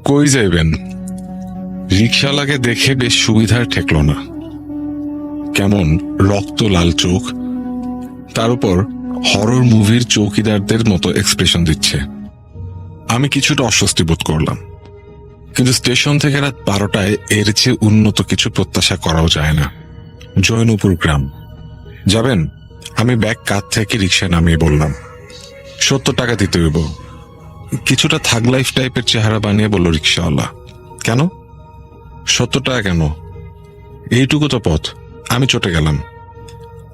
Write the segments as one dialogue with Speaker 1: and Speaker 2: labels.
Speaker 1: কই যাইবেন? রিকশাওয়ালাকে দেখে বেশ সুবিধার ঠেকল না। কেমন রক্ত লাল চোখ, তার উপর হরর মুভির চৌকিদারদের মতো এক্সপ্রেশন দিচ্ছে। আমি কিছুটা অস্বস্তি বোধ করলাম, কিন্তু স্টেশন থেকে রাত 12টায় এর চেয়ে উন্নত কিছু প্রত্যাশা করাও যায় না। জৈনপুর গ্রাম যাবেন? আমি ব্যাগ কাঁধ থেকে রিকশায় নামিয়ে বললাম, 70 টাকা দিতে হইব। কিছুটা থাগ লাইফ টাইপের চেহারা বানিয়ে বলল রিকশাওয়ালা। কেন 70 টাকা কেন? এইটুকু তো পথ। আমি চটে গেলাম।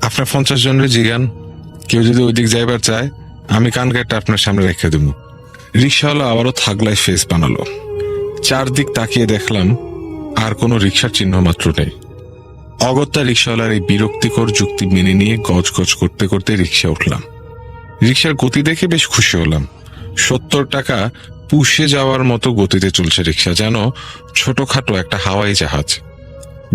Speaker 1: আপনার 50 জনের জিগান, কেউ যদি ওই দিক যাইবার চায়, আমি কান কেটে আপনার সামনে রেখে দেব। রিকশাওয়ালা আবারও থাগলাই ফেস বানালো। চারদিক তাকিয়ে দেখলাম আর কোনো রিকশার চিহ্ন মাত্র নেই। অগত্যা রিকশাওয়ালার এই বিরক্তিকর যুক্তি মেনে নিয়ে গজগজ করতে করতে রিকশা উঠলাম। রিকশার গতি দেখে বেশ খুশি হলাম। 70 টাকা পুষে যাওয়ার মতো গতিতে চলছে রিকশা, যেন ছোটখাটো একটা হাওয়াই জাহাজ।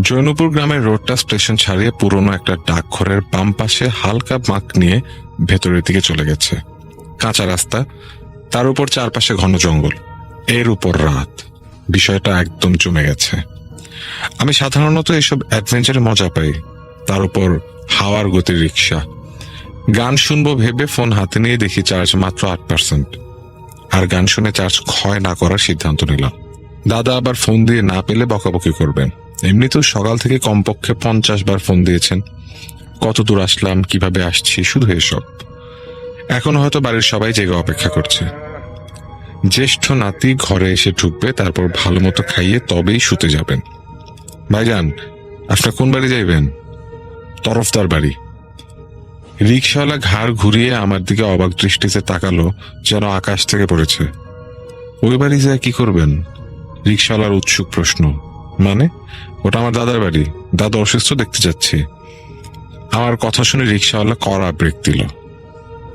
Speaker 1: জৈনপুর গ্রামের রোডটা স্টেশন ছাড়িয়ে পুরনো একটা ডাকঘরের বাম পাশে হালকা বাঁক নিয়ে ভেতরের দিকে চলে গেছে। কাঁচা রাস্তা, তার উপর চারপাশে ঘন জঙ্গল, এর উপর রাত। বিষয়টা একদম জমে গেছে। আমি সাধারণত এসব অ্যাডভেঞ্চারে মজা পাই, তার উপর হাওয়ার গতির রিকশা। গান শুনবো ভেবে ফোন হাতে নিয়ে দেখি চার্জ মাত্র 8%। আর গান শুনে চার্জ ক্ষয় না করার সিদ্ধান্ত নিলাম। দাদা আবার ফোন দিয়ে না পেলে বকাবকি করবেন। এমনিতেও সকাল থেকে কমপক্ষে 50 বার ফোন দিয়েছেন। কত দূর আসলাম, কিভাবে আসছি, শুধু এসব। এখন হয়তো বাড়ির সবাই জেগে অপেক্ষা করছে। জ্যেষ্ঠ নাতি ঘরে এসে ঢুকবে, তারপর ভালো মতো খাইয়ে তবেই শুতে যাবেন। ভাইজান, আপনার কোন বাড়ি যাইবেন? তরফদার বাড়ি। রিকশাওয়ালা ঘাড় ঘুরিয়ে আমার দিকে অবাক দৃষ্টিতে তাকালো, যেন আকাশ থেকে পড়েছে। ওই বাড়ি যায় কি করবেন? রিকশাওয়ালার উৎসুক প্রশ্ন। মানে? ওটা আমার দাদার বাড়ি, দাদা অসুস্থ, দেখতে যাচ্ছি। আমার কথা শুনে রিকশাওয়ালা কড়া ব্রেক দিল।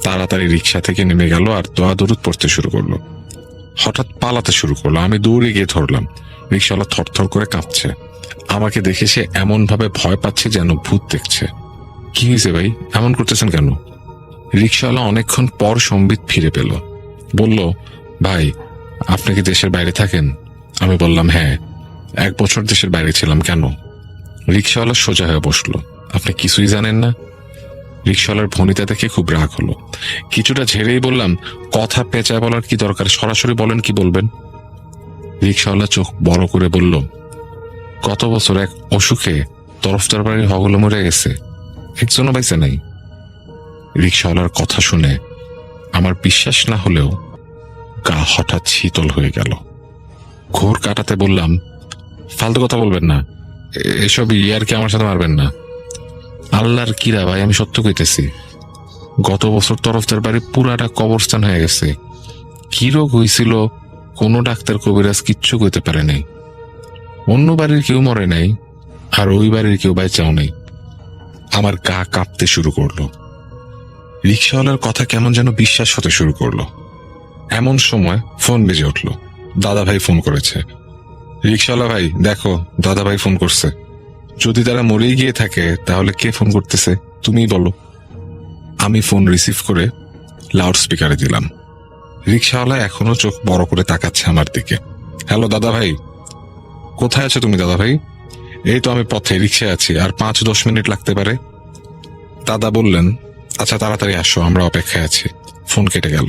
Speaker 1: তাড়াতাড়ি রিকশা থেকে নেমে গেল আর দোয়া দরুদ পড়তে শুরু করলো। হঠাৎ পালাতে শুরু করলো। আমি দৌড়ে গিয়ে ধরলাম। রিকশাওয়ালা থরথর করে কাঁপছে। আমাকে দেখে সে এমন ভাবে ভয় পাচ্ছে যেন ভূত দেখছে। কি হয়েছে ভাই, এমন করতেছেন কেন? রিকশাওয়ালা অনেকক্ষণ পর সম্বিত ফিরে পেল। বলল, ভাই, আপনি কি দেশের বাইরে থাকেন? আমি বললাম, হ্যাঁ, 1 বছর দেশের বাইরে ছিলাম। কেন? রিকশাওয়ালা সোজা হয়ে বসলো। আপনি কিছুই জানেন না? রিকশাওয়ালার ভনিতা দেখে খুব রাগ হলো। কিছুটা ঝেড়েই বললাম, কথা পেঁচায় বলার কি দরকার, সরাসরি বলেন কি বলবেন। রিকশাওয়ালা চোখ বড় করে বলল, গত বছর এক অসুখে তরফদার বাড়ির হগলো মরে গেছে, একজনও বাইসে নাই। রিকশাওয়ালার কথা শুনে আমার বিশ্বাস না হলেও গা হঠাৎ শীতল হয়ে গেল। ঘোর কাটাতে বললাম, ফালতু কথা বলবেন না, এসব ইয়ার কি আমার সাথে মারবেন না। আল্লাহর কিরা ভাই, আমি সত্য কইতেছি। গত বছর তরফদার বাড়ি পুরাটা কবরস্থান হয়ে গেছে। কি রোগ হয়েছিল কোনো ডাক্তার কবিরাজ কিচ্ছু কইতে পারে নাই। অন্য বাড়ির কেউ মরে নাই, আর ওই বাড়ির কেউ বাইচাও নেই। আমার গা কাঁপতে শুরু করলো। রিকশাওয়ালার কথা কেমন যেন বিশ্বাস হতে শুরু করলো। এমন সময় ফোন বেজে উঠল। দাদা ভাই ফোন করেছে। রিকশাওয়ালা ভাই, দেখো দাদা ভাই ফোন করছে। যদি তারা মরেই গিয়ে থাকে তাহলে কে ফোন করতেছে তুমিই বলো। আমি ফোন রিসিভ করে লাউড স্পিকারে দিলাম। রিকশাওয়ালা এখনো চোখ বড় করে তাকাচ্ছে আমার দিকে। হ্যালো দাদা ভাই। কোথায় আছো তুমি দাদা ভাই? এই তো আমি পথে, রিকশায় আছি, আর 5-10 মিনিট লাগতে পারে। দাদা বললেন, আচ্ছা তাড়াতাড়ি আসো, আমরা অপেক্ষায় আছি। ফোন কেটে গেল।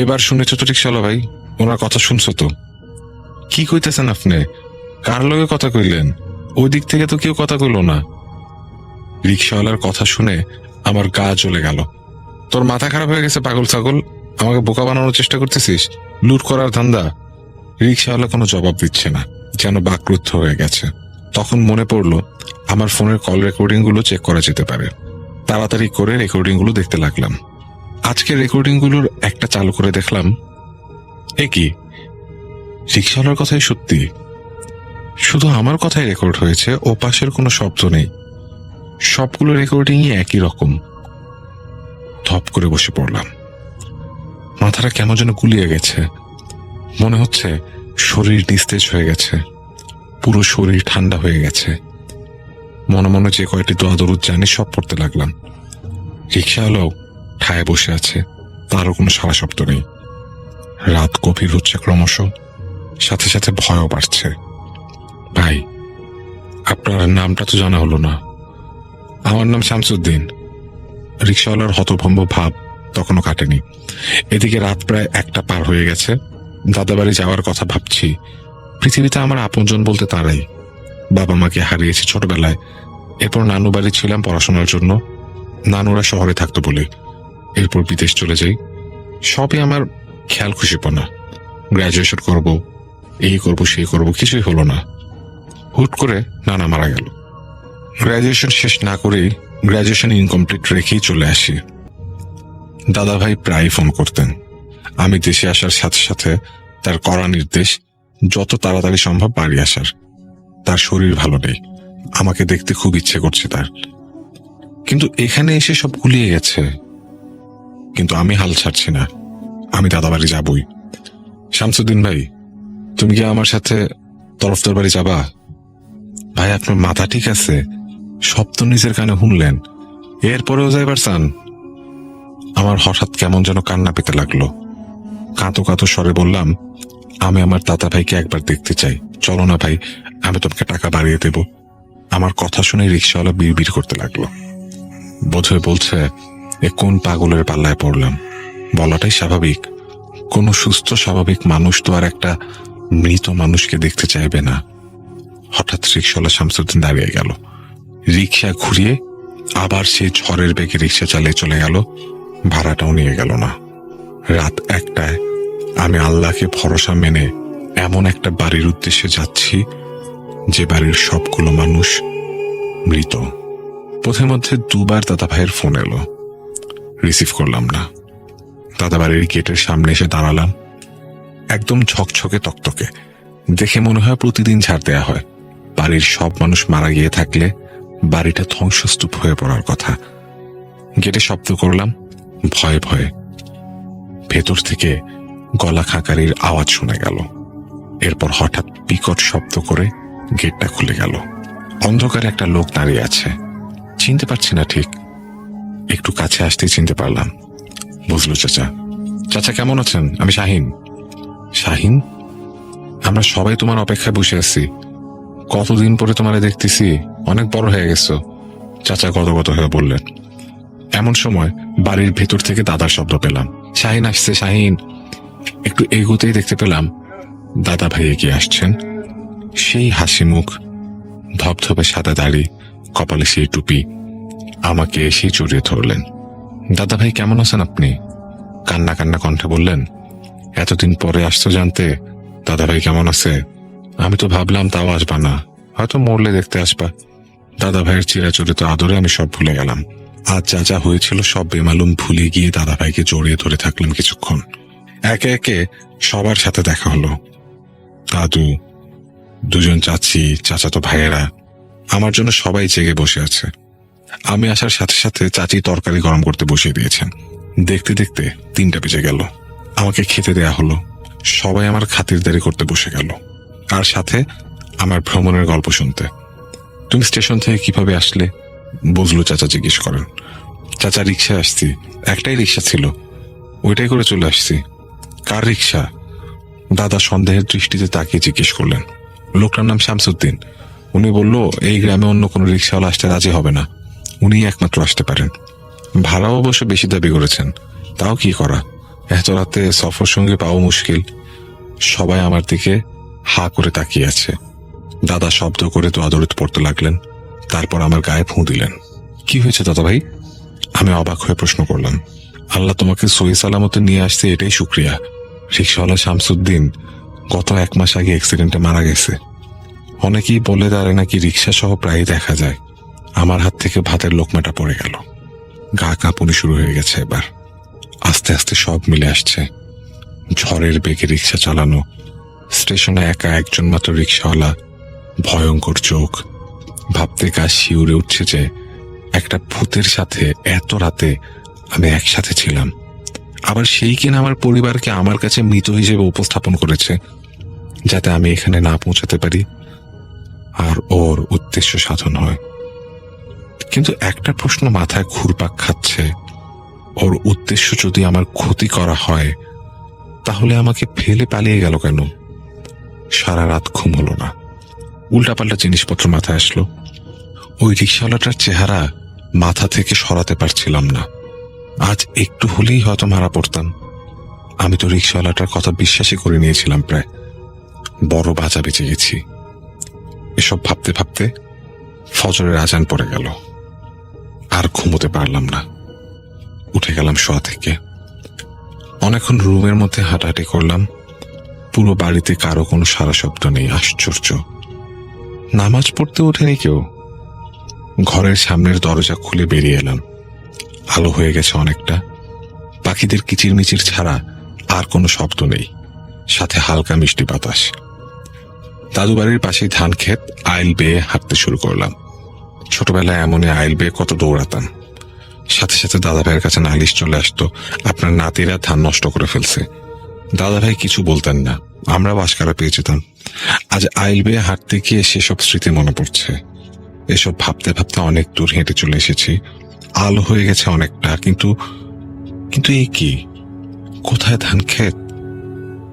Speaker 1: এবার শুনেছ তো রিকশাওয়ালা ভাই? ওনার কথা শুনছো তো? কি কইতেছেন আপনি? কার লগে কথা কইলেন? ওই দিক থেকে তো কেউ কথা কইল না। রিকশাওয়ালার কথা শুনে আমার গা জ্বলে গেল। তোর মাথা খারাপ হয়ে গেছে পাগল ছাগল? আমাকে বোকা বানানোর চেষ্টা করতেছিস? লুট করার ধান্দা? রিকশাওয়ালা কোনো জবাব দিচ্ছে না, যেন বাকরুদ্ধ হয়ে গেছে। তখন মনে পড়লো আমার ফোনের কল রেকর্ডিং গুলো চেক করা যেতে পারে। তাড়াতাড়ি করে রেকর্ডিং গুলো দেখতে লাগলাম। আজকের রেকর্ডিং গুলোর একটা চালু করে দেখলাম, এ কি, রিকশাওয়ালার কথাই সত্যি। শুধু আমার কথাই রেকর্ড হয়েছে, ও পাশের কোনো শব্দ নেই। সবগুলো রেকর্ডিংই একই রকম। ধপ করে বসে পড়লাম। মাথাটা কেমন যেন গুলিয়ে গেছে। মনে হচ্ছে শরীর নিস্তেজ হয়ে গেছে, পুরো শরীর ঠান্ডা হয়ে গেছে। মনে মনে যে কয়টি দোয়া দরুদ জানি সব পড়তে লাগলাম। রিকশাওয়ালাও ঠায় বসে আছে, তারও কোনো সারা শব্দ নেই। রাত গভীর হচ্ছে ক্রমশ। সাথে সাথে ভয়ও বাড়ছে। ভাই, আপনার নামটা তো জানা হলো না। আমার নাম শামসুদ্দিন। রিক্সাওয়ালার হতভম্ব ভাব তখনও কাটেনি। এদিকে রাত প্রায় 1টা পার হয়ে গেছে। দাদাবাড়ি যাওয়ার কথা ভাবছি। পৃথিবীতে আমার আপনজন বলতে তারাই। বাবা মাকে হারিয়েছি ছোটবেলায়। এরপর নানু বাড়ি ছিলাম পড়াশোনার জন্য। নানুরা শহরে থাকতো বলে। এরপর বিদেশ চলে যাই। সবই আমার খেয়াল খুশিপনা। গ্রাজুয়েশন করব, এই করব সেই করব, কিছুই হলো না। হুট করে নানা মারা গেল। গ্রাজুয়েশন শেষ না করেই গ্রাজুয়েশন ইনকমপ্লিট রেখেই চলে আসি। দাদা ভাই প্রায় ফোন করতেন। আমি দেশে আসার সাথে সাথে তার কড়া নির্দেশ যত তাড়াতাড়ি সম্ভব বাড়ি আসার। তার শরীর ভালো নেই, আমাকে দেখতে খুব ইচ্ছে করছে তার। কিন্তু এখানে এসে সব গুলিয়ে গেছে। কিন্তু আমি হাল ছাড়ছি না, আমি দাদা বাড়ি যাবই। শামসুদ্দিন ভাই, তুমি কি আমার সাথে তরফদার বাড়ি যাবা? ভাই, আপনার মাথা ঠিক আছে? সব তো নিজের কানে শুনলেন, এরপরেও যাইবার চান? আমার হঠাৎ কেমন যেন কান্না পেতে লাগলো। কাঁতো কাঁতো স্বরে বললাম, আমি আমার দাদা ভাইকে একবার দেখতে চাই। চলো না ভাই, আমি তোমাকে টাকা বাড়িয়ে দেব। আমার কথা শুনে রিক্সাওয়ালা বিড়বিড় করতে লাগলো। বোধহয় বলছে, এ কোন পাগলের পাল্লায় পড়লাম। বলাটাই স্বাভাবিক। কোনো সুস্থ স্বাভাবিক মানুষ তো আর একটা মৃত মানুষকে দেখতে চাইবে না। হঠাৎ রিক্সাওয়ালা শামসুদ্দিন দাঁড়িয়ে গেল। রিক্সা ঘুরিয়ে আবার সেই ঝড়ের বেগে রিক্সা চালিয়ে চলে গেল। ভাড়াটাও নিয়ে গেল না। রাত 1টায় আমি আল্লাহকে ভরসা মেনে এমন একটা বাড়ির উদ্দেশ্যে যাচ্ছি যে বাড়ির সবগুলো মানুষ মৃত। পথের মধ্যে 2বার দাদা ভাইয়ের ফোন এলো। রিসিভ করলাম না। দাদা বাড়ির গেটের সামনে এসে দাঁড়ালাম। একদম ঝকঝকে তকতকে, দেখে মনে হয় প্রতিদিন ঝাড় দেয়া হয়। বাড়ির সব মানুষ মারা গিয়ে থাকলে বাড়িটা ধ্বংসস্তূপ হয়ে পড়ার কথা। গেটে শব্দ করলাম, ভয়ে ভয়ে। ভেতর থেকে গলা খাঁকারির আওয়াজ শোনা গেল। এরপর হঠাৎ বিকট শব্দ করে গেটটা খুলে গেল। অন্ধকারে একটা লোক দাঁড়িয়ে আছে। চিনতে পারছি না ঠিক। একটু কাছে আসতেই চিনতে পারলাম। বুঝলো চাচা। চাচা কেমন আছেন? আমি শাহিন। শাহিন? আমরা সবাই তোমার অপেক্ষায় বসে আছি। কতদিন পরে তোমারে দেখতেছি, অনেক বড় হয়ে গেছো, চাচা গদগদ হয়ে বললেন। এমন সময় বাড়ির ভেতর থেকে দাদার শব্দ পেলাম। শাহিন আসছে, শাহিন। একটু এগোতেই দেখতে পেলাম দাদা ভাই এগিয়ে আসছেন। সেই হাসি মুখ, ধবধবে সাদা দাড়ি, কপালে সেই টুপি। আমাকে এসেই জড়িয়ে ধরলেন। দাদা ভাই কেমন আছেন আপনি? কান্না কান্না কণ্ঠে বললেন। এতদিন পরে আসছো জানতে দাদা ভাই কেমন আছে? আমি তো ভাবলাম তাও আসবা না, হয়তো মরলে দেখতে আসবা। দাদা ভাইয়ের চিরাচরিত আদরে আমি সব ভুলে গেলাম। আজ যা যা হয়েছিল সব বেমালুম ভুলে গিয়ে দাদা ভাইকে জড়িয়ে ধরে থাকলাম কিছুক্ষণ। একে একে সবার সাথে দেখা হলো। দাদু, 2জন চাচি, চাচাতো ভাইয়েরা, আমার জন্য সবাই জেগে বসে আছে। আমি আসার সাথে সাথে চাচি তরকারি গরম করতে বসিয়ে দিয়েছেন। দেখতে দেখতে 3টা বেজে গেল। আমাকে খেতে দেয়া হলো। সবাই আমার খাতিরদারি করতে বসে গেল, আর সাথে আমার ভ্রমণের গল্প শুনতে। তুমি স্টেশন থেকে কিভাবে আসলে? বুঝলো চাচা জিজ্ঞেস করেন। চাচা, রিক্সায় আসছি, একটাই রিক্সা ছিল, ওইটাই করে চলে আসছি। কার রিক্সা? দাদা সন্দেহের দৃষ্টিতে তাকিয়ে জিজ্ঞেস করলেন। লোকটার নাম শামসুদ্দিন। উনি বলল এই গ্রামে অন্য কোনো রিক্সাওয়ালা আসতে রাজি হবে না, উনিই একমাত্র আসতে পারেন। ভাড়াও অবশ্য বেশি দাবি করেছেন, তাও কি করা, এত রাতে সফর সঙ্গে পাওয়া মুশকিল। সবাই আমার দিকে হা করে তাকিয়ে আছে। দাদা শব্দ করে তো আদরিত পড়তে লাগলেন। তারপর আমার গায়ে ফুঁ দিলেন। কি হয়েছে দাদা ভাই? আমি অবাক হয়ে প্রশ্ন করলাম। আল্লাহ তোমাকে সহি সালামতে নিয়ে আসছে, এটাই শুক্রিয়া। রিক্সাওয়ালা শামসুদ্দিন গত 1 মাস আগে অ্যাক্সিডেন্টে মারা গেছে। অনেকেই বলে তারে নাকি রিক্সা সহ প্রায় দেখা যায়। আমার হাত থেকে ভাতের লোকমাটা পড়ে গেল। গা কাঁপুনি শুরু হয়ে গেছে। এবার আস্তে আস্তে সব মিলে আসছে। ঝড়ের বেগে রিক্সা চালানো, স্টেশনে একা একজন মাত্র রিক্সাওয়ালা, ভয়ঙ্কর চোখ। ভাবতে গা শিউরে উঠছে যে একটা ভূতের সাথে এত রাতে আমি একসাথে ছিলাম। আবার সেই কিনা আমার পরিবারকে আমার কাছে মৃত হিসেবে উপস্থাপন করেছে, যাতে আমি এখানে না পৌঁছাতে পারি আর ওর উদ্দেশ্য সাধন হয়। কিন্তু একটা প্রশ্ন মাথায় ঘুরপাক খাচ্ছে, ওর উদ্দেশ্য যদি আমার ক্ষতি করা হয়, তাহলে আমাকে ফেলে পালিয়ে গেল কেন? সারা রাত ঘুম হলো না। উল্টাপাল্টা জিনিসপত্র মাথায় আসলো। ওই রিক্সাওয়ালাটার চেহারা মাথা থেকে সরাতে পারছিলাম না। আজ একটু হলেই হয়তো মারা পড়তাম। আমি তো রিক্সাওয়ালাটার কথা বিশ্বাসই করে নিয়েছিলাম প্রায়। বড় বাজা বেঁচে গেছি। এসব ভাবতে ভাবতে ফজরের আজান পড়ে গেল। আর ঘুমোতে পারলাম না। উঠে গেলাম শোয়া থেকে। অনেকক্ষণ রুমের মধ্যে হাঁটাহাঁটি করলাম। পুরো বাড়িতে কারো কোনো সারা শব্দ নেই। আশ্চর্য, নামাজ পড়তে ওঠেনি কেউ। ঘরের সামনের দরজা খুলে বেরিয়ে এলাম। আলো হয়ে গেছে অনেকটা। পাখিদের কিচিরমিচির ছাড়া আর কোনো শব্দ নেই, সাথে হালকা মিষ্টি বাতাস। দাদু বাড়ির পাশেই ধান ক্ষেত। আইল বেয়ে হাঁটতে শুরু করলাম। ছোটবেলায় এমনই আইল বেয়ে কত দৌড়াতাম। সাথে সাথে দাদা ভাইয়ের কাছে নালিশ চলে আসতো, আপনার নাতিরা ধান নষ্ট করে ফেলছে। দাদা ভাই কিছু বলতেন না, আমরা বাসকারা পেয়ে যেতাম। আজ আইল বেয়ে হাঁটতে গিয়ে সেসব স্মৃতি মনে পড়ছে। এসব ভাবতে ভাবতে অনেক দূর হেঁটে চলে এসেছি। আলো হয়ে গেছে অনেকটা, কিন্তু কিন্তু এই কি, কোথায় ধান ক্ষেত?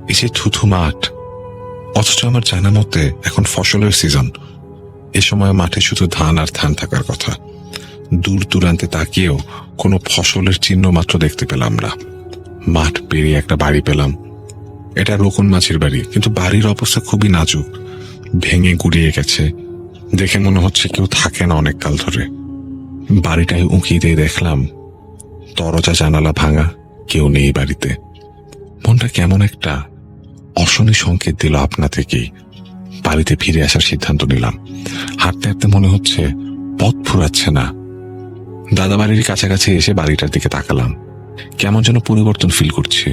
Speaker 1: এই যে থুথু মাঠ। অথচ আমার জানা মতে এখন ফসলের সিজন। এ সময় মাঠে শুধু ধান আর ধান থাকার কথা। দূর দূরান্তে তাকিয়েও কোনো ফসলের চিহ্ন মাত্র দেখতে পেলাম না। মাঠ পেরিয়ে একটা বাড়ি পেলাম। এটা রোকন মাঝির বাড়ি, কিন্তু বাড়ির অবস্থা খুবই নাজুক, ভেঙে গুড়িয়ে গেছে। দেখে মনে হচ্ছে কেউ থাকে না অনেক কাল ধরে। বাড়িটায় উঁকি দিয়ে দেখলাম দরজা জানালা ভাঙা, কেউ নেই বাড়িতে। মনটা কেমন একটা অশনি সংকেত দিল আপনা থেকেই। বাড়িতে ফিরে আসার সিদ্ধান্ত নিলাম। হাঁটতে হাঁটতে মনে হচ্ছে পথ ফুরাচ্ছে না। দাদা বাড়ির কাছাকাছি এসে বাড়িটার দিকে তাকালাম। কেমন যেন পরিবর্তন ফিল করছি।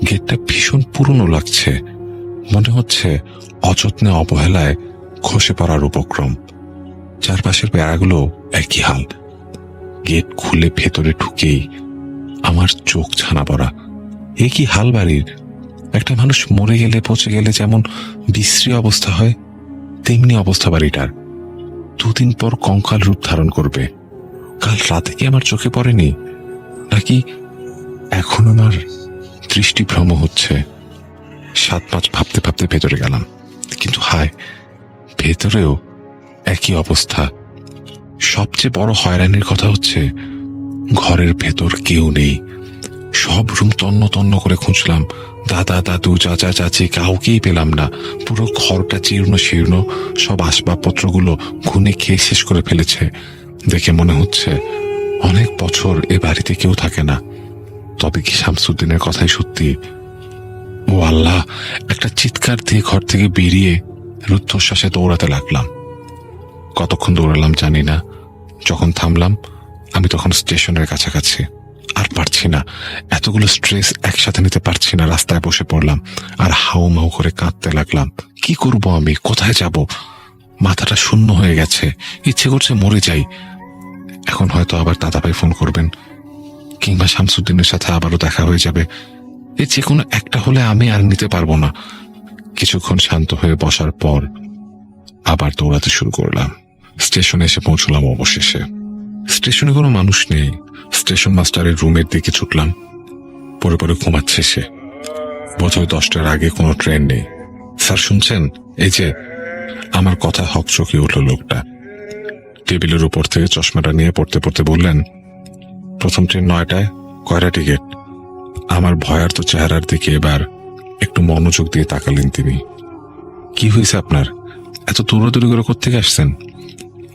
Speaker 1: গেটটা ভীষণ পুরনো লাগছে। মনে হচ্ছে অযত্নে অবহেলায় খসে পড়ার উপক্রম। চারপাশের বেড়াগুলো একই হাল। গেট খুলে ভেতরে ঢুকেই আমার চোখ ছানা পড়া। এ কি হাল বাড়ির! একটা মানুষ মরে গেলে, পচে গেলে যেমন বিশ্রী অবস্থা হয়, তেমনি অবস্থা বাড়িটার। দুদিন পর কঙ্কাল রূপ ধারণ করবে। কাল রাতে কি আমার চোখে পড়েনি, নাকি এখন আমার দৃষ্টিভ্রম হচ্ছে? 7-5 ভাবতে ভাবতে ভেতরে গেলাম, কিন্তু হায়, ভেতরেও একই অবস্থা। সবচেয়ে বড় হয়রানির কথা হচ্ছে ঘরের ভেতর কেউ নেই। সব রুম তন্ন তন্ন করে খুঁজলাম। দাদা, দাদু, চাচা, চাচি, কাউকেই পেলাম না। পুরো ঘরটা জীর্ণ শীর্ণ। সব আসবাবপত্রগুলো ঘুনে খেয়ে শেষ করে ফেলেছে। দেখে মনে হচ্ছে অনেক বছর এ বাড়িতে কেউ থাকে না। তবে কি শামসুদ্দিনের কথাই সত্যি? ও আল্লাহ! একটা চিৎকার দিয়ে ঘর থেকে বেরিয়ে রুদ্ধশ্বাসে দৌড়াতে লাগলাম। কতক্ষণ দৌড়ালাম জানি না। যখন থামলাম আমি তখন স্টেশনের কাছাকাছি। আর পারছি না, এতগুলো স্ট্রেস একসাথে নিতে পারছি না। রাস্তায় বসে পড়লাম আর হাউ মাউ করে কাঁদতে লাগলাম। কি করব আমি? কোথায় যাব? মাথাটা শূন্য হয়ে গেছে। ইচ্ছে করছে মরে যাই। এখন হয়তো আবার দাদাভাই ফোন করবেন, কিংবা শামসুদ্দিনের সাথে আবারও দেখা হয়ে যাবে। এই যে কোনো একটা হলে আমি আর নিতে পারবো না। কিছুক্ষণ শান্ত হয়ে বসার পর আবার দৌড়াতে শুরু করলাম। স্টেশনে এসে পৌঁছলাম অবশেষে। স্টেশনে কোনো মানুষ নেই। স্টেশন মাস্টারের রুমের দিকে ছুটলাম। পরে পরে ঘুমাচ্ছে সে। বোধহয় 10টার আগে কোনো ট্রেন নেই। স্যার শুনছেন? এই যে। আমার কথা হকচকিয়ে উঠল লোকটা। টেবিলের উপর থেকে চশমাটা নিয়ে পড়তে পড়তে বললেন, প্রথম ট্রেন 9টায়, কয়টা টিকিট? আমার ভয়ার্ত চেহারার দিকে এবার একটু মনোযোগ দিয়ে তাকালেন তিনি। কি হয়েছে আপনার? এত দৌড়াদৌড়ি করে কোত্থেকে আসছেন?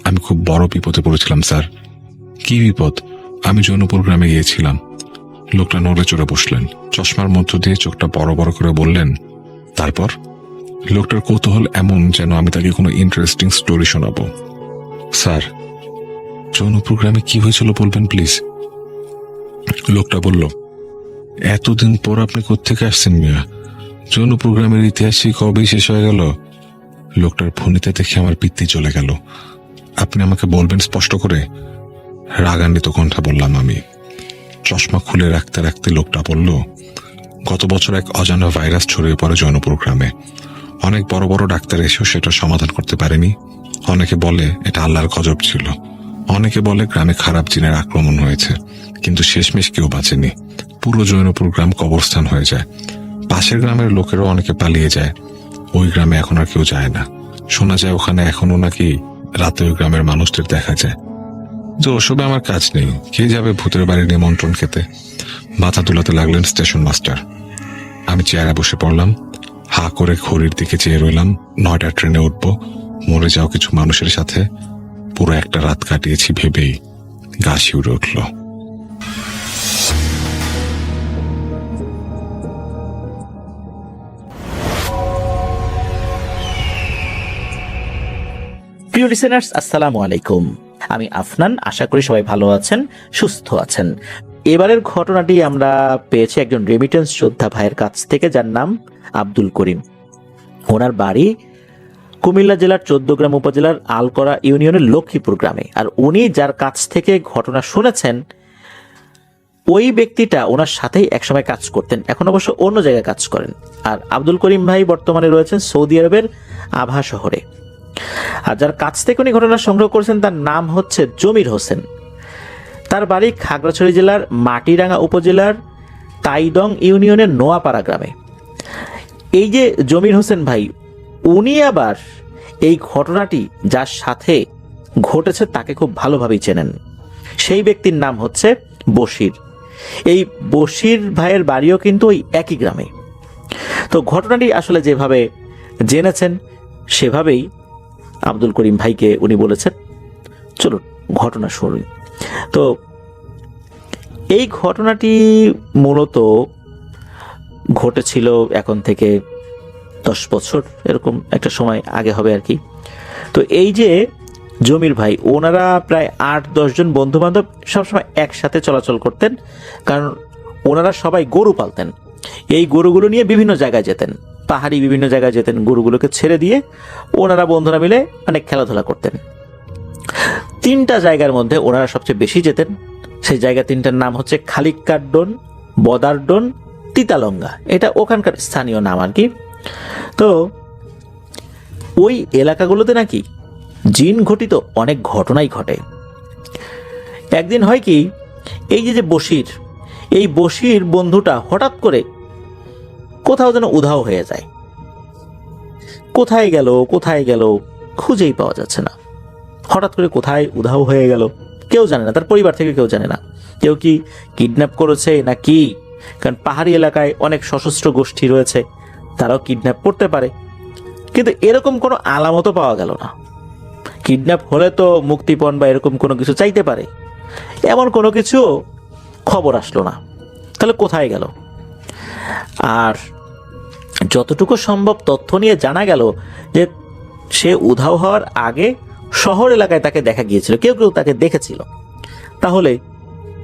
Speaker 1: আমি খুব বড় বিপদে পড়েছিলাম স্যার। কি বিপদ? আমি জৌনপুর গ্রামে গিয়েছিলাম। লোকটা নড়ে চড়ে বসলেন। চশমার মধ্য দিয়ে চোখটা বড় বড় করে বললেন, তারপর? লোকটার কৌতূহল এমন যেন আমি তাকে কোনো ইন্টারেস্টিং স্টোরি শোনাবো। স্যার, জৌনপুর গ্রামে কি হয়েছিল বলবেন প্লিজ? লোকটা বলল, এতদিন পর আপনি কোত্থেকে আসছেন মিয়া? জৌনপুর গ্রামের ইতিহাসই কবেই শেষ হয়ে গেল। লোকটার ফোনিতে দেখে আমার পিত্তি চলে গেল। আপনি আমাকে বলবেন স্পষ্ট করে? রাগান্বিত কণ্ঠে বললাম আমি। চশমা খুলে রাখতে রাখতে লোকটা বলল, গত বছর এক অজানা ভাইরাস ছড়িয়ে পড়ে জৌনপুর গ্রামে। অনেক বড় বড় ডাক্তার এসেও সেটা সমাধান করতে পারেনি। অনেকে বলে এটা আল্লাহর গজব ছিল। অনেকে বলে গ্রামে খারাপ জিনের আক্রমণ হয়েছে, কিন্তু শেষমেশ কেউ বাঁচেনি। পুরো জৌনপুর গ্রাম কবরস্থান হয়ে যায়। পাশের গ্রামের লোকেরও অনেকে পালিয়ে যায়। ওই গ্রামে এখন আর কেউ যায় না। শোনা যায় ওখানে এখনো নাকি রাতে ওই গ্রামের মানুষদের দেখা যায়। যে ওসবে আমার কাজ নেই, কে যাবে ভূতের বাড়ির নিমন্ত্রণ খেতে। মাথা তুলাতে লাগলেন স্টেশন মাস্টার। আমি চেয়ারে বসে পড়লাম, হা করে ঘড়ির দিকে চেয়ে রইলাম। 9টার ট্রেনে উঠবো। মরে যাওয়া কিছু মানুষের সাথে পুরো একটা রাত কাটিয়েছি ভেবেই গা শিউরে উঠল।
Speaker 2: প্রিয় লিসেনার্স, আসসালামু আলাইকুম। আমি আফনান। আশা করি সবাই ভালো আছেন, সুস্থ আছেন। এবারের ঘটনাটি আমরা পেয়েছি একজন রেমিটেন্স যোদ্ধা ভাইয়ের কাছ থেকে, যার নাম আব্দুল করিম। ওনার বাড়ি কুমিল্লা জেলার 14গ্রাম উপজেলার আলকরা ইউনিয়নের লক্ষ্মীপুর গ্রামে। আর উনি যার কাছ থেকে ঘটনা শুনেছেন, ওই ব্যক্তিটা ওনার সাথেই একসময় কাজ করতেন, এখন অবশ্য অন্য জায়গায় কাজ করেন। আর আব্দুল করিম ভাই বর্তমানে রয়েছেন সৌদি আরবের আভা শহরে। আর যার কাছ থেকে উনি ঘটনা সংগ্রহ করেছেন তার নাম হচ্ছে জমির হোসেন। তার বাড়ি খাগড়াছড়ি জেলার মাটিরাঙ্গা উপজেলার তাইদং ইউনিয়নের নোয়াপাড়া গ্রামে। এই যে জমির হোসেন ভাই, উনি আবার এই ঘটনাটি যার সাথে ঘটেছে তাকে খুব ভালোভাবেই চেনেন। সেই ব্যক্তির নাম হচ্ছে বশির। এই বশির ভাইয়ের বাড়িও কিন্তু ওই একই গ্রামে। তো ঘটনাটি আসলে যেভাবে জেনেছেন সেভাবেই আব্দুল করিম ভাইকে উনি বলেছেন, চলুন ঘটনা শুনুন। তো এই ঘটনাটি মূলত ঘটেছিল এখন থেকে 10 বছর এরকম একটা সময় আগে হবে আর কি। তো এই যে জমির ভাই, ওনারা প্রায় 8-10 জন বন্ধু বান্ধব সবসময় একসাথে চলাচল করতেন, কারণ ওনারা সবাই গরু পালতেন। এই গরুগুলো নিয়ে বিভিন্ন জায়গায় যেতেন, পাহাড়ি বিভিন্ন জায়গায় যেতেন। গরুগুলোকে ছেড়ে দিয়ে ওনারা বন্ধুরা মিলে অনেক খেলাধুলা করতেন। 3টা জায়গার মধ্যে ওনারা সবচেয়ে বেশি যেতেন। সেই জায়গা 3টার নাম হচ্ছে খালিকার ডোন, বদার ডোন, তিতালঙ্গা। এটা ওখানকার স্থানীয় নাম আর কি। তো ওই এলাকাগুলোতে নাকি জিন ঘটিত অনেক ঘটনাই ঘটে। একদিন হয় কি, এই যে বশির, এই বশির বন্ধুটা হঠাৎ করে কোথাও যেন উধাও হয়ে যায়। কোথায় গেল খুঁজেই পাওয়া যাচ্ছে না। হঠাৎ করে কোথায় উধাও হয়ে গেল কেউ জানে না, তার পরিবার থেকে কেউ জানে না। কেউ কি কিডন্যাপ করেছে না কি, কারণ পাহাড়ি এলাকায় অনেক সশস্ত্র গোষ্ঠী রয়েছে, তারাও কিডন্যাপ করতে পারে। কিন্তু এরকম কোনো আলামতও পাওয়া গেল না। কিডন্যাপ হলে তো মুক্তিপণ বা এরকম কোনো কিছু চাইতে পারে, এমন কোনো কিছু খবর আসলো না। তাহলে কোথায় গেল? আর যতটুকু সম্ভব তথ্য নিয়ে জানা গেল যে সে উধাও হওয়ার আগে শহর এলাকায় তাকে দেখা গিয়েছিল, কেউ তাকে দেখেছিল। তাহলে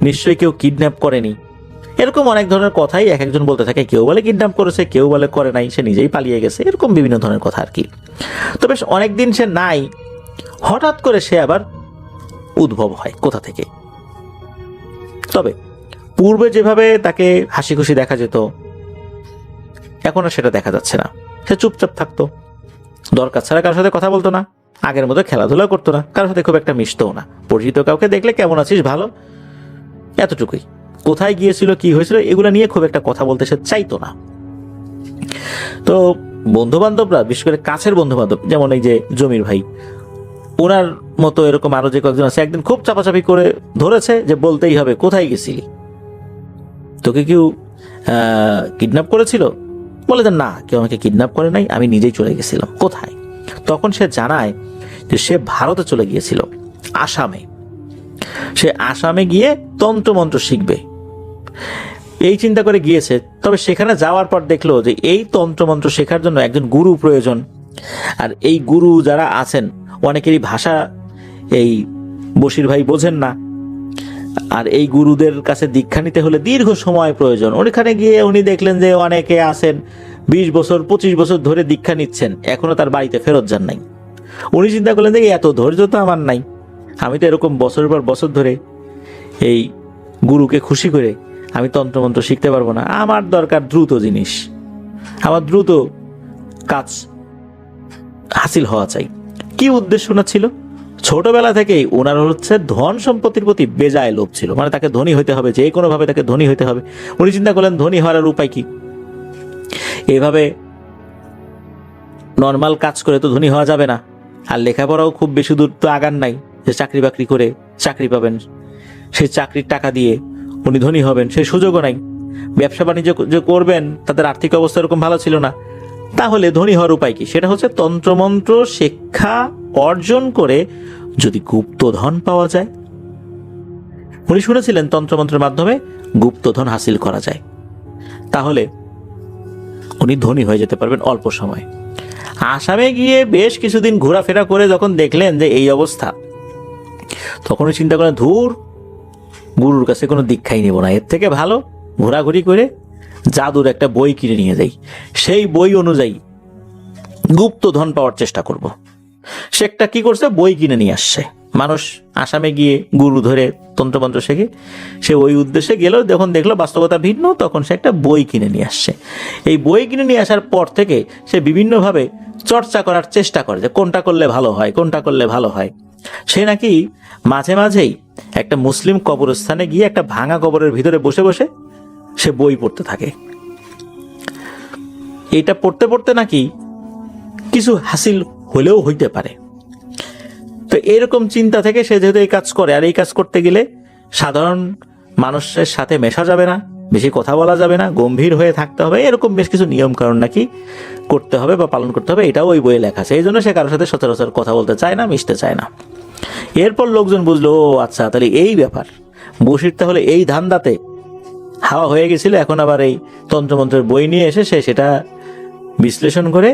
Speaker 2: নিশ্চয়ই কেউ কিডন্যাপ করেনি। এরকম অনেক ধরনের কথাই এক একজন বলতে থাকে। কেউ বলে কিডন্যাপ করেছে, কেউ বলে করে নাই, সে নিজেই পালিয়ে গেছে, এরকম বিভিন্ন ধরনের কথা আর কি। তো বেশ অনেকদিন সে নাই, হঠাৎ করে সে আবার উদ্ভব হয় কোথা থেকে। তবে পূর্বে যেভাবে তাকে হাসি খুশি দেখা যেত, এখন আর সেটা দেখা যাচ্ছে না। সে চুপচাপ থাকতো, দরকার ছাড়া কারোর সাথে কথা বলতো না, আগের মতো খেলাধুলা করতো না, কারোর সাথে খুব একটা মিশতও না। পরিচিত কাউকে দেখলে কেমন আছিস, ভালো, এতটুকুই। কোথায় গিয়েছিল, কি হয়েছিল, এগুলো নিয়ে খুব একটা কথা বলতে সে চাইতো না। তো বন্ধু বান্ধবরা, বিশেষ করে কাছের বন্ধু বান্ধব, যেমন এই যে জমির ভাই, ওনার মতো এরকম আরো যে কয়েকজন আছে, একদিন খুব চাপাচাপি করে ধরেছে যে বলতেই হবে, কোথায় গেছিলি, তোকে কেউ কিডন্যাপ করেছিল? বলে যে না, কেউ আমাকে কিডন্যাপ করে নাই, আমি নিজেই চলে গেছিলাম। কোথায়? তখন সে জানায় যে সে ভারতে চলে গিয়েছিল, আসামে। সে আসামে গিয়ে তন্ত্রমন্ত্র শিখবে এই চিন্তা করে গিয়েছে। তবে সেখানে যাওয়ার পর দেখলো যে এই তন্ত্রমন্ত্র শেখার জন্য একজন গুরু প্রয়োজন। আর এই গুরু যারা আছেন, অনেকেরই ভাষা এই বশির ভাই বোঝেন না। আর এই গুরুদের কাছে দীক্ষা নিতে হলে দীর্ঘ সময় প্রয়োজন। ওখানে গিয়ে উনি দেখলেন যে অনেকে আছেন 20 বছর 25 বছর ধরে দীক্ষা নিচ্ছেন, এখনো তার বাড়িতে ফেরত যান নাই। উনি চিন্তা করলেন যে এত ধৈর্য তো আমার নাই, আমি তো এরকম বছরের পর বছর ধরে এই গুরুকে খুশি করে আমি তন্ত্রমন্ত্র শিখতে পারবো না। আমার দরকার দ্রুত জিনিস, আমার দ্রুত কাজ হাসিল হওয়া চাই। কি উদ্দেশ্য না ছিল? ছোটবেলা থেকেই ওনার হচ্ছে ধন সম্পত্তির প্রতি বেজায় লোভ ছিল, মানে তাকে ধনী হইতে হবে, যে কোনো ভাবে তাকে ধনী হইতে হবে। উনি চিন্তা করলেন ধনী হওয়ার উপায় কি। এভাবে নর্মাল কাজ করে তো ধনী হওয়া যাবে না, আর লেখাপড়াও খুব বেশি দূর তো আগান নাই যে চাকরি বাকরি করে চাকরি পাবেন, সেই চাকরির টাকা দিয়ে উনি ধনী হবেন সেই সুযোগও নাই। ব্যবসা বাণিজ্য যে করবেন তাদের আর্থিক অবস্থা এরকম ভালো ছিল না। তাহলে ধনী হওয়ার উপায় কি? সেটা হচ্ছে তন্ত্রমন্ত্র শিক্ষা অর্জন করে যদি গুপ্তধন পাওয়া যায়। উনি শুনেছিলেন তন্ত্রমন্ত্রের মাধ্যমে গুপ্তধন হাসিল করা যায়, তাহলে উনি ধনী হয়ে যেতে পারবেন অল্প সময়। আসামে গিয়ে বেশ কিছুদিন ঘোরাফেরা করে যখন দেখলেন যে এই অবস্থা, তখন চিন্তা করেন ধুর, গুরুর কাছে কোনো দীক্ষাই নেব না, এর থেকে ভালো ঘোরাঘুরি করে জাদুর একটা বই কিনে নিয়ে যাই, সেই বই অনুযায়ী গুপ্তধন পাওয়ার চেষ্টা করব। সে একটা কি করছে, বই কিনে নিয়ে আসছে। মানুষ আসামে গিয়ে গুরু ধরে তন্ত্রমন্ত্র শেখে, সে ওই উদ্দেশ্যে গেল, যখন দেখলো বাস্তবতা ভিন্ন, তখন সে একটা বই কিনে নিয়ে আসছে। এই বই কিনে নিয়ে আসার পর থেকে সে বিভিন্নভাবে চর্চা করার চেষ্টা করে যে কোনটা করলে ভালো হয়, কোনটা করলে ভালো হয়। সে নাকি মাঝে মাঝেই একটা মুসলিম কবরস্থানে গিয়ে একটা ভাঙা কবরের ভিতরে বসে বসে সে বই পড়তে থাকে। এটা পড়তে পড়তে নাকি কিছু হাসিল হলেও হইতে পারে। তো এরকম চিন্তা থেকে সে যেহেতু এই কাজ করে, আর এই কাজ করতে গেলে সাধারণ মানুষের সাথে মেশা যাবে না, বেশি কথা বলা যাবে না, গম্ভীর হয়ে থাকতে হবে, এরকম বেশ কিছু নিয়ম কারণ নাকি করতে হবে বা পালন করতে হবে, এটাও ওই বইয়ে লেখা আছে। এই জন্য সে কারোর সাথে সচরাচর কথা বলতে চায় না, মিশতে চায় না। এরপর লোকজন বুঝলো, ও আচ্ছা, তাহলে এই ব্যাপার, বসির তাহলে এই ধান্দাতে হাওয়া হয়ে গেছিল। এখন আবার এই তন্ত্রমন্ত্রের বই নিয়ে এসে সে সেটা বিশ্লেষণ করে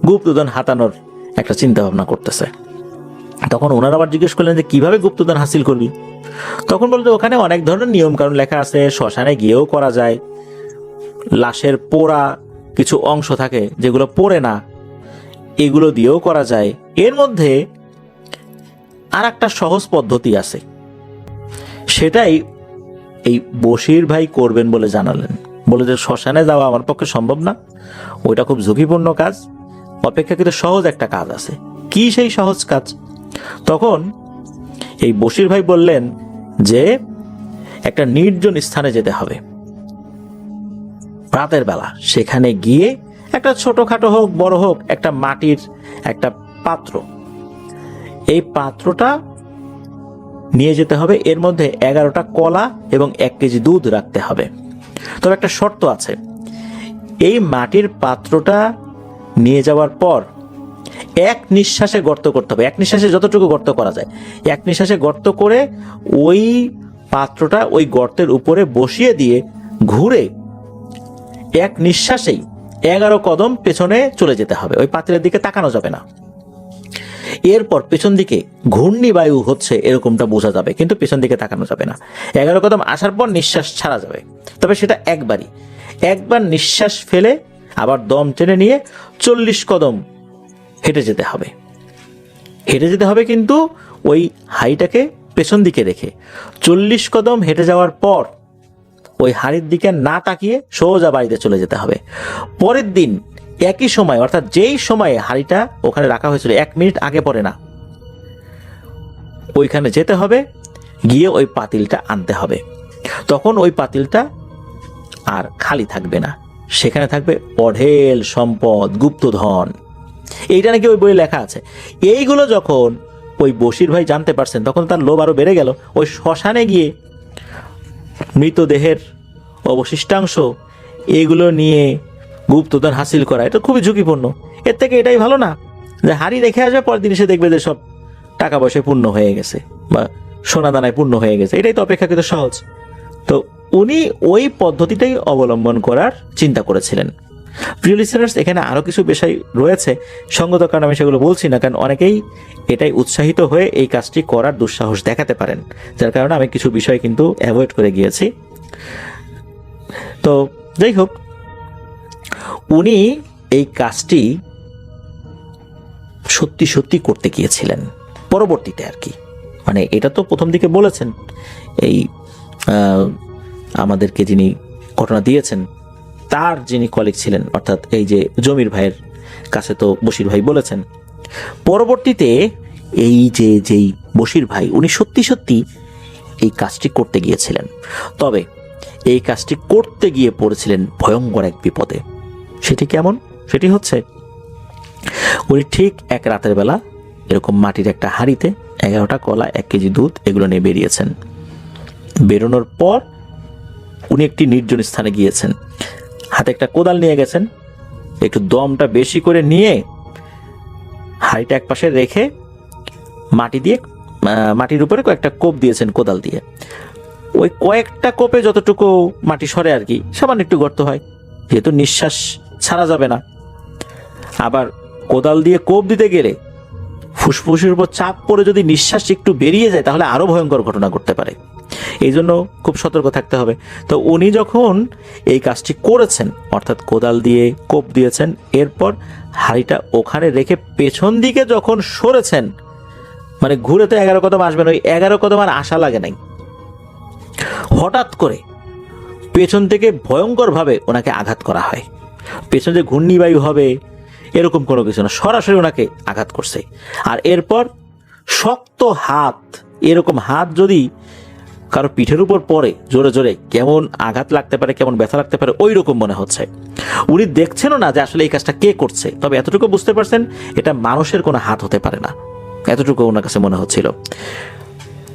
Speaker 2: গুপ্তধন হাতানোর একটা চিন্তা ভাবনা করতেছে। তখন ওনারা আবার জিজ্ঞেস করলেন যে কিভাবে গুপ্তধন হাসিল করবি? তখন বলতে ওখানে অনেক ধরনের নিয়ম কারণ লেখা আছে, শ্মশানে গিয়েও করা যায়, লাশের পোড়া কিছু অংশ থাকে যেগুলো পোড়ে না, এগুলো দিয়েও করা যায়। এর মধ্যে আর একটা সহজ পদ্ধতি আছে, সেটাই এই বশির ভাই করবেন বলে জানালেন। বলে যে শ্মশানে যাওয়া আমার পক্ষে সম্ভব না, ওইটা খুব ঝুঁকিপূর্ণ কাজ, অপেক্ষাকৃত সহজ একটা কাজ আছে। কি সেই সহজ কাজ? তখন এই বশির ভাই বললেন যে একটা নির্জন স্থানে যেতে হবে রাতের বেলা, সেখানে গিয়ে একটা ছোটখাটো হোক বড় হোক একটা মাটির একটা পাত্র, এই পাত্রটা নিয়ে যেতে হবে, এর মধ্যে 11টা কলা এবং 1 কেজি দুধ রাখতে হবে। তবে একটা শর্ত আছে, এই মাটির পাত্রটা নিয়ে যাওয়ার পর এক নিঃশ্বাসে গর্ত করতে হবে, এক নিঃশ্বাসে যতটুকু গর্ত করা যায়, এক নিঃশ্বাসে গর্ত করে ওই পাত্রটা ওই গর্তের উপরে বসিয়ে দিয়ে ঘুরে এক নিঃশ্বাসেই 11 কদম পেছনে চলে যেতে হবে, ওই পাত্রের দিকে তাকানো যাবে না। এরপর পেছন দিকে ঘূর্ণিবায়ু হচ্ছে এরকমটা বোঝা যাবে, কিন্তু পেছন দিকে তাকানো যাবে না। 11 কদম আসার পর নিঃশ্বাস ছাড়া যাবে, তবে সেটা একবার নিঃশ্বাস ফেলে আবার দম টেনে নিয়ে 40 কদম হেঁটে যেতে হবে, কিন্তু ওই হাঁড়িটাকে পেছন দিকে রেখে 40 কদম হেঁটে যাওয়ার পর ওই হাঁড়ির দিকে না তাকিয়ে সোজা বাড়িতে চলে যেতে হবে। পরের দিন একই সময়, অর্থাৎ যেই সময়ে হাঁড়িটা ওখানে রাখা হয়েছিল 1 মিনিট আগে পরে না, ওইখানে যেতে হবে, গিয়ে ওই পাতিলটা আনতে হবে। তখন ওই পাতিলটা আর খালি থাকবে না, সেখানে থাকবে অঢেল সম্পদ, গুপ্তধন। এইটা নাকি ওই বইয়ে লেখা আছে। এইগুলো যখন ওই বশির ভাই জানতে পারছেন, তখন তার লোভ আরো বেড়ে গেল। ওই শ্মশানে গিয়ে মৃতদেহের অবশিষ্টাংশ এগুলো নিয়ে গুপ্তধন হাসিল করা, এটা খুবই ঝুঁকিপূর্ণ। এর থেকে এটাই ভালো না যে হাড়ি রেখে আসবে, পরের দিন এসে দেখবে যে সব টাকা পয়সায় পূর্ণ হয়ে গেছে বা সোনা দানায় পূর্ণ হয়ে গেছে। এটাই তো অপেক্ষাকৃত সহজ। তো উনি ওই পদ্ধতিটাই অবলম্বন করার চিন্তা করেছিলেন। প্রিয় লিসেনার্স, এখানে আরও কিছু বিষয় রয়েছে, সঙ্গত কারণ আমি সেগুলো বলছি না, কারণ অনেকেই এটাই উৎসাহিত হয়ে এই কাজটি করার দুঃসাহস দেখাতে পারেন, যার কারণে আমি কিছু বিষয় কিন্তু অ্যাভয়েড করে গিয়েছি। তো যাই হোক, উনি এই কাজটি সত্যি সত্যি করতে গিয়েছিলেন পরবর্তীতে আর কি। মানে এটা তো প্রথম দিকে বলেছেন, এই আমাদেরকে যিনি ঘটনা দিয়েছেন তার যিনি কলিগ ছিলেন, অর্থাৎ এই যে জমির ভাইয়ের কাছে তো বশির ভাই বলেছেন। পরবর্তীতে এই যেই বশির ভাই, উনি সত্যি সত্যি এই কাজটি করতে গিয়েছিলেন। তবে এই কাজটি করতে গিয়ে পড়েছিলেন ভয়ঙ্কর এক বিপদে। সেটি কেমন? সেটি হচ্ছে, উনি ঠিক এক রাতের বেলা এরকম মাটির একটা হাঁড়িতে 11টা কলা, 1 কেজি দুধ এগুলো নিয়ে বেরিয়েছেন। বেরোনোর পর উনি একটি নির্জন স্থানে গিয়েছেন, হাতে একটা কোদাল নিয়ে গেছেন, একটু দমটা বেশি করে নিয়ে হাঁড়িটা একপাশে রেখে মাটির উপরে কয়েকটা কোপ দিয়েছেন কোদাল দিয়ে। ওই কয়েকটা কোপে যতটুকু মাটি সরে আর কি, সামান্য একটু গর্ত হয়, যেহেতু নিঃশ্বাস ছাড়া যাবে না। আবার কোদাল দিয়ে কোপ দিতে গেলে ফুসফুসের উপর চাপ পড়ে যদি নিঃশ্বাস একটু বেরিয়ে যায় তাহলে আরো ভয়ঙ্কর ঘটনা ঘটতে পারে, এই জন্য খুব সতর্ক থাকতে হবে। তো উনি যখন এই কাজটি করেছেন, অর্থাৎ কোদাল দিয়ে কোপ দিয়েছেন, এরপর হাঁড়িটা ওখানে রেখে পেছন দিকে যখন সরেছেন, মানে ঘুরে তো 11 কদম আসবেন, ওই 11 কদম আর আশা লাগে নাই, হঠাৎ করে পেছন থেকে ভয়ঙ্করভাবে ওনাকে আঘাত করা হয়। পেছন যে ঘূর্ণিবায়ু হবে এরকম কোনো কিছু না, সরাসরি ওনাকে আঘাত করছে। আর এরপর শক্ত হাত, এরকম হাত যদি কারো পিঠের উপর পড়ে জোরে জোরে, কেমন আঘাত লাগতে পারে, কেমন ব্যথা লাগতে পারে, ওই রকম মনে হচ্ছে। উনি দেখছেনও না যে আসলে এই কাজটা কে করছে, তবে এতটুকু বুঝতে পারছেন এটা মানুষের কোনো হাত হতে পারে না, এতটুকু ওনার কাছে মনে হচ্ছিল।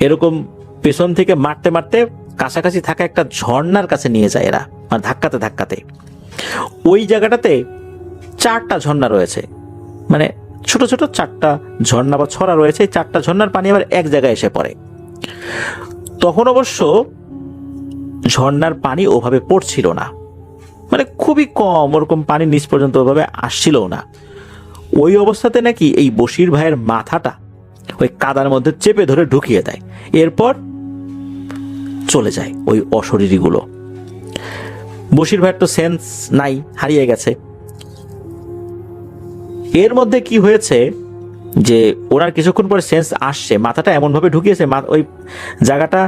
Speaker 2: এরকম পেছন থেকে মারতে মারতে কাছাকাছি থাকা একটা ঝর্ণার কাছে নিয়ে যায় এরা, মানে ধাক্কাতে ধাক্কাতে। ওই জায়গাটাতে 4টা ঝর্ণা রয়েছে, মানে ছোট ছোট 4টা ঝর্ণা বা ছড়া রয়েছে। 4টা ঝর্ণার পানি আবার এক জায়গায় এসে পড়ে। তখন অবশ্য ঝর্ণার পানি ওভাবে পড়ছিল না, মানে খুবই কম, ওরকম পানি নিচ পর্যন্ত ওভাবে আসছিল না। ওই অবস্থাতে নাকি এই বশির ভাইয়ের মাথাটা ওই কাদার মধ্যে চেপে ধরে ঢুকিয়ে দেয়, এরপর চলে যায় ওই অশরীরীগুলো। বশির ভাইয়ের তো সেন্স নাই, হারিয়ে গেছে। এর মধ্যে কি হয়েছে যে ওনার কিছুক্ষণ পরে সেন্স আসছে, মাথাটা এমনভাবে ঢুকিয়েছে, ওই জায়গাটা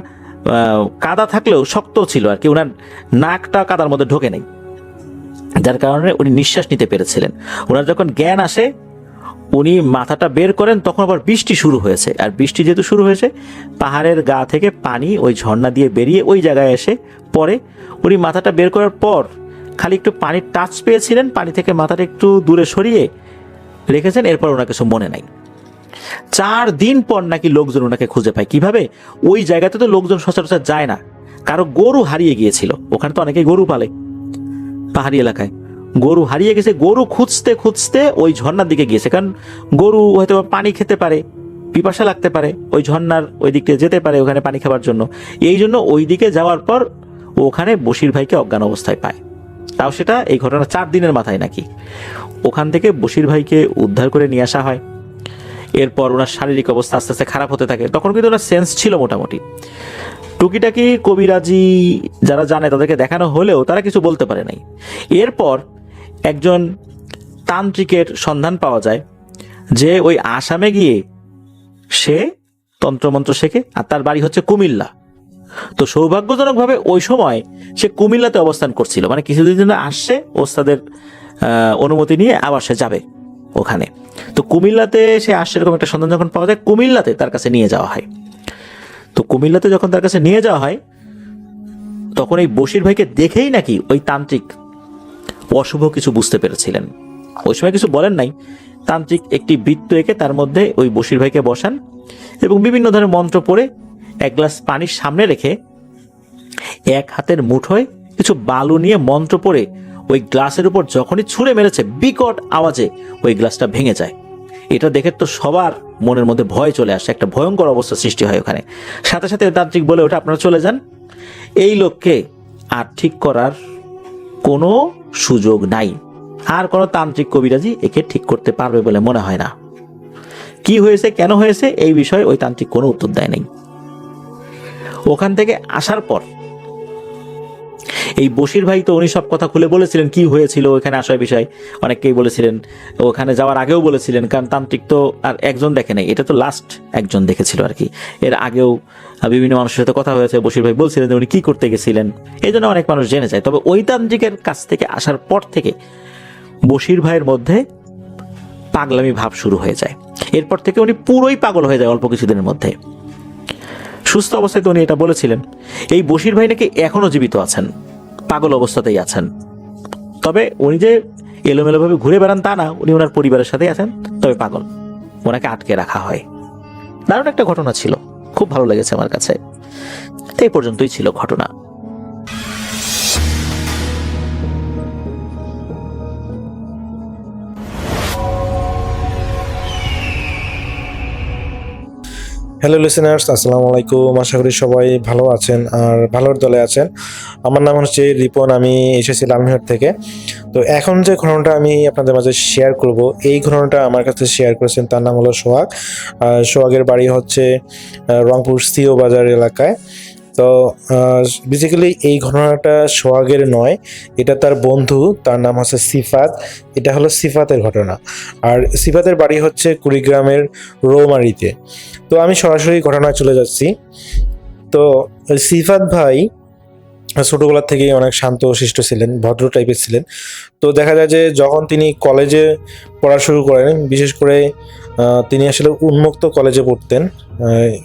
Speaker 2: কাদা থাকলেও শক্ত ছিল আর কি, ওনার নাকটা কাদার মধ্যে ঢোকে নেই, যার কারণে উনি নিঃশ্বাস নিতে পেরেছিলেন। ওনার যখন জ্ঞান আসে, উনি মাথাটা বের করেন, তখন আবার বৃষ্টি শুরু হয়েছে। আর বৃষ্টি যেহেতু শুরু হয়েছে, পাহাড়ের গা থেকে পানি ওই ঝর্ণা দিয়ে বেরিয়ে ওই জায়গায় এসে পরে। উনি মাথাটা বের করার পর খালি একটু পানির টাচ পেয়েছিলেন, পানি থেকে মাথাটা একটু দূরে সরিয়ে রেখেছেন, এরপর ওনার কিছু মনে নাই। 4 দিন পর নাকি লোকজন ওনাকে খুঁজে পায়। কিভাবে? ওই জায়গাতে তো লোকজন সচরাচর যায় না, কারো গরু হারিয়ে গিয়েছিল, ওখানে তো অনেকেই গরু পালে পাহাড়ি এলাকায়, গরু হারিয়ে গেছে। গরু খুঁজতে খুঁজতে ওই ঝর্ণার দিকে গিয়েছে, কারণ গরু হয়তো পানি খেতে পারে, পিপাসা লাগতে পারে, ওই ঝর্ণার ওই দিকে যেতে পারে ওখানে পানি খাবার জন্য। এই জন্য ওই দিকে যাওয়ার পর ওখানে বশির ভাইকে অজ্ঞান অবস্থায় পায়। তাও সেটা এই ঘটনা 4 দিনের মাথায় নাকি। ওখান থেকে বশির ভাইকে উদ্ধার করে নিয়ে আসা হয়। এরপর ওনার শারীরিক অবস্থা আস্তে আস্তে খারাপ হতে থাকে। তখন কিন্তু ওনার সেন্স ছিল মোটামুটি, টুকিটাকি কবিরাজি যারা জানে তাদেরকে দেখানো হলেও তারা কিছু বলতে পারে নাই। এরপর একজন তান্ত্রিকের সন্ধান পাওয়া যায়, যে ওই আসামে গিয়ে সে তন্ত্রমন্ত্র শেখে, আর তার বাড়ি হচ্ছে কুমিল্লা। তো সৌভাগ্যজনকভাবে ওই সময় সে কুমিল্লাতে অবস্থান করছিল, মানে কিছুদিন জন্য আসছে, ওস্তাদের অনুমতি নিয়ে আবার সে যাবে ওখানে। তো কুমিল্লাতে সে আসছে, এরকম একটা সন্ধান যখন পাওয়া যায়, কুমিল্লাতে তার কাছে নিয়ে যাওয়া হয়। তো কুমিল্লাতে যখন তার কাছে নিয়ে যাওয়া হয়, তখন এই বশির ভাইকে দেখেই নাকি ওই তান্ত্রিক অশুভ কিছু বুঝতে পেরেছিলেন। ওই সময় কিছু বলেন নাই, তান্ত্রিক একটি বৃত্ত এঁকে তার মধ্যে ওই বশির ভাইকে বসান এবং বিভিন্ন ধরনের মন্ত্র পড়ে 1 গ্লাস পানির সামনে রেখে 1 হাতের মুঠোয় কিছু বালু নিয়ে মন্ত্র পড়ে ওই গ্লাসের উপর যখনই ছুঁড়ে মেরেছে, বিকট আওয়াজে ওই গ্লাসটা ভেঙে যায়। এটা দেখে তো সবার মনের মধ্যে ভয় চলে আসে, একটা ভয়ঙ্কর অবস্থা সৃষ্টি হয় ওখানে। সাথে সাথে তান্ত্রিক বলে ওঠে, আপনারা চলে যান, এই লোককে আর ঠিক করার কোনো সুযোগ নাই, আর কোনো তান্ত্রিক কবিরাজি একে ঠিক করতে পারবে বলে মনে হয় না। কি হয়েছে, কেন হয়েছে, এই বিষয়ে ওই তান্ত্রিক কোনো উত্তর দেয় নাই। ওখান থেকে আসার পর এই বশির ভাই তো উনি সব কথা খুলে বলেছিলেন, কি হয়েছিল ওখানে আসার বিষয় অনেককেই বলেছিলেন, ওখানে যাওয়ার আগেও বলেছিলেন, কারণ তান্ত্রিক তো আর একজন দেখে নাই, এটা তো লাস্ট একজন দেখেছিল আর কি। এর আগেও বিভিন্ন মানুষের সাথে কথা হয়েছে, বশির ভাই বলছিলেন যে উনি কি করতে গেছিলেন, এই জন্য অনেক মানুষ জেনে যায়। তবে ওই তান্ত্রিকের কাছ থেকে আসার পর থেকে বশির ভাইয়ের মধ্যে পাগলামি ভাব শুরু হয়ে যায়। এরপর থেকে উনি পুরোই পাগল হয়ে যায় অল্প কিছুদিনের মধ্যে। সুস্থ অবস্থায় তো উনি এটা বলেছিলেন। এই বশির ভাই নাকি এখনো জীবিত আছেন, পাগল অবস্থাতেই আছেন। তবে উনি যে এলোমেলোভাবে ঘুরে বেড়ান তা না, উনি ওনার পরিবারের সাথেই আছেন, তবে পাগল। ওনাকে আটকে রাখা হয়। দারুণ একটা ঘটনা ছিল, খুব ভালো লেগেছে আমার কাছে। তো এই পর্যন্তই ছিল ঘটনা।
Speaker 3: হ্যালো লিসেনার্স, আসসালামু আলাইকুম। আশা করি সবাই ভালো আছেন আর ভালোর দলে আছেন। আমার নাম হচ্ছে রিপন, আমি এসেছি লালমিহাট থেকে। তো এখন যে ঘটনাটা আমি আপনাদের মাঝে শেয়ার করব, এই ঘটনাটা আমার কাছে শেয়ার করেছেন, তার নাম হলো সোহাগ। সোহাগের বাড়ি হচ্ছে রংপুর সিও বাজার এলাকায়। তো বেসিক্যালি এই ঘটনাটা সোহাগের নয়, এটা তার বন্ধু, তার নাম হচ্ছে সিফাত। এটা হলো সিফাতের ঘটনা। আর সিফাতের বাড়ি হচ্ছে কুড়িগ্রামের রৌমারিতে। তো আমি সরাসরি ঘটনায় চলে যাচ্ছি। তো সিফাত ভাই ছোটবেলা থেকেই অনেক শান্ত শিষ্ট ছিলেন, ভদ্র টাইপের ছিলেন। তো দেখা যায় যে যখন তিনি কলেজে পড়া শুরু করেন, বিশেষ করে তিনি আসলে উন্মুক্ত কলেজে পড়তেন,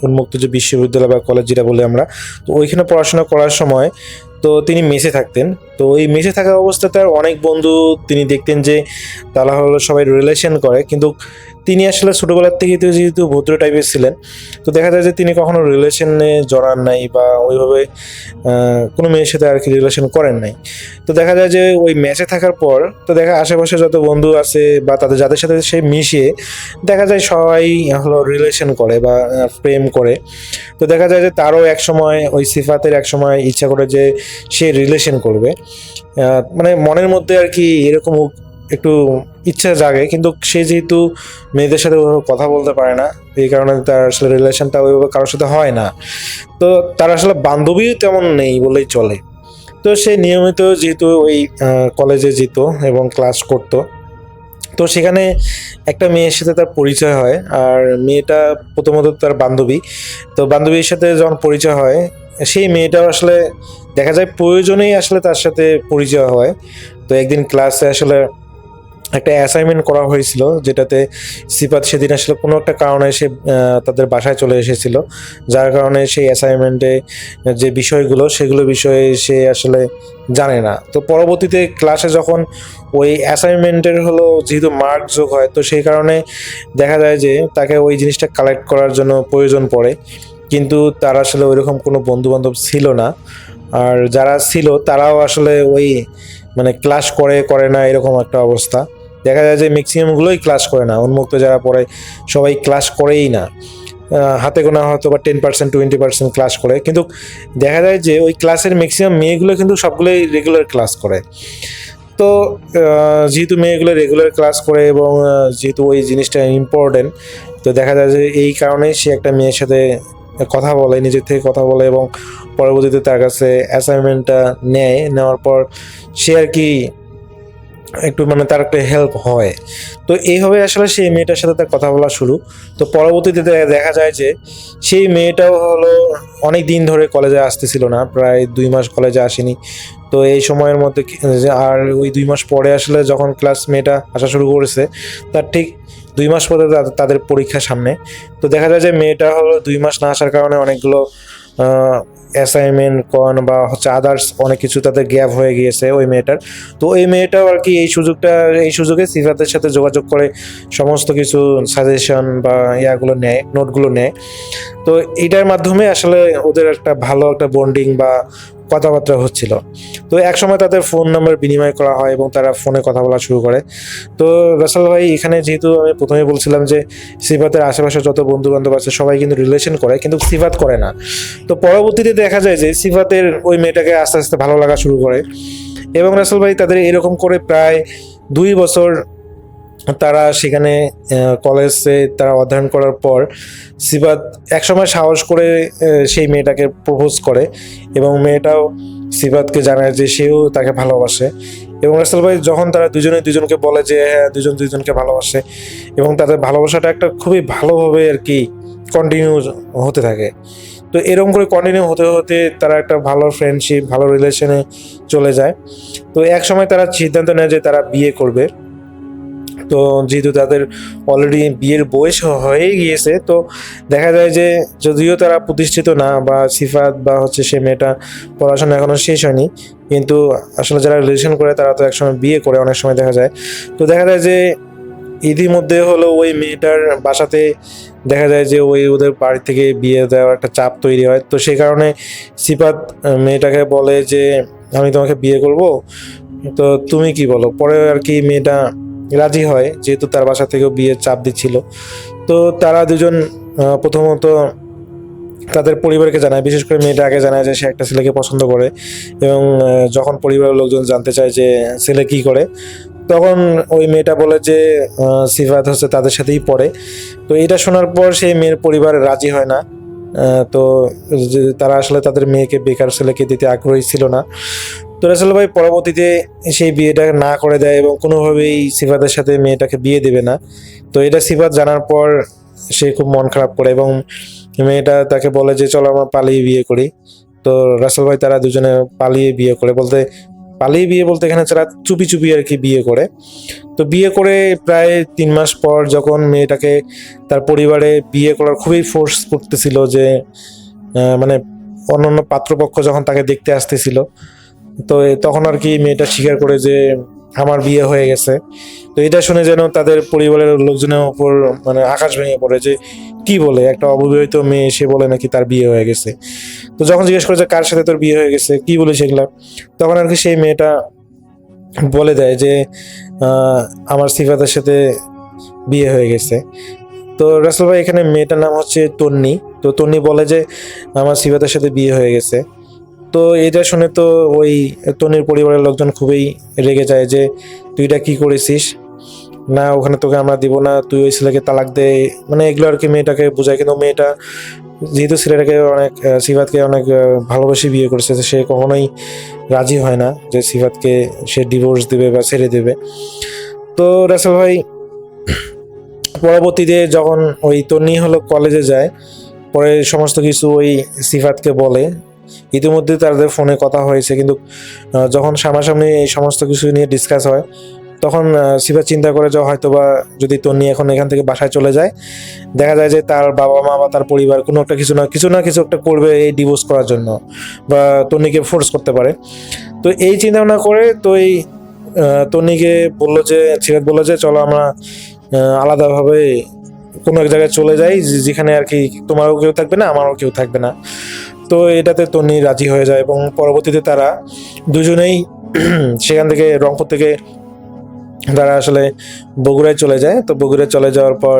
Speaker 3: উন্মুক্ত যে বিশ্ববিদ্যালয় বা কলেজ যেটা বলে আমরা। তো ওইখানে পড়াশোনা করার সময় তো তিনি মেসে থাকতেন। তো ওই মেসে থাকা অবস্থায় তার অনেক বন্ধু তিনি দেখতেন যে তারা হলো সবাই রিলেশন করে, কিন্তু তিনি আসলে ছোটোবেলার থেকে যেহেতু ভদ্র টাইপের ছিলেন, তো দেখা যায় যে তিনি কখনো রিলেশনে জড়ান নাই বা ওইভাবে কোনো মেয়ের সাথে আর কি রিলেশন করেন নাই। তো দেখা যায় যে ওই ম্যাচে থাকার পর তো দেখা আশেপাশে যত বন্ধু আছে বা যাদের সাথে সে মিশিয়ে দেখা যায় সবাই হলো রিলেশন করে বা প্রেম করে। তো দেখা যায় যে তারও এক সময় ওই সিফাতের এক সময় ইচ্ছা করে যে সে রিলেশন করবে, মানে মনের মধ্যে আর কি এরকম একটু ইচ্ছা জাগে, কিন্তু সে যেহেতু মেয়েদের সাথে ওইভাবে কথা বলতে পারে না, এই কারণে তার আসলে রিলেশনটা ওইভাবে কারোর সাথে হয় না। তো তার আসলে বান্ধবীও তেমন নেই বলেই চলে। তো সে নিয়মিত যেহেতু ওই কলেজে যেত এবং ক্লাস করতো, তো সেখানে একটা মেয়ের সাথে তার পরিচয় হয়। আর মেয়েটা প্রথমত তার বান্ধবী। তো বান্ধবীর সাথে যখন পরিচয় হয়, সেই মেয়েটাও আসলে দেখা যায় প্রয়োজনেই আসলে তার সাথে পরিচয় হয়। তো একদিন ক্লাসে আসলে একটা অ্যাসাইনমেন্ট করা হয়েছিল, যেটাতে সিফাত সেদিন আসলে কোনো একটা কারণে সে তাদের বাসায় চলে এসেছিল, যার কারণে সেই অ্যাসাইনমেন্টে যে বিষয়গুলো সেগুলো বিষয়ে সে আসলে জানে না। তো পরবর্তীতে ক্লাসে যখন ওই অ্যাসাইনমেন্টের হলো যেহেতু মার্ক যোগ হয়, তো সেই কারণে দেখা যায় যে তাকে ওই জিনিসটা কালেক্ট করার জন্য প্রয়োজন পড়ে, কিন্তু তার আসলে ওইরকম কোনো বন্ধু বান্ধব ছিল না। আর যারা ছিল তারাও আসলে ওই মানে ক্লাস করে করে না, এরকম একটা অবস্থা। দেখা যায় যে ম্যাক্সিমামগুলোই ক্লাস করে না, উন্মুক্ত যারা পড়ে সবাই ক্লাস করেই না। হাতে গোনা হয়তো বা 10% 20% ক্লাস করে, কিন্তু দেখা যায় যে ওই ক্লাসের ম্যাক্সিমাম মেয়েগুলো কিন্তু সবগুলোই রেগুলার ক্লাস করে। তো যেহেতু মেয়েগুলো রেগুলার ক্লাস করে এবং যেহেতু ওই জিনিসটা ইম্পর্টেন্ট, তো দেখা যায় যে এই কারণেই সে একটা মেয়ের সাথে কথা বলে, নিজের থেকে কথা বলে এবং পরবর্তীতে তার কাছে অ্যাসাইনমেন্টটা নেওয়ার পর সে আর কি একটু মানে তার একটা হেল্প হয়। তো এইভাবে আসলে সেই মেয়েটার সাথে তার কথা বলা শুরু। তো পরবর্তীতে দেখা যায় যে সেই মেয়েটাও হলো অনেক দিন ধরে কলেজে আসতেছিল না, প্রায় 2 মাস কলেজে আসেনি। তো এই সময়ের মধ্যে আর ওই 2 মাস পরে আসলে যখন ক্লাস মেয়েটা আসা শুরু করেছে, তার ঠিক 2 মাস পরে তাদের পরীক্ষা সামনে। তো দেখা যায় যে মেয়েটা হলো 2 মাস না আসার কারণে অনেকগুলো অ্যাসাইনমেন্ট কন বা হচ্ছে আদার্স অনেক কিছু তাদের গ্যাপ হয়ে গিয়েছে ওই মেয়েটার। তো এই মেয়েটাও আর কি এই সুযোগে সিফাতের সাথে যোগাযোগ করে সমস্ত কিছু সাজেশন বা ইয়াগুলো নেয়, নোটগুলো নেয়। তো এটার মাধ্যমে আসলে ওদের একটা ভালো একটা বন্ডিং বা কথাবার্তা হচ্ছিল। তো একসময় তাদের ফোন নাম্বার বিনিময় করা হয় এবং তারা ফোনে কথা বলা শুরু করে। তো রাসেল ভাই, এখানে যেহেতু আমি প্রথমে বলছিলাম যে সিফাতের আশেপাশে যত বন্ধু বান্ধব আছে সবাই কিন্তু রিলেশন করে, কিন্তু সিফাত করে না। তো পরবর্তীতে দেখা যায় যে সিফাতের ওই মেয়েটাকে আস্তে আস্তে ভালো লাগা শুরু করে এবং রাসেল ভাই তাদের এরকম করে প্রায় 2 বছর তারা সেখানে কলেজে তারা অধ্যয়ন করার পর সিফাত একসময় সাহস করে সেই মেয়েটাকে প্রপোজ করে এবং মেয়েটাও সিফাতকে জানায় যে সেও তাকে ভালোবাসে। এবং রাসেল ভাই যখন তারা দুজনে দুজনকে বলে যে হ্যাঁ দুজন দুজনকে ভালোবাসে এবং তাদের ভালোবাসাটা একটা খুবই ভালোভাবে আর কি কন্টিনিউ হতে থাকে। তো এরকম করে কন্টিনিউ হতে হতে তারা একটা ভালো ফ্রেন্ডশিপ, ভালো রিলেশনে চলে যায়। তো এক সময় তারা সিদ্ধান্ত নেয় যে তারা বিয়ে করবে। তো যেহেতু তাদের অলরেডি বিয়ের বয়স হয়ে গিয়েছে, তো দেখা যায় যে যদিও তারা প্রতিষ্ঠিত না বা সিফাত বা হচ্ছে সে মেয়েটা পড়াশোনা এখনো শেষ হয়নি, কিন্তু আসলে যারা রিলেশন করে তারা তো একসময় বিয়ে করে, অনেক সময় দেখা যায়। তো দেখা যায় যে ইতিমধ্যে হলো ওই মেয়েটার বাসাতে দেখা যায় যে ওদের বাড়ি থেকে বিয়ে দেওয়ার একটা চাপ তৈরি হয়। তো সেই কারণে সিফাত মেয়েটাকে বলে যে আমি তোমাকে বিয়ে করব, তো তুমি কি বলো। পরে আর কি মেয়েটা রাজি হয়, যেহেতু তার বাসা থেকেও বিয়ের চাপ দিচ্ছিল। তো তারা দুজন প্রথমত তাদের পরিবারকে জানায়, বিশেষ করে মেয়েটা আগে জানায় যে সে একটা ছেলেকে পছন্দ করে। এবং যখন পরিবারের লোকজন জানতে চায় যে ছেলে কি করে, তখন ওই মেয়েটা বলে যে সিফাত হচ্ছে তাদের সাথেই পড়ে। তো এটা শোনার পর সেই মেয়ের পরিবার রাজি হয় না। তো তারা আসলে তাদের মেয়েকে বেকার ছেলেকে দিতে আগ্রহী ছিল না। তো রাসেল ভাই পরবর্তীতে সেই বিয়েটা না করে দেয় এবং কোনোভাবেই সিফাতের সাথে মেয়েটাকে বিয়ে দেবে না। তো এটা সিফাত জানার পর সে খুব মন খারাপ করে এবং মেয়েটা তাকে বলে যে চলো আমরা পালিয়ে বিয়ে করি। তো রাসেল ভাই তারা দুজনে পালিয়ে বিয়ে করে, পালিয়ে বিয়ে বলতে এখানে তারা চুপি চুপি আর কি বিয়ে করে। তো বিয়ে করে প্রায় 3 মাস পর যখন মেয়েটাকে তার পরিবারে বিয়ে করার খুবই ফোর্স করতেছিল, যে মানে অন্যান্য পাত্রপক্ষ যখন তাকে দেখতে আসতেছিল, তো তখন আর কি মেয়েটা স্বীকার করে যে আমার বিয়ে হয়ে গেছে। তো এটা শুনে যেন তাদের পরিবারের লোকজনের উপর মানে আকাশ ভেঙে পড়ে, যে কি বলে একটা অবিবাহিত মেয়ে সে বলে নাকি তার বিয়ে হয়ে গেছে। তো যখন জিজ্ঞেস করে যে কার সাথে তোর বিয়ে হয়ে গেছে, কি বলে সেগুলা, তখন আর কি সেই মেয়েটা বলে দেয় যে আমার সিফাতের সাথে বিয়ে হয়ে গেছে। তো রাসেল ভাই এখানে মেয়েটার নাম হচ্ছে তন্নি। তো তন্নি বলে যে আমার সিফাতের সাথে বিয়ে হয়ে গেছে। তো এটা শুনে তো ওই তন্নির পরিবারের লোকজন খুবই রেগে যায় যে তুই এটা কি করেছিস, না ওখানে তোকে আমরা দিব না, তুই ওই ছেলেকে তালাক দে, মানে এগুলো আর কি মেয়েটাকে বোঝায়। কিন্তু মেয়েটা যেহেতু ছেলেটাকে অনেক সিফাতকে অনেক ভালোবেসে বিয়ে করেছে, সে কখনোই রাজি হয় না যে সিফাতকে সে ডিভোর্স দেবে বা ছেড়ে দেবে। তো রাসেল ভাই পরবর্তীতে যখন ওই তন্নি হলো কলেজে যায়, পরে সমস্ত কিছু ওই সিফাতকে বলে। ইতিমধ্যে তাদের ফোনে কথা হয়েছে, কিন্তু যখন সামনাসামনি এই সমস্ত কিছু নিয়ে ডিসকাস হয়, তখন সিফাত চিন্তা করে যে হয়তোবা যদি তন্নি এখন এখান থেকে বাসায় চলে যায়, দেখা যায় যে তার বাবা মা বা তার পরিবার কোনো একটা কিছু একটা করবে এই ডিভোর্স করার জন্য, বা তন্নিকে ফোর্স করতে পারে। তো এই চিন্তা ভাবনা করে তো এই তন্নিকে বললো যে সিফাত বললো যে চলো আমরা আলাদাভাবে কোনো এক জায়গায় চলে যাই, যেখানে আর কি তোমারও কেউ থাকবে না আমারও কেউ থাকবে না। তো এটাতে তন্নি রাজি হয়ে যায় এবং পরবর্তীতে তারা দুজনেই সেখান থেকে রংপুর থেকে তারা আসলে বগুড়ায় চলে যায়। তো বগুড়ায় চলে যাওয়ার পর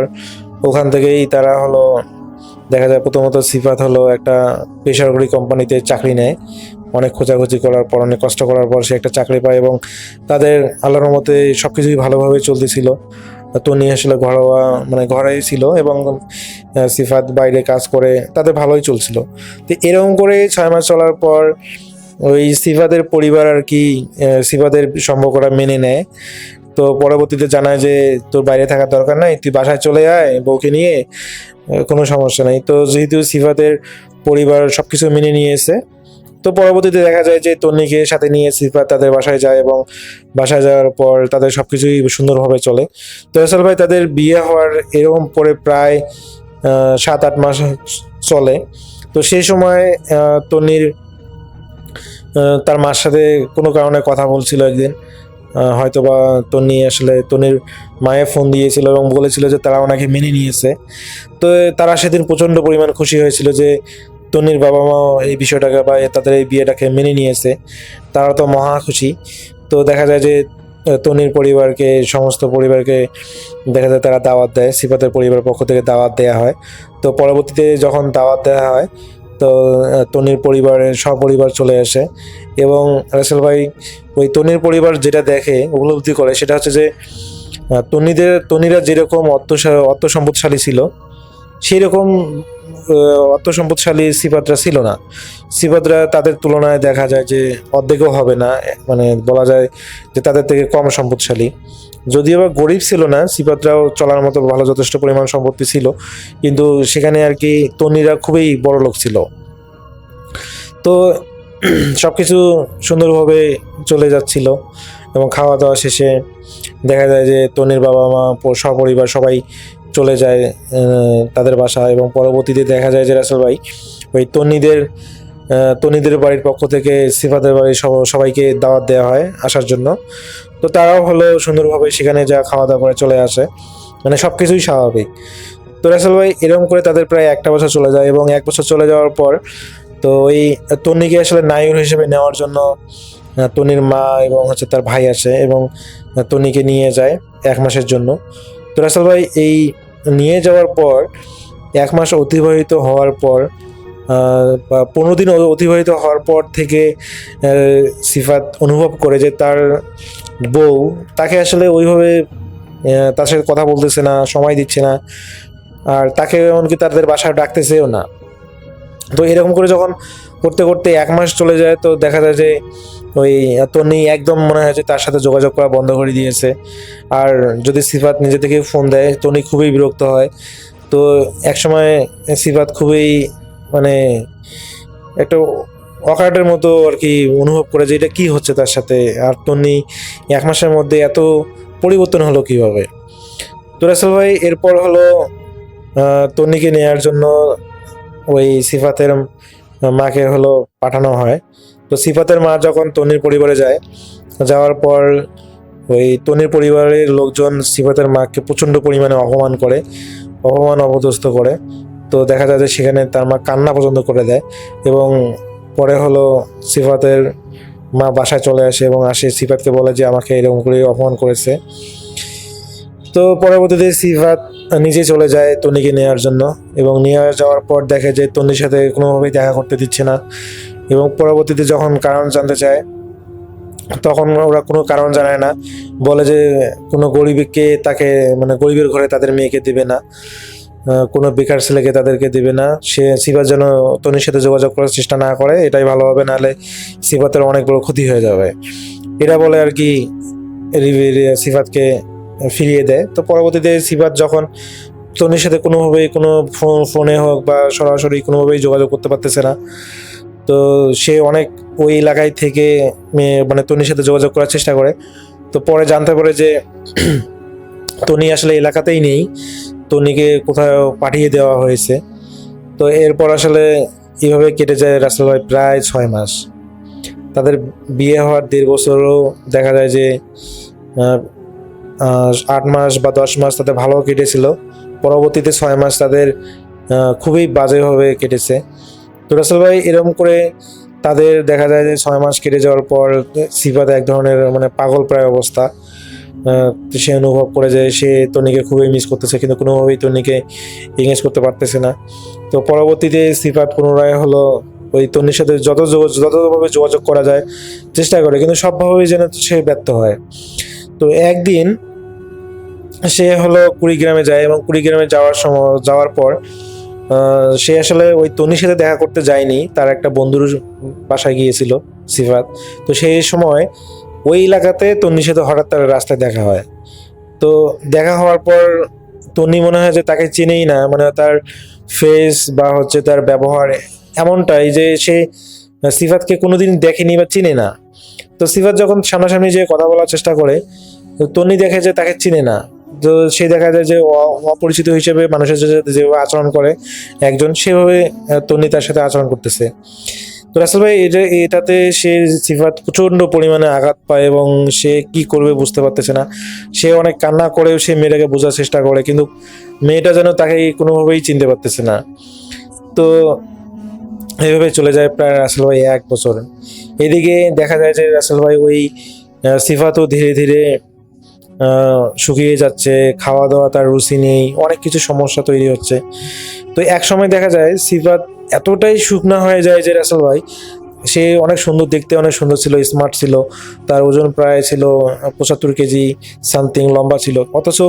Speaker 3: ওখান থেকেই তারা হলো দেখা যায় প্রথমত সিফাত হলো একটা বেসরকারি কোম্পানিতে চাকরি নেয়। অনেক খোঁজাখুঁজি করার পর, অনেক কষ্ট করার পর সে একটা চাকরি পায় এবং তাদের আল্লাহর মতে সবকিছুই ভালোভাবে চলতেছিল। তনি আসলে ঘরোয়া মানে ঘরেই ছিল এবং সিফাত বাইরে কাজ করে, তাদের ভালোই চলছিল। তো এরকম করে 6 মাস চলার পর ওই সিফাতের পরিবার আর কি সিফাতের সম্পর্কটা মেনে নেয়। তো পরবর্তীতে জানায় যে তোর বাইরে থাকার দরকার নাই, তুই বাসায় চলে আয় বউকে নিয়ে, কোনো সমস্যা নেই। তো যেহেতু সিফাতের পরিবার সবকিছু মেনে নিয়েছে, তো পরবর্তীতে দেখা যায় যে তন্নিকে সাথে নিয়ে সিফাত তাদের বাসায় যায় এবং বাসায় যাওয়ার পর তাদের সবকিছুই সুন্দরভাবে চলে। তো রাসেল ভাই তাদের বিয়ে হওয়ার এরকম পরে প্রায় 7-8 মাস চলে। তো সেই সময় তন্নির তার মার সাথে কোনো কারণে কথা বলছিল একদিন, হয়তোবা তন্নির মায়ের ফোন দিয়েছিল এবং বলেছিল যে তারা ওনাকে মেনে নিয়েছে। তো তারা সেদিন প্রচণ্ড পরিমাণ খুশি হয়েছিল যে তন্নির বাবা মা এই বিষয়টাকে বা তাদের এই বিয়েটাকে মেনে নিয়েছে, তারা তো মহা খুশি। তো দেখা যায় যে তন্নির পরিবারকে সমস্ত পরিবারকে দেখা যায় তারা দাওয়াত দেয়, সিফাতের পরিবারের পক্ষ থেকে দাওয়াত দেওয়া হয়। তো পরবর্তীতে যখন দাওয়াত দেওয়া হয়, তো তন্নির পরিবারের সপরিবার চলে আসে এবং রাসেল ভাই ওই তন্নির পরিবার যেটা দেখে উপলব্ধি করে সেটা হচ্ছে যে তন্নিরা যেরকম অর্থ সম্পদশালী ছিল, সেই রকম অর্থ সম্পদশালী সিফাতরা ছিল না। সিফাতরা তাদের তুলনায় দেখা যায় যে অর্ধেকও হবে না, মানে বলা যায় যে তাদের থেকে কম সম্পদশালী। যদিও বা গরিব ছিল না, সিফাতরাও চলার মতো ভালো যথেষ্ট পরিমাণ সম্পত্তি ছিল, কিন্তু সেখানে আর কি তন্নিরা খুবই বড় লোক ছিল। তো সবকিছু সুন্দরভাবে চলে যাচ্ছিল এবং খাওয়া দাওয়া শেষে দেখা যায় যে তন্নির বাবা মা সপরিবার সবাই চলে যায় তাদের বাসা এবং পরবর্তীতে দেখা যায় যে রাসেল ভাই ওই তন্নিদের তনিদের বাড়ির পক্ষ থেকে সিফাতের বাড়ির সবাইকে দাওয়াত দেওয়া হয় আসার জন্য। তো তারাও হলো সুন্দরভাবে সেখানে যা খাওয়া দাওয়া করে চলে আসে, মানে সব কিছুই স্বাভাবিক। তো রাসেল ভাই এরকম করে তাদের প্রায় একটা বছর চলে যায়, এবং এক বছর চলে যাওয়ার পর তো এই তন্নিকে আসলে নায়ক হিসেবে নেওয়ার জন্য তনির মা এবং হচ্ছে তার ভাই আসে এবং তনিকে নিয়ে যায় 1 মাসের জন্য। তো রাসেল ভাই এই নিয়ে যাওয়ার পর 1 মাস অতিবাহিত হওয়ার পর বা 15 দিন অতিবাহিত হওয়ার পর থেকে সিফাত অনুভব করে যে তার বউ তাকে আসলে ওইভাবে তার সাথে কথা বলতেছে না, সময় দিচ্ছে না, আর তাকে এমনকি তাদের বাসায় ডাকতেছেও না। তো এরকম করে যখন করতে করতে 1 মাস চলে যায়, তো দেখা যায় যে ওই তন্নি একদম মনে হয় যে তার সাথে যোগাযোগ করা বন্ধ করে দিয়েছে। আর যদি সিফাত নিজে থেকে ফোন দেয়, তন্নি খুবই বিরক্ত হয়। তো একসময় সিফাত খুবই মানে একটা অকার্ডের মতো আর কি অনুভব করে যে এটা কি হচ্ছে তার সাথে, আর তন্নি 1 মাসের মধ্যে এত পরিবর্তন হলো কিভাবে। তো রাসেল ভাই এরপর হলো তন্নিকে নেয়ার জন্য ওই সিফাতের মাকে হলো পাঠানো হয়। তো সিফাতের মা যখন তন্নির পরিবারে যায়, যাওয়ার পর ওই তন্নির পরিবারের লোকজন সিফাতের মাকে প্রচণ্ড পরিমাণে অপদস্থ করে। তো দেখা যায় যে সেখানে তার মা কান্না পর্যন্ত করে দেয়, এবং পরে হলো সিফাতের মা বাসায় চলে আসে এবং সিফাতকে বলে যে আমাকে এরকম করে অপমান করেছে। তো পরবর্তীতে সিফাত নিজে চলে যায় তন্নিকে নেওয়ার জন্য, এবং নিয়ে যাওয়ার পর দেখে যে তন্নির সাথে কোনোভাবেই দেখা করতে দিচ্ছে না, এবং পরবর্তীতে যখন কারণ জানতে চায় তখন ওরা কোনো কারণ জানায় না, বলে যে কোনো গরিবকে তাকে মানে গরিবের ঘরে তাদের মেয়েকে দেবে না, কোনো বেকার ছেলেকে তাদেরকে দেবে না। সিফাত যেন তনির সাথে যোগাযোগ করার চেষ্টা না করে, এটাই ভালো হবে, নাহলে সিফাতের অনেক বড় ক্ষতি হয়ে যাবে। এটা বলে আর কি সিফাতকে ফিরিয়ে দেয়। তো পরবর্তীতে সিফাত যখন তনির সাথে কোনোভাবেই কোনো ফোনে হোক বা সরাসরি কোনোভাবেই যোগাযোগ করতে পারতেছে না, তো সে অনেক ওই এলাকায় থেকে মানে তনির সাথে যোগাযোগ করার চেষ্টা করে। তো পরে জানতে পারে যে তনি আসলে এলাকাতেই নেই, তনিকে কোথাও পাঠিয়ে দেওয়া হয়েছে। তো এরপর আসলে এইভাবে কেটে যায় রাসেল ভাই প্রায় 6 মাস। তাদের বিয়ে হওয়ার 1.5 বছরও দেখা যায় যে 8 মাস বা 10 মাস তাদের ভালো কেটেছিল, পরবর্তীতে 6 মাস তাদের খুবই বাজেভাবে কেটেছে। তো রাসেল ভাই এরকম করে তাদের দেখা যায় যে 6 মাস কেটে যাওয়ার পর সিফাত এক ধরনের মানে পাগল প্রায় অবস্থা। তো সে অনুভব করে যে সে তনিকে খুবই মিস করতেছে, কিন্তু কোনোভাবেই তনিকে এঙ্গেজ করতে পারতেছে না। তো পরবর্তীতে সিফাত পুনরায় হলো ওই তনির সাথে যতভাবে যোগাযোগ করা যায় চেষ্টা করে, কিন্তু সবভাবেই যেন সে ব্যর্থ হয়। তো একদিন সে হলো কুড়িগ্রামে যায়, এবং কুড়িগ্রামে যাওয়ার পর সে আসলে ওই তনির সাথে দেখা করতে যায়নি, তার একটা বন্ধুর বাসায় গিয়েছিল সিফাত। তো সেই সময় ওই এলাকাতে তন্নির সাথে হঠাৎ তার রাস্তায় দেখা হয়। তো দেখা হওয়ার পর তন্নি মনে হয় যে তাকে চিনেই না, মানে তার ফেস বা হচ্ছে তার ব্যবহার এমনটাই যে সে সিফাতকে কোনোদিন দেখেনি বা চিনে না। তো সিফাত যখন সামনাসামনি যে কথা বলার চেষ্টা করে, তো তন্নি দেখে যে তাকে চিনে না। তো সে দেখা যায় যে অপরিচিত হিসেবে মানুষের সাথে যেভাবে আচরণ করে একজন, সেভাবে তন্নি তার সাথে আচরণ করতেছে। তো রাসেল ভাই এটাতে সে সিফাত প্রচন্ড পরিমাণে আঘাত পায়, এবং সে কি করবে বুঝতে পারতেছে না। সে অনেক কান্না করেও সে মেয়েটাকে বোঝার চেষ্টা করে, কিন্তু মেয়েটা যেন তাকে কোনোভাবেই চিনতে পারতেছে না। তো এইভাবে চলে যায় প্রায় রাসেল ভাই 1 বছর। এদিকে দেখা যায় যে রাসেল ভাই ওই সিফাতও ধীরে ধীরে শুকিয়ে যাচ্ছে, খাওয়া দাওয়া তার রুচি নেই, অনেক কিছু সমস্যা তৈরি হচ্ছে। তো এক সময় দেখা যায় সিফাত এতটাই শুকনা হয়ে যায় যে রাসেল ভাই, সে অনেক সুন্দর, দেখতে অনেক সুন্দর ছিল, স্মার্ট ছিল, তার ওজন প্রায় ছিল 75 কেজি সামথিং, লম্বা ছিল, অথচ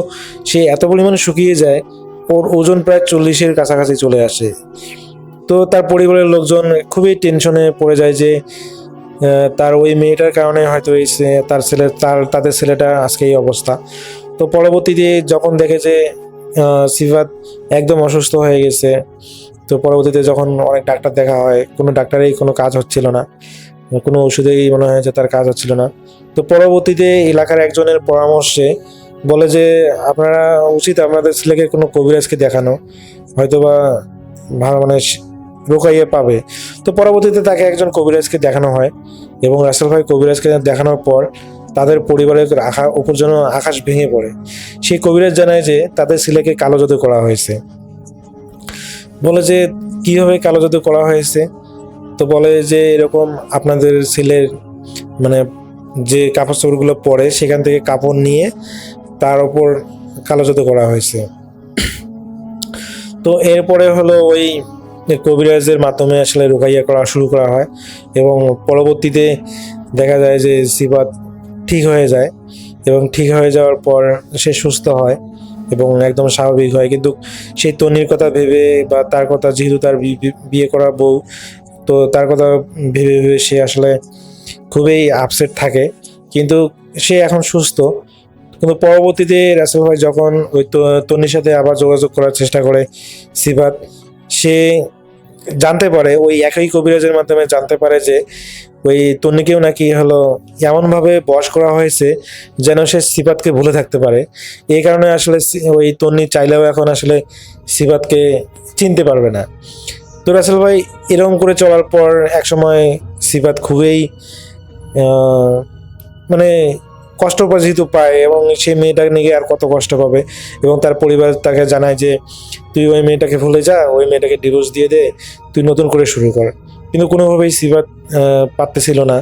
Speaker 3: সে এত পরিমাণে শুকিয়ে যায়, ওর ওজন প্রায় 40-এর কাছাকাছি চলে আসে। তো তার পরিবারের লোকজন খুবই টেনশনে পড়ে যায় যে তার ওই মেয়েটার কারণে হয়তো তাদের ছেলেটা আজকে এই অবস্থা। তো পরবর্তীতে যখন দেখে যে সিফাত একদম অসুস্থ হয়ে গেছে, তো পরবর্তীতে যখন অনেক ডাক্তার দেখা হয়, কোনো ডাক্তারেই কোনো কাজ হচ্ছিল না, কোনো ওষুধেই মনে হয় যে তার কাজ হচ্ছিল না। তো পরবর্তীতে এলাকার একজনের পরামর্শে বলে যে আপনাদের ছেলেকে কোনো কবিরাজকে দেখানো, হয়তোবা ভালো মানে রোকাইয়া পাবে। তো পরবর্তীতে তাকে একজন কবিরাজকে দেখানো হয় এবং রাসেল ভাই কবিরাজকে দেখানোর পর তাদের পরিবারের উপর যেন আকাশ ভেঙে পড়ে। সেই কবিরাজ জানায় যে তাদের ছেলেকে কালো জাদু করা হয়েছে। বলে যে কিভাবে কালো জাদু করা হয়েছে, তো বলে যে এরকম আপনাদের ছেলের মানে যে কাপড় চোপড়গুলো পরে সেখান থেকে কাপড় নিয়ে তার উপর কালো জাদু করা হয়েছে। তো এরপরে হলো ওই কবিরাজের মাধ্যমে আসলে রোকাইয়া করা শুরু করা হয় এবং পরবর্তীতে দেখা যায় যে সিফাত ঠিক হয়ে যায় এবং ঠিক হয়ে যাওয়ার পর সে সুস্থ হয় এবং একদম স্বাভাবিক হয়। কিন্তু সেই তন্নির কথা ভেবে বা তার কথা, যেহেতু তার বিয়ে করা বউ, তো তার কথা ভেবে ভেবে সে আসলে খুবই আপসেট থাকে। কিন্তু সে এখন সুস্থ। কিন্তু পরবর্তীতে রাসেল ভাই যখন ওই তন্নির সাথে আবার যোগাযোগ করার চেষ্টা করে সিফাত, সে জানতে পারে, ওই একই কবিরাজের মাধ্যমে জানতে পারে যে ওই তন্নিকেও নাকি হলো এমনভাবে বশ করা হয়েছে যেন সে সিফাতকে ভুলে থাকতে পারে। এই কারণে আসলে ওই তন্নি চাইলেও এখন আসলে সিফাতকে চিনতে পারবে না। তো রাসেল ভাই এরকম করে চলার পর একসময় সিফাত খুবই মানে কষ্ট যেহেতু পায় এবং সেই মেয়েটাকে নিয়ে আর কত কষ্ট পাবে, এবং তার পরিবার তাকে জানায় যে তুই ওই মেয়েটাকে ভুলে যা, ওই মেয়েটাকে ডিভোর্স দিয়ে দে, তুই নতুন করে শুরু কর। কিন্তু কোনোভাবেই সিফাত পারতেছিল না।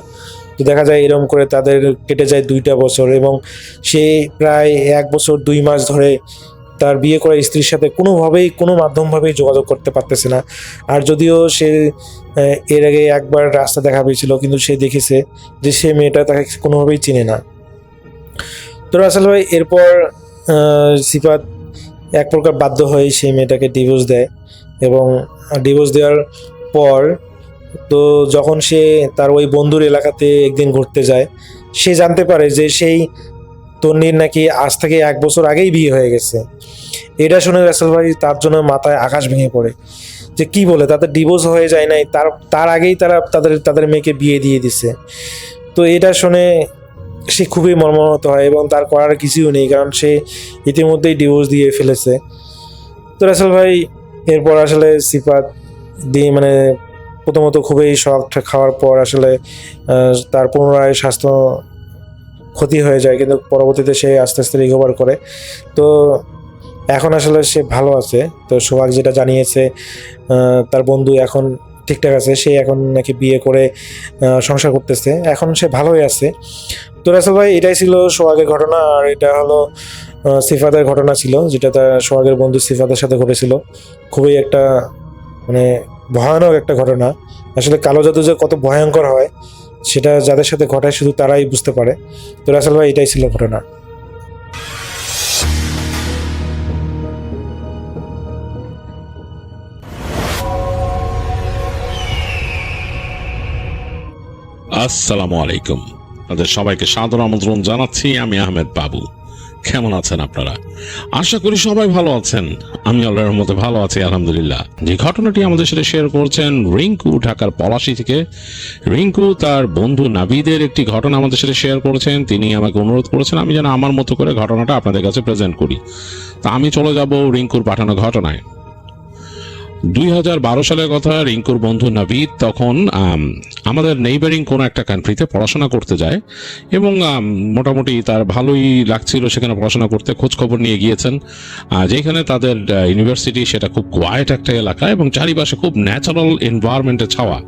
Speaker 3: তো দেখা যায় এরকম করে তাদের কেটে যায় 2টা বছর এবং সে প্রায় 1 বছর 2 মাস ধরে তার বিয়ে করা স্ত্রীর সাথে কোনোভাবেই কোনো মাধ্যমভাবেই যোগাযোগ করতে পারতেছে না। আর যদিও সে এর আগে একবার রাস্তা দেখা পেয়েছিল, কিন্তু সে দেখেছে যে সে মেয়েটা তাকে কোনোভাবেই চিনে না। তো রাসেল ভাই এরপর সিফাত এক প্রকার বাধ্য হয়ে সেই মেয়েটাকে ডিভোর্স দেয় এবং ডিভোর্স দেওয়ার পর তো যখন সে তার ওই বন্ধুর এলাকাতে একদিন ঘুরতে যায়, সে জানতে পারে যে সেই তন্নির নাকি আজ থেকে 1 বছর আগেই বিয়ে হয়ে গেছে। এটা শুনে রাসেল ভাই তার জন্য মাথায় আকাশ ভেঙে পড়ে যে কি বলে, তাদের ডিভোর্স হয়ে যায় নাই, তার আগেই তারা তাদের মেয়েকে বিয়ে দিয়ে দিছে। তো এটা শুনে সে খুবই মর্মাহত হয় এবং তার করার কিছুই নেই, কারণ সে ইতিমধ্যেই ডিভোর্স দিয়ে ফেলেছে। তো রাসেল ভাই এরপর আসলে সিফাত দিয়ে মানে প্রথমত খুবই শক খাওয়ার পর আসলে তার পুনরায় স্বাস্থ্য ক্ষতি হয়ে যায়, কিন্তু পরবর্তীতে সে আস্তে আস্তে রিকভার করে। তো এখন আসলে সে ভালো আছে। তো সোহাগ যেটা জানিয়েছে তার বন্ধু এখন ঠিকঠাক আছে, সে এখন নাকি বিয়ে করে সংসার করতেছে, এখন সে ভালোই আছে। তো রাসেল ভাই এটাই ছিল সোহাগের ঘটনা, আর এটা হলো সিফাতের ঘটনা ছিল, যেটা তার সোহাগের বন্ধু সিফাতের সাথে ঘটেছিল। খুবই একটা মানে ভয়ানক একটা ঘটনা। আসলে কালো জাদু যে কত ভয়ঙ্কর হয় সেটা যাদের সাথে ঘটায় শুধু তারাই বুঝতে পারে। তো রাসেল ভাই এটাই ছিল ঘটনা।
Speaker 1: আসসালামু আলাইকুম, তাদের সবাইকে সাদর আমন্ত্রণ জানাচ্ছি। আমি আহমেদ বাবু। কেমন আছেন আপনারা? আশা করি সবাই ভালো আছেন। আমি আল্লাহর রহমতে ভালো আছি, আলহামদুলিল্লাহ। যে ঘটনাটি আমাদের সাথে শেয়ার করছেন রিঙ্কু, ঢাকার পলাশী থেকে। রিঙ্কু তার বন্ধু নাবিদের একটি ঘটনা আমাদের সাথে শেয়ার করেছেন। তিনি আমাকে অনুরোধ করেছেন আমি যেন আমার মতো করে ঘটনাটা আপনাদের কাছে প্রেজেন্ট করি। তা আমি চলে যাব রিঙ্কুর পাঠানো ঘটনায়। 2012 সালের কথা। রিঙ্কুর বন্ধু নাবিদ তখন আমাদের নেইবারিং কোনো একটা কান্ট্রিতে পড়াশোনা করতে যায় এবং মোটামুটি তার ভালোই লাগছিল সেখানে পড়াশোনা করতে। খোঁজ খবর নিয়ে গিয়েছেন যেখানে তাদের ইউনিভার্সিটি, সেটা খুব কোয়াইট একটা এলাকা এবং চারিপাশে খুব ন্যাচারাল এনভায়রনমেন্টের ছাওয়া।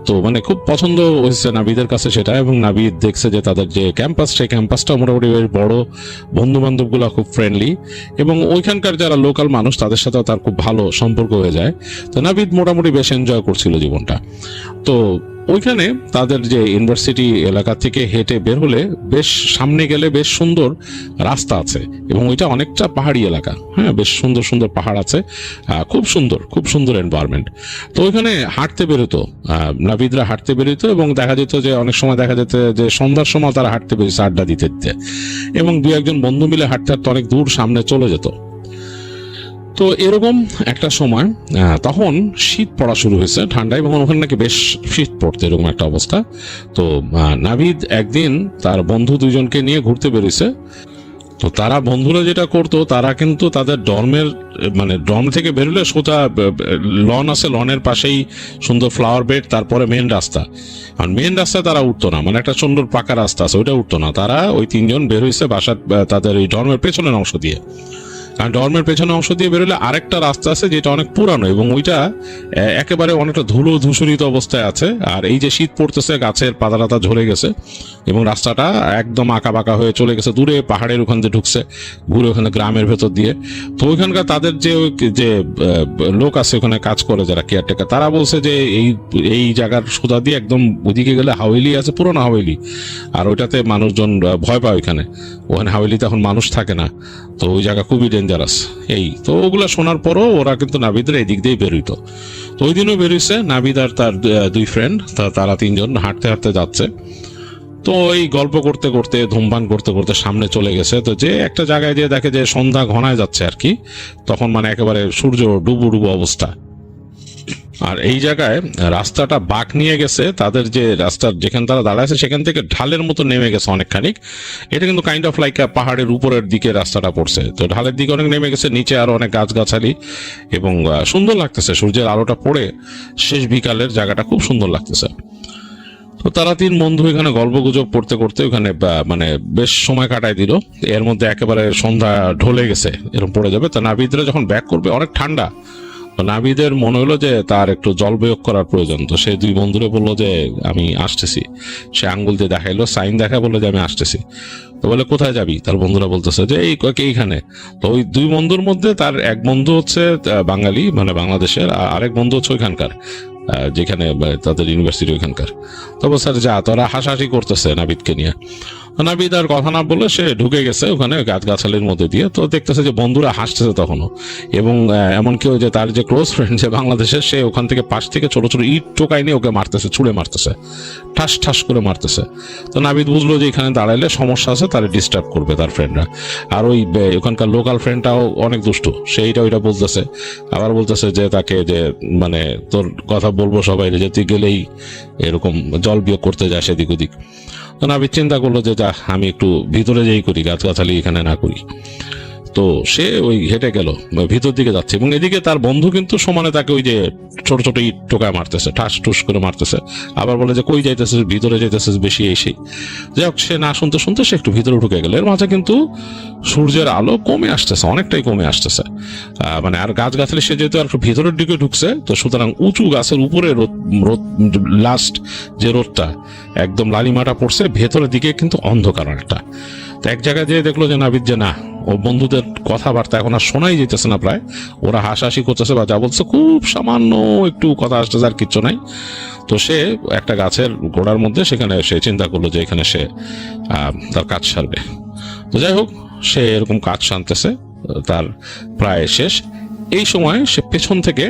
Speaker 1: তো মানে খুব পছন্দ হয়েছে নাবিদের কাছে সেটা, এবং নাবিদ দেখছে যে তাদের যে ক্যাম্পাস, সেই ক্যাম্পাসটা মোটামুটি বেশ বড়, বন্ধু বান্ধবগুলো খুব ফ্রেন্ডলি এবং ওইখানকার যারা লোকাল মানুষ তাদের সাথেও তার খুব ভালো সম্পর্ক হয়ে যায়। তো নাবিদ মোটামুটি বেশ এনজয় করছিল জীবনটা। তো ওইখানে তাদের যে ইউনিভার্সিটি এলাকা থেকে হেঁটে বের হলে বেশ সামনে গেলে বেশ সুন্দর রাস্তা আছে এবং ওইটা অনেকটা পাহাড়ি এলাকা। হ্যাঁ, বেশ সুন্দর সুন্দর পাহাড় আছে, খুব সুন্দর এনভায়রনমেন্ট। তো ওইখানে হাঁটতে বেরোতো, নাবিদরা হাঁটতে বেরোতো এবং দেখা যেত যে অনেক সময় দেখা যেত যে সন্ধ্যার সময় তারা হাঁটতে বেরিয়েছে আড্ডা দিতে দিতে, এবং 2-1 বন্ধু মিলে হাঁটতে হাঁটতে অনেক দূর সামনে চলে যেত। তো এরকম একটা সময় তখন শীত পড়া শুরু হয়েছে, ঠান্ডা, এবং ওখানে নাকি বেশ শীত পড়তো, এরকম একটা অবস্থা। তো নাবিদ একদিন তার বন্ধু 2জনকে নিয়ে ঘুরতে বেরিয়েছে। তো তারা বন্ধুরা যেটা করতো, তারা কিন্তু তাদের ডর্মের মানে ডর্ম থেকে বেরোলে সোজা লন আছে, লনের পাশেই সুন্দর ফ্লাওয়ার বেড, তারপরে মেন রাস্তা। আর মেন রাস্তায় তারা উঠতো না, মানে একটা সুন্দর পাকা রাস্তা আছে, ওইটা উঠতো না। তারা ওই তিনজন বের হয়েছে বাসার তাদের ওই ডর্মের পেছনের অংশ দিয়ে। কারণ ডর্মের পেছনের অংশ দিয়ে বেরোলে আরেকটা রাস্তা আছে যেটা অনেক পুরানো, এবং ওইটা একেবারে অনেকটা ধুলো ধূসরিত অবস্থায় আছে। আর এই যে শীত পড়তেছে, গাছের পাতা টাতা ঝরে গেছে এবং রাস্তাটা একদম আঁকা বাঁকা হয়ে চলে গেছে, দূরে পাহাড়ের ওখান দিয়ে ঢুকছে, ঘুরে ওখানে গ্রামের ভেতর দিয়ে। তো ওইখানকার তাদের যে লোক আছে ওখানে কাজ করে, যারা কেয়ারটেকার, তারা বলছে যে এই জায়গার সোজা দিয়ে একদম ওইদিকে গেলে হাওয়েলি আছে, পুরোনো হাওয়েলি, আর ওইটাতে মানুষজন ভয় পায়। ওখানে হাওয়েলিতে এখন মানুষ থাকে না, তো ওই জায়গা খুবই ডেঞ্জারাস। এই তো ওগুলা শোনার পরও ওরা কিন্তু নাবিদের এই দিক দিয়েই বেরোইতো। তো ওই দিনও বেরোইছে নাবিদ আর তার দুই ফ্রেন্ড, তারা তিনজন হাঁটতে হাঁটতে যাচ্ছে। তো এই গল্প করতে করতে ধূমপান করতে করতে সামনে চলে গেছে। তো যে একটা জায়গায় যে দেখে যে সন্ধ্যা ঘনায় যাচ্ছে আর কি, তখন মানে একেবারে সূর্য ডুবু ডুবু অবস্থা। আর এই জায়গায় রাস্তাটা বাঁক নিয়ে গেছে, তাদের যে রাস্তার যেখানে তারা দাঁড়ায় আছে সেখান থেকে ঢালের মতো নেমে গেছে অনেকখানি। এটা কিন্তু কাইন্ড অফ লাইক পাহাড়ের উপরের দিকে রাস্তাটা পড়ছে, তো ঢালের দিকে অনেক নেমে গেছে, নিচে আরো অনেক গাছগাছালি, এবং সুন্দর লাগতেছে সূর্যের আলোটা পড়ে শেষ বিকালের জায়গাটা খুব সুন্দর লাগতেছে। তো তারা তিন বন্ধু এখানে গল্প গুজব করতে করতে ওখানে মানে বেশ সময় কাটায় দিল। এর মধ্যে একেবারে সন্ধ্যা ঢলে গেছে, এরকম পড়ে যাবে। তো নাবিদরা যখন ব্যাক করবে অনেক ঠান্ডা, তো নাবিদের মনে হলো যে তার একটু জল প্রয়োগ করার প্রয়োজন। তো সে দুই বন্ধুরে বললো যে আমি আসতেছি। সে আঙ্গুল দিয়ে দেখাইলো, সাইন দেখা, বললো যে আমি আসতেছি। তো বলে কোথায় যাবি? তার বন্ধুরা বলতেছে যে এইখানে। তো ওই দুই বন্ধুর মধ্যে তার এক বন্ধু হচ্ছে বাঙালি, মানে বাংলাদেশের, আর আরেক বন্ধু হচ্ছে ওইখানকার, যেখানে তাদের ইউনিভার্সিটি ওইখানকার। তবে স্যার যা, তোরা হাসাহাসি করতেছে নাবিদকে নিয়ে। নাবিদ আর কথা না বলে সে ঢুকে গেছে ওখানে গাছগাছালির মধ্যে দিয়ে। তো দেখতেছে যে বন্ধুরা হাসতেছে তখনও, এবং এমনকি ওই যে তার যে ক্লোজ ফ্রেন্ড যে বাংলাদেশের, সে ওখান থেকে পাশ থেকে ছোট ছোট ইট টোকাই নিয়ে ওকে মারতেছে, ছুঁড়ে মারতেছে, ঠাস ঠাস করে মারতেছে। তো নাবিদ বুঝলো যে এখানে দাঁড়াইলে সমস্যা আছে, তারা ডিস্টার্ব করবে তার ফ্রেন্ডরা। আর ওই ওখানকার লোকাল ফ্রেন্ডটাও অনেক দুষ্টু, সেইটা ওইটা বলতেছে, আবার বলতেছে যে তাকে যে মানে তোর কথা বলবো সবাই, যে তুই গেলেই এরকম জল বিয়োগ করতে যায় সেদিক ওদিক। তো নাবিদ চিন্তা করলো যে যা, আমি একটু ভিতরে যেই করি, গাছগাছালি এখানে না করি। তো সে ওই হেঁটে গেল, ভিতর দিকে যাচ্ছে, এবং এদিকে তার বন্ধু কিন্তু সমানে তাকে ওই যে ছোট ছোট ইট টোকায় মারতেছে, ঠাস টুস করে মারতেছে। আবার বলে যে কই যাইতেছিস, ভিতরে যাইতেছিস বেশি, এসেই যাই হোক। সে না শুনতে শুনতে সে একটু ভিতরে ঢুকে গেল। এর মাঝে কিন্তু সূর্যের আলো কমে আসতেছে, অনেকটাই কমে আসতেছে। মানে আর গাছগাছালি সে যেহেতু আর একটু ভিতরের দিকে ঢুকছে, তো সুতরাং উঁচু গাছের উপরে রোদ লাস্ট যে রোদটা একদম লালিমাটা পড়ছে, ভেতরের দিকে কিন্তু অন্ধকার একটা। তো এক জায়গায় যেয়ে দেখলো যে নাবিদ যে না, ও বন্ধুদের কথাবার্তা এখন আর শোনাই যেতেছে না, প্রায় ওরা হাসাহাসি করতেছে বা যা বলছে খুব সামান্য একটু কথা আসতেছে, আর কিচ্ছু নাই। তো সে একটা গাছের গোড়ার মধ্যে, সেখানে সে চিন্তা করলো যে এখানে সে তার কাজ সারবে। তো যাই হোক, সে এরকম কাজ সারতেছে, তার প্রায় শেষ। এই সময় সে পেছন থেকে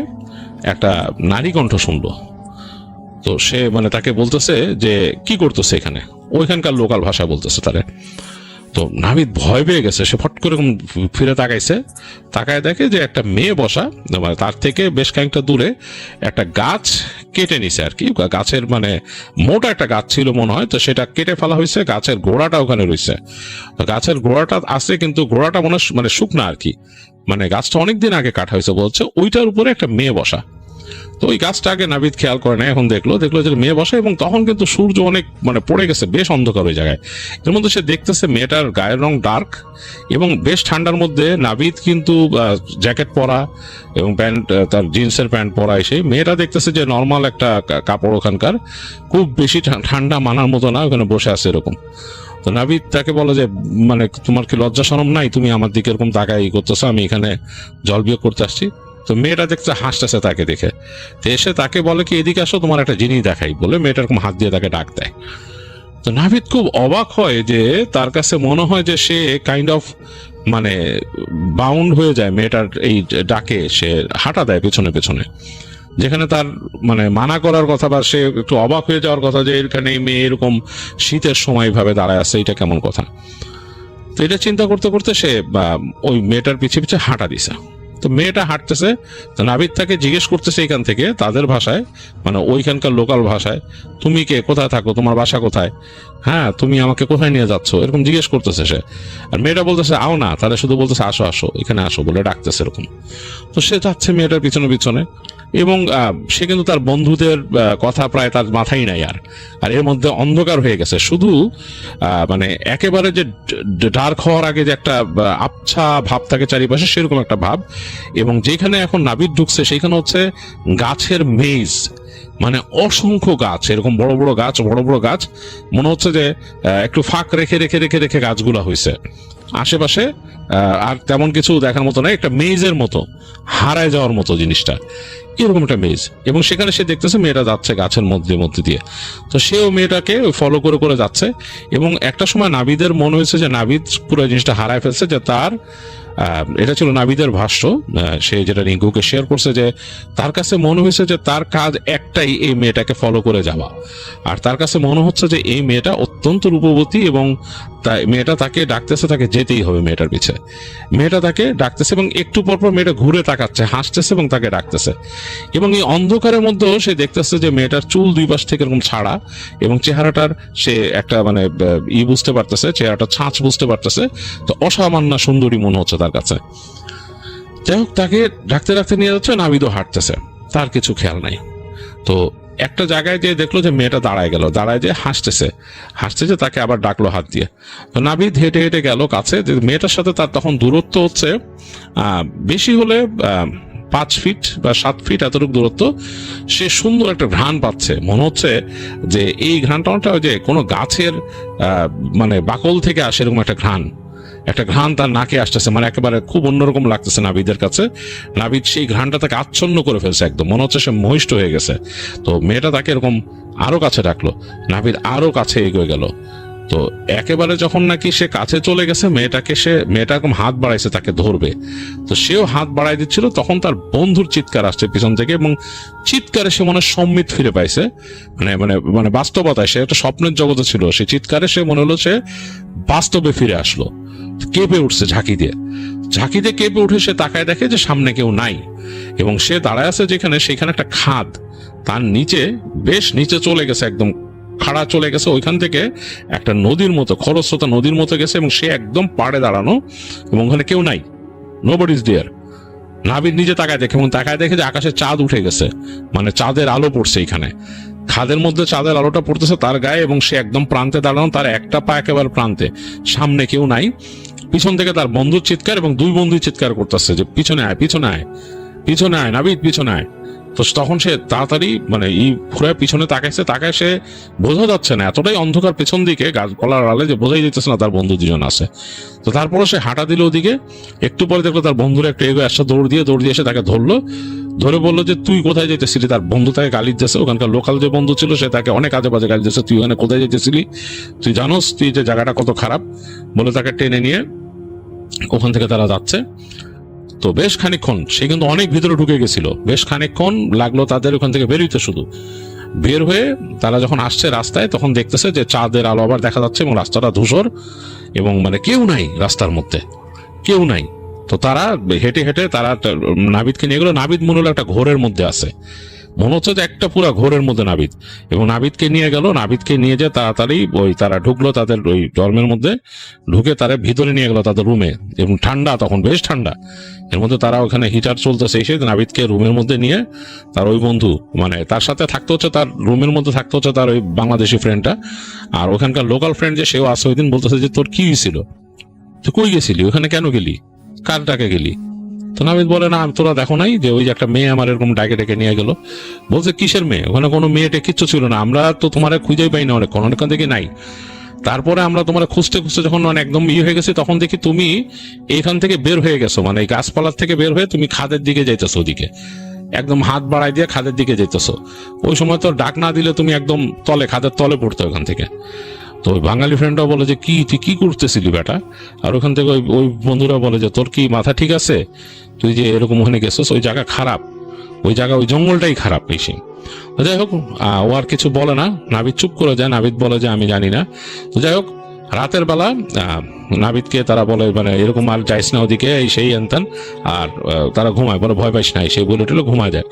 Speaker 1: একটা নারী কণ্ঠ শুনলো। তো সে মানে তাকে বলতেছে যে কি করতেছে এখানে, ওইখানকার লোকাল ভাষা বলতেছে তারে। তো নাবিদ ভয় পেয়ে গেছে, সে ফট করে ফিরে তাকাইছে, তাকায় দেখে যে একটা মেয়ে বসা, মানে তার থেকে বেশ খানিকটা দূরে একটা গাছ কেটে নিছে আর কি। গাছের মানে মোটা একটা গাছ ছিল মনে হয়, তো সেটা কেটে ফেলা হয়েছে, গাছের গোড়াটা ওখানে রয়েছে। গাছের গোড়াটা আছে, কিন্তু গোড়াটা মানে শুকনা আর কি, মানে গাছটা অনেকদিন আগে কাটা হয়েছে বলছে। ওইটার উপরে একটা মেয়ে বসা। তো ওই গাছটা আগে নাবিদ খেয়াল করে না, এখন দেখলো যে মেয়ে বসে, এবং তখন কিন্তু সূর্য অনেক মানে পড়ে গেছে, বেশ অন্ধকার ওই জায়গায়। এর মধ্যে সে দেখতেছে মেয়েটার গায়ের রং ডার্ক এবং বেশ ঠান্ডার মধ্যে। নাবিদ কিন্তু জ্যাকেট পরা এবং প্যান্ট, তার জিন্সের প্যান্ট পরা। এসে মেয়েটা দেখতেছে যে নর্মাল একটা কাপড়, ওখানকার খুব বেশি ঠান্ডা মানার মতো না, ওখানে বসে আছে এরকম। তো নাবিদ তাকে বলে যে মানে তোমার কি লজ্জা শরম নাই, তুমি আমার দিকে এরকম তাকাই করতেছো, আমি এখানে জল বিয়োগ করতে আসছি। তো মেয়েটা দেখতে হাসতেছে তাকে দেখে, তো এসে তাকে বলে কি এদিকে আসো, তোমার একটা জিনিস দেখাই, বলে মেয়েটা এরকম হাত দিয়ে তাকে ডাক দেয়। তো নাবিদ খুব অবাক হয় যে তার কাছে মনে হয় যে সে কাইন্ড অফ মানে বাউন্ড হয়ে যায় মেয়েটার এই ডাকে, সে হাঁটা দেয় পেছনে পেছনে, যেখানে তার মানে মানা করার কথা বা সে একটু অবাক হয়ে যাওয়ার কথা যে এখানে মেয়ে এরকম শীতের সময় ভাবে দাঁড়ায় আছে, এটা কেমন কথা। তো এটা চিন্তা করতে করতে সে ওই মেয়েটার পিছে পিছে হাঁটা দিছে।
Speaker 4: তো মেয়েটা হাঁটতেছে, তো নাবিদ তাকে জিজ্ঞেস করতেছে এখান থেকে তাদের ভাষায়, মানে ওইখানকার লোকাল ভাষায়, তুমি কে, কোথায় থাকো, তোমার বাসা কোথায়, হ্যাঁ তুমি আমাকে কোথায় নিয়ে যাচ্ছ, এরকম জিজ্ঞেস করতেছে সে। আর মেয়েটা বলতেছে আও না, তাহলে শুধু বলতেছে আসো আসো এখানে আসো বলে ডাকতেছে এরকম। তো সে যাচ্ছে মেয়েটার পিছনে পিছনে, এবং সে কিন্তু তার বন্ধুদের কথা প্রায় তার মাথায় নাই আর। আর এর মধ্যে অন্ধকার হয়ে গেছে, শুধু মানে একেবারে যে ডার্ক হওয়ার আগে যে একটা আবছা ভাব থাকে চারিপাশে, সেরকম একটা ভাব। এবং যেখানে এখন নাবিদ ঢুকছে সেখানে হচ্ছে গাছের মেজ, মানে অসংখ্য গাছ, এরকম বড় বড় গাছ, বড় বড় গাছ, মনে হচ্ছে যে একটু ফাঁক রেখে রেখে রেখে রেখে গাছগুলা হয়েছে আশেপাশে। আর তেমন কিছু দেখার মতো নাই, একটা মেজের মতো, হারায় যাওয়ার মতো জিনিসটা, এরকম একটা মেজ। এবং সেখানে সে দেখতেছে মেয়েটা যাচ্ছে গাছের মধ্যে মধ্যে দিয়ে, তো সেও মেয়েটাকে ফলো করে করে যাচ্ছে। এবং একটা সময় নাবিদের মনে হয়েছে যে নাবিদ পুরো জিনিসটা হারায় ফেলছে, যে তার এটা ছিল নাবিদের ভাষ্য, সে যেটা রিঙ্কুকে শেয়ার করছে, যে তার কাছে মনে হয়েছে যে তার কাজ একটাই, এই মেয়েটাকে ফলো করে যাওয়া। আর তার কাছে মনে হচ্ছে যে এই মেয়েটা অত্যন্ত রূপবতী, এবং মেয়েটা তাকে ডাকতেছে, তাকে যেতেই হবে মেয়েটার পিছে। মেয়েটা তাকে ডাকতেছে এবং একটু পরপর মেয়েটা ঘুরে তাকাচ্ছে, হাসতেছে এবং তাকে ডাকতেছে। এবং এই অন্ধকারের মধ্যেও সে দেখতেছে যে মেয়েটার চুল দুই পাশ থেকে এরকম ছাড়া, এবং চেহারাটার সে একটা মানে বুঝতে পারতেছে, চেহারাটা ছাঁচ বুঝতে পারতেছে। তো অসামান্য সুন্দরী মনে হচ্ছে তার কাছে। যাই হোক, তাকে ডাকতে ডাকতে নিয়ে যাচ্ছে, নাবিদও হাঁটতেছে, তার কিছু খেয়াল নাই। তো একটা জায়গায় যে দেখলো যে মেয়েটা দাঁড়ায় গেল, দাঁড়ায় যে হাসতেছে, হাসতেছে, তাকে আবার ডাকলো হাত দিয়ে। তো নাবিদ হেঁটে হেঁটে গেল কাছে, যে মেয়েটার সাথে তার তখন দূরত্ব হচ্ছে বেশি হলে 5 ফিট বা 7 ফিট এতটুকু দূরত্ব। সে সুন্দর একটা ঘ্রাণ পাচ্ছে, মনে হচ্ছে যে এই ঘ্রাণটা যে কোনো গাছের মানে বাকল থেকে আসে, এরকম একটা ঘ্রাণ, একটা ঘ্রাণ তার নাকে আসতেছে, মানে একেবারে খুব অন্যরকম লাগতেছে নাবিদের কাছে। নাবিদ সেই ঘ্রাণটা তাকে আচ্ছন্ন করে ফেলছে, একদম মনে হচ্ছে সে মোহিষ্ট হয়ে গেছে। তো মেয়েটা তাকে এরকম আরো কাছে ডাকলো, নাবিদ আরো কাছে এগিয়ে গেল। তো একেবারে যখন নাকি সে কাছে চলে গেছে, মেয়েটা এরকম হাত বাড়াইছে তাকে ধরবে, তো সেও হাত বাড়াই দিচ্ছিল, তখন তার বন্ধুর চিৎকার আসছে পিছন থেকে, এবং চিৎকারে সে মনে সম্মিত ফিরে পাইছে, মানে মানে মানে বাস্তবতায় সে একটা স্বপ্নের জগতে ছিল, সে চিৎকারে সে মনে হলো সে বাস্তবে ফিরে আসলো। কেঁপে উঠছে ঝাঁকি দিয়ে কেঁপে উঠে সে তাকায় দেখে যে সামনে কেউ নাই, এবং সে দাঁড়ায় আছে যেখানে, সেখানে একটা খাদ, তার নিচে বেশ নিচে চলে গেছে, একদম খাড়া চলে গেছে, ওইখান থেকে একটা নদীর মতো, খরস্রোতা নদীর মতো গেছে, এবং সে একদম পাড়ে দাঁড়ানো, এবং ওখানে কেউ নাই, নোবডি ইজ দেয়ার। নাবিদ নিজে তাকায় দেখে, এবং তাকায় দেখে যে আকাশে চাঁদ উঠে গেছে, মানে চাঁদের আলো পড়ছে এখানে, খাদের মধ্যে চাঁদের আলোটা পড়তেছে তার গায়ে, এবং সে একদম প্রান্তে দাঁড়ানো, তার একটা পা একেবারে প্রান্তে, সামনে কেউ নাই। পিছন থেকে তার বন্ধুর চিৎকার, এবং দুই বন্ধু চিৎকার করতেছে যে পিছনে আয়, পিছনে আয়, পিছনে আয়, নাবিদ পিছনে আয়। তো তখন সে তাড়াতাড়ি মানে ঘুরে পিছনে তাকায়, সে বোঝা যাচ্ছে না, এতটাই অন্ধকার পেছন দিকে গাছপালার আড়ালে যে বোঝাই যেতেছে না তার বন্ধু দুজন আছে। তো তারপরে সে হাঁটা দিল ওদিকে, একটু পরে দেখলো তার বন্ধুরা একটা এগো আসছে, দৌড় দিয়ে এসে তাকে ধরলো, ধরে বললো যে তুই কোথায় যেতেছিলি। তার বন্ধু তাকে গালি দিতেছে, ওখানকার লোকাল যে বন্ধু ছিল সে তাকে অনেক আজে বাজে গালি দিতেছে, তুই ওখানে কোথায় যেতেছিলি, তুই জানোস তুই যে জায়গাটা কত খারাপ, বলে তাকে টেনে নিয়ে ওখান থেকে তারা যাচ্ছে। তো বেশ খানিকক্ষণ, সে কিন্তু অনেক ভিতরে ঢুকে গেছিল, বেশ খানিকক্ষণ লাগলো তাদের ওখান থেকে বেরোইতে। শুধু বের হয়ে তারা যখন আসছে রাস্তায়, তখন দেখতেছে যে চাঁদের আলো আবার দেখা যাচ্ছে, এবং রাস্তাটা ধূসর, এবং মানে কেউ নাই রাস্তার মধ্যে, কেউ নাই। তো তারা হেঁটে হেঁটে তারা নাবিদকে নিয়ে গেলো। নাবিদ মনে হলো একটা ঘোরের মধ্যে আছে, মনে হচ্ছে যে একটা পুরা ঘোরের মধ্যে নাবিদ, এবং নাবিদকে নিয়ে গেল। নাবিদকে নিয়ে যে তাড়াতাড়ি তারা ঢুকলো তাদের ওই ডর্মের মধ্যে, ঢুকে তারা ভিতরে নিয়ে গেল তাদের রুমে, এবং ঠান্ডা, তখন বেশ ঠান্ডা, এর মধ্যে তারা ওখানে হিটার চলতেছে, এসে নাবিদকে রুমের মধ্যে নিয়ে তার ওই বন্ধু, মানে তার সাথে থাকতে হচ্ছে, তার রুমের মধ্যে থাকতে হচ্ছে তার ওই বাংলাদেশি ফ্রেন্ডটা, আর ওখানকার লোকাল ফ্রেন্ড যে সেও আসে। ওই দিন বলতেছে যে তোর কি হয়েছিল, তুই কই গেছিলি, ওখানে কেন গেলি, কার ডাকে গেলি। তো নাবিদ বলে না, তোরা দেখো নাই যে ওই যে একটা মেয়ে আমার এরকম ডাকে ডেকে নিয়ে গেল। বলছে কিসের মেয়ে, ওখানে কোনো মেয়েটা কিচ্ছু ছিল না, আমরা তো তোমার খুঁজেই পাই না অনেকক্ষণ থেকে নাই। তারপরে আমরা তোমার খুঁজতে খুঁজতে যখন একদম হয়ে গেছি, তখন দেখি তুমি এখান থেকে বের হয়ে গেছো, মানে এই গাছপালার থেকে বের হয়ে তুমি খাদের দিকে যাইতেছো, ওদিকে একদম হাত বাড়াই দিয়ে খাদের দিকে যাইতেছো। ওই সময় তো ডাক না দিলে তুমি একদম তলে, খাদের তলে পড়তো ওখান থেকে। তো ওই বাঙালি ফ্রেন্ডরা বলে যে তুই কি করতেছিলি বেটা, আর ওখান থেকে ওই বন্ধুরা বলে যে তোর কি মাথা ঠিক আছে, তুই যে এরকম ওখানে গেছিস, ওই জায়গা খারাপ, ওই জঙ্গলটাই খারাপ বেশি। যাই হোক, ও আর কিছু বলে না, নাবিদ চুপ করে যায়। নাবিদ বলে যে আমি জানি না। তো যাই হোক, রাতের বেলা নাবিদকে তারা বলে মানে এরকম আর যাইস না ওদিকে, এই সেই এনতেন, আর তারা ঘুমায়, বলে ভয় পাইস নাই, সেই বলে উঠলে ঘুমায় যায়।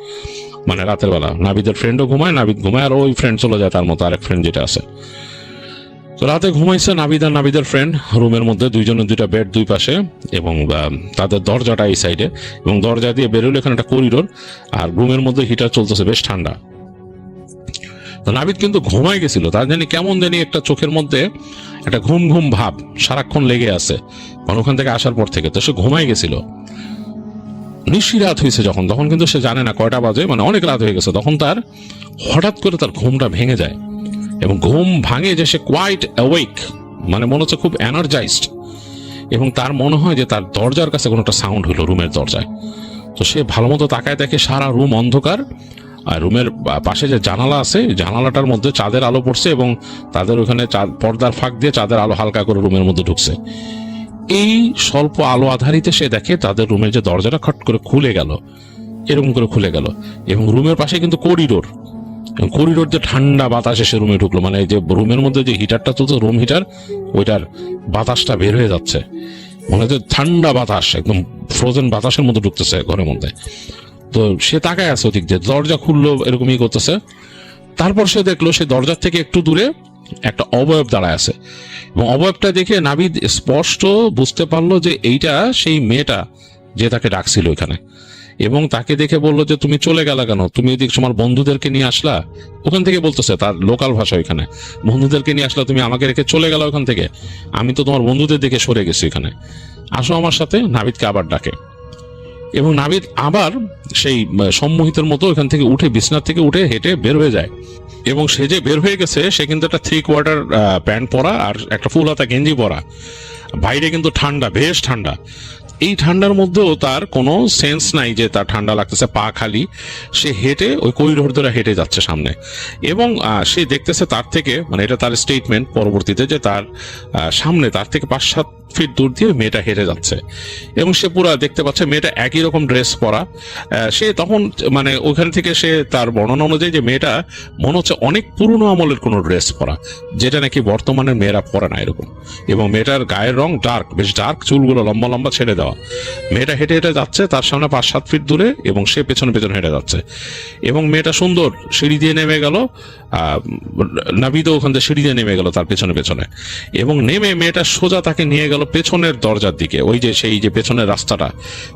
Speaker 4: মানে রাতের বেলা নাবিদের ফ্রেন্ডও ঘুমায়, নাবিদ ঘুমায়, আর ওই ফ্রেন্ড চলে যায় তার মতো আরেক ফ্রেন্ড যেটা আছে। তো রাতে ঘুমাইছে নাবিদ আর নাবিদের ফ্রেন্ড রুমের মধ্যে, দুইজনের দুইটা বেড দুই পাশে, এবং তাদের দরজাটা এই সাইডে, এবং দরজা দিয়ে বেরোলে এখানে একটা করিডোর, আর রুমের মধ্যে হিটার চলতেছে, বেশ ঠান্ডা। তো নাবিদ কিন্তু ঘুমাই গেছিল, তার জানি কেমন জানি একটা চোখের মধ্যে একটা ঘুম ঘুম ভাব সারাক্ষণ লেগে আছে, কারণ ওখান থেকে আসার পর থেকে। তো সে ঘুমাই গেছিল। নিশি রাত হয়েছে যখন, তখন কিন্তু সে জানে না কয়টা বাজে, মানে অনেক রাত হয়ে গেছে। তখন তার হঠাৎ করে তার ঘুমটা ভেঙে যায়, এবং ঘুম ভাঙে যে সে কোয়াইট অ্যাওয়েক, মানে মনে হচ্ছে খুব এনার্জাইজড, এবং তার মনে হয় যে তার দরজার কাছে কোনো একটা সাউন্ড হলো রুমের দরজায়। তো সে ভালো মতো তাকায় দেখে সারা রুম অন্ধকার, আর রুমের পাশে যে জানালা আছে জানালাটার মধ্যে চাঁদের আলো পড়ছে, এবং তাদের ওখানে পর্দার ফাঁক দিয়ে চাঁদের আলো হালকা করে রুমের মধ্যে ঢুকছে। এই স্বল্প আলো আধারিতে সে দেখে তাদের রুমের যে দরজাটা খট করে খুলে গেল, এরকম করে খুলে গেল, এবং রুমের পাশে কিন্তু করিডোর, করিডোর দিয়ে ঠান্ডা বাতাস এসে রুমে ঢুকলো। মানে যে রুমের মধ্যে যে হিটারটা চলছে, রুম হিটার, ওইটার বাতাসটা বের হয়ে যাচ্ছে, মনে হচ্ছে ঠান্ডা বাতাস একদম ফ্রোজেন বাতাসের মধ্যে ঢুকতেছে ঘরের মধ্যে। তো সে তাকায় আছে ওদিক দিয়ে, দরজা খুললো, এরকমই করতেছে। তারপর সে দেখলো সে দরজার থেকে একটু দূরে একটা অবয়ব দাঁড়ায় আছে, এবং অবয়বটা দেখে নাবিদ স্পষ্ট বুঝতে পারলো যে এইটা সেই মেয়েটা যে তাকে ডাকছিল এখানে, এবং তাকে দেখে বললো যে তুমি চলে গেলা কেন, তুমি এদিকে তোমার বন্ধুদেরকে নিয়ে আসলা, ওখান থেকে বলতেছে তার লোকাল ভাষা, ওইখানে বন্ধুদেরকে নিয়ে আসলা, তুমি আমাকে রেখে চলে গেলা ওখান থেকে, আমি তো তোমার বন্ধুদের দেখে সরে গেছি এখানে, আসো আমার সাথে। নাবিদকে আবার ডাকে, এবং নাবিদ আবার সেই সম্মোহিতের মতো এখান থেকে উঠে, বিছনার থেকে উঠে হেঁটে বের হয়ে যায়। এবং সে যে বের হয়ে গেছে সে কিন্তু একটা 3/4 প্যান্ট পরা আর একটা ফুল হাতা গেঞ্জি পরা, বাইরে কিন্তু ঠান্ডা, বেশ ঠান্ডা। এই ঠান্ডার মধ্যেও তার কোনো সেন্স নাই যে তার ঠান্ডা লাগতেছে, পা খালি। সে হেঁটে ওই করিডোর ধরে হেঁটে যাচ্ছে সামনে, এবং সে দেখতেছে তার থেকে, মানে এটা তার স্টেটমেন্ট পরবর্তীতে, যে তার সামনে তার থেকে 5-7 ফিট দূর দিয়ে মেয়েটা হেঁটে যাচ্ছে, এবং সে পুরো দেখতে পাচ্ছে মেয়েটা একই রকম ড্রেস পরা। সে তখন মানে ওখান থেকে সে তার বর্ণনা অনুযায়ী যে মেয়েটা মনে হচ্ছে অনেক পুরনো আমলের কোনো ড্রেস পরা, যেটা নাকি বর্তমানের মেয়েরা পরে না এরকম। এবং মেয়েটার গায়ের রং ডার্ক, বেশ ডার্ক, চুলগুলো লম্বা লম্বা ছেড়ে দেওয়া। মেয়েটা হেঁটে হেঁটে যাচ্ছে তার সামনে 5-7 ফিট দূরে, এবং সে পেছনে পেছনে হেঁটে যাচ্ছে, এবং মেয়েটা সুন্দর সিঁড়ি দিয়ে নেমে গেল। নাবিদও ওখান থেকে সিঁড়ি দিয়ে নেমে গেল তার পেছনে পেছনে, এবং নেমে মেয়েটা সোজা তাকে নিয়ে গেল পেছনের দরজার দিকে, ওই যে সেই যে পেছনের রাস্তাটা,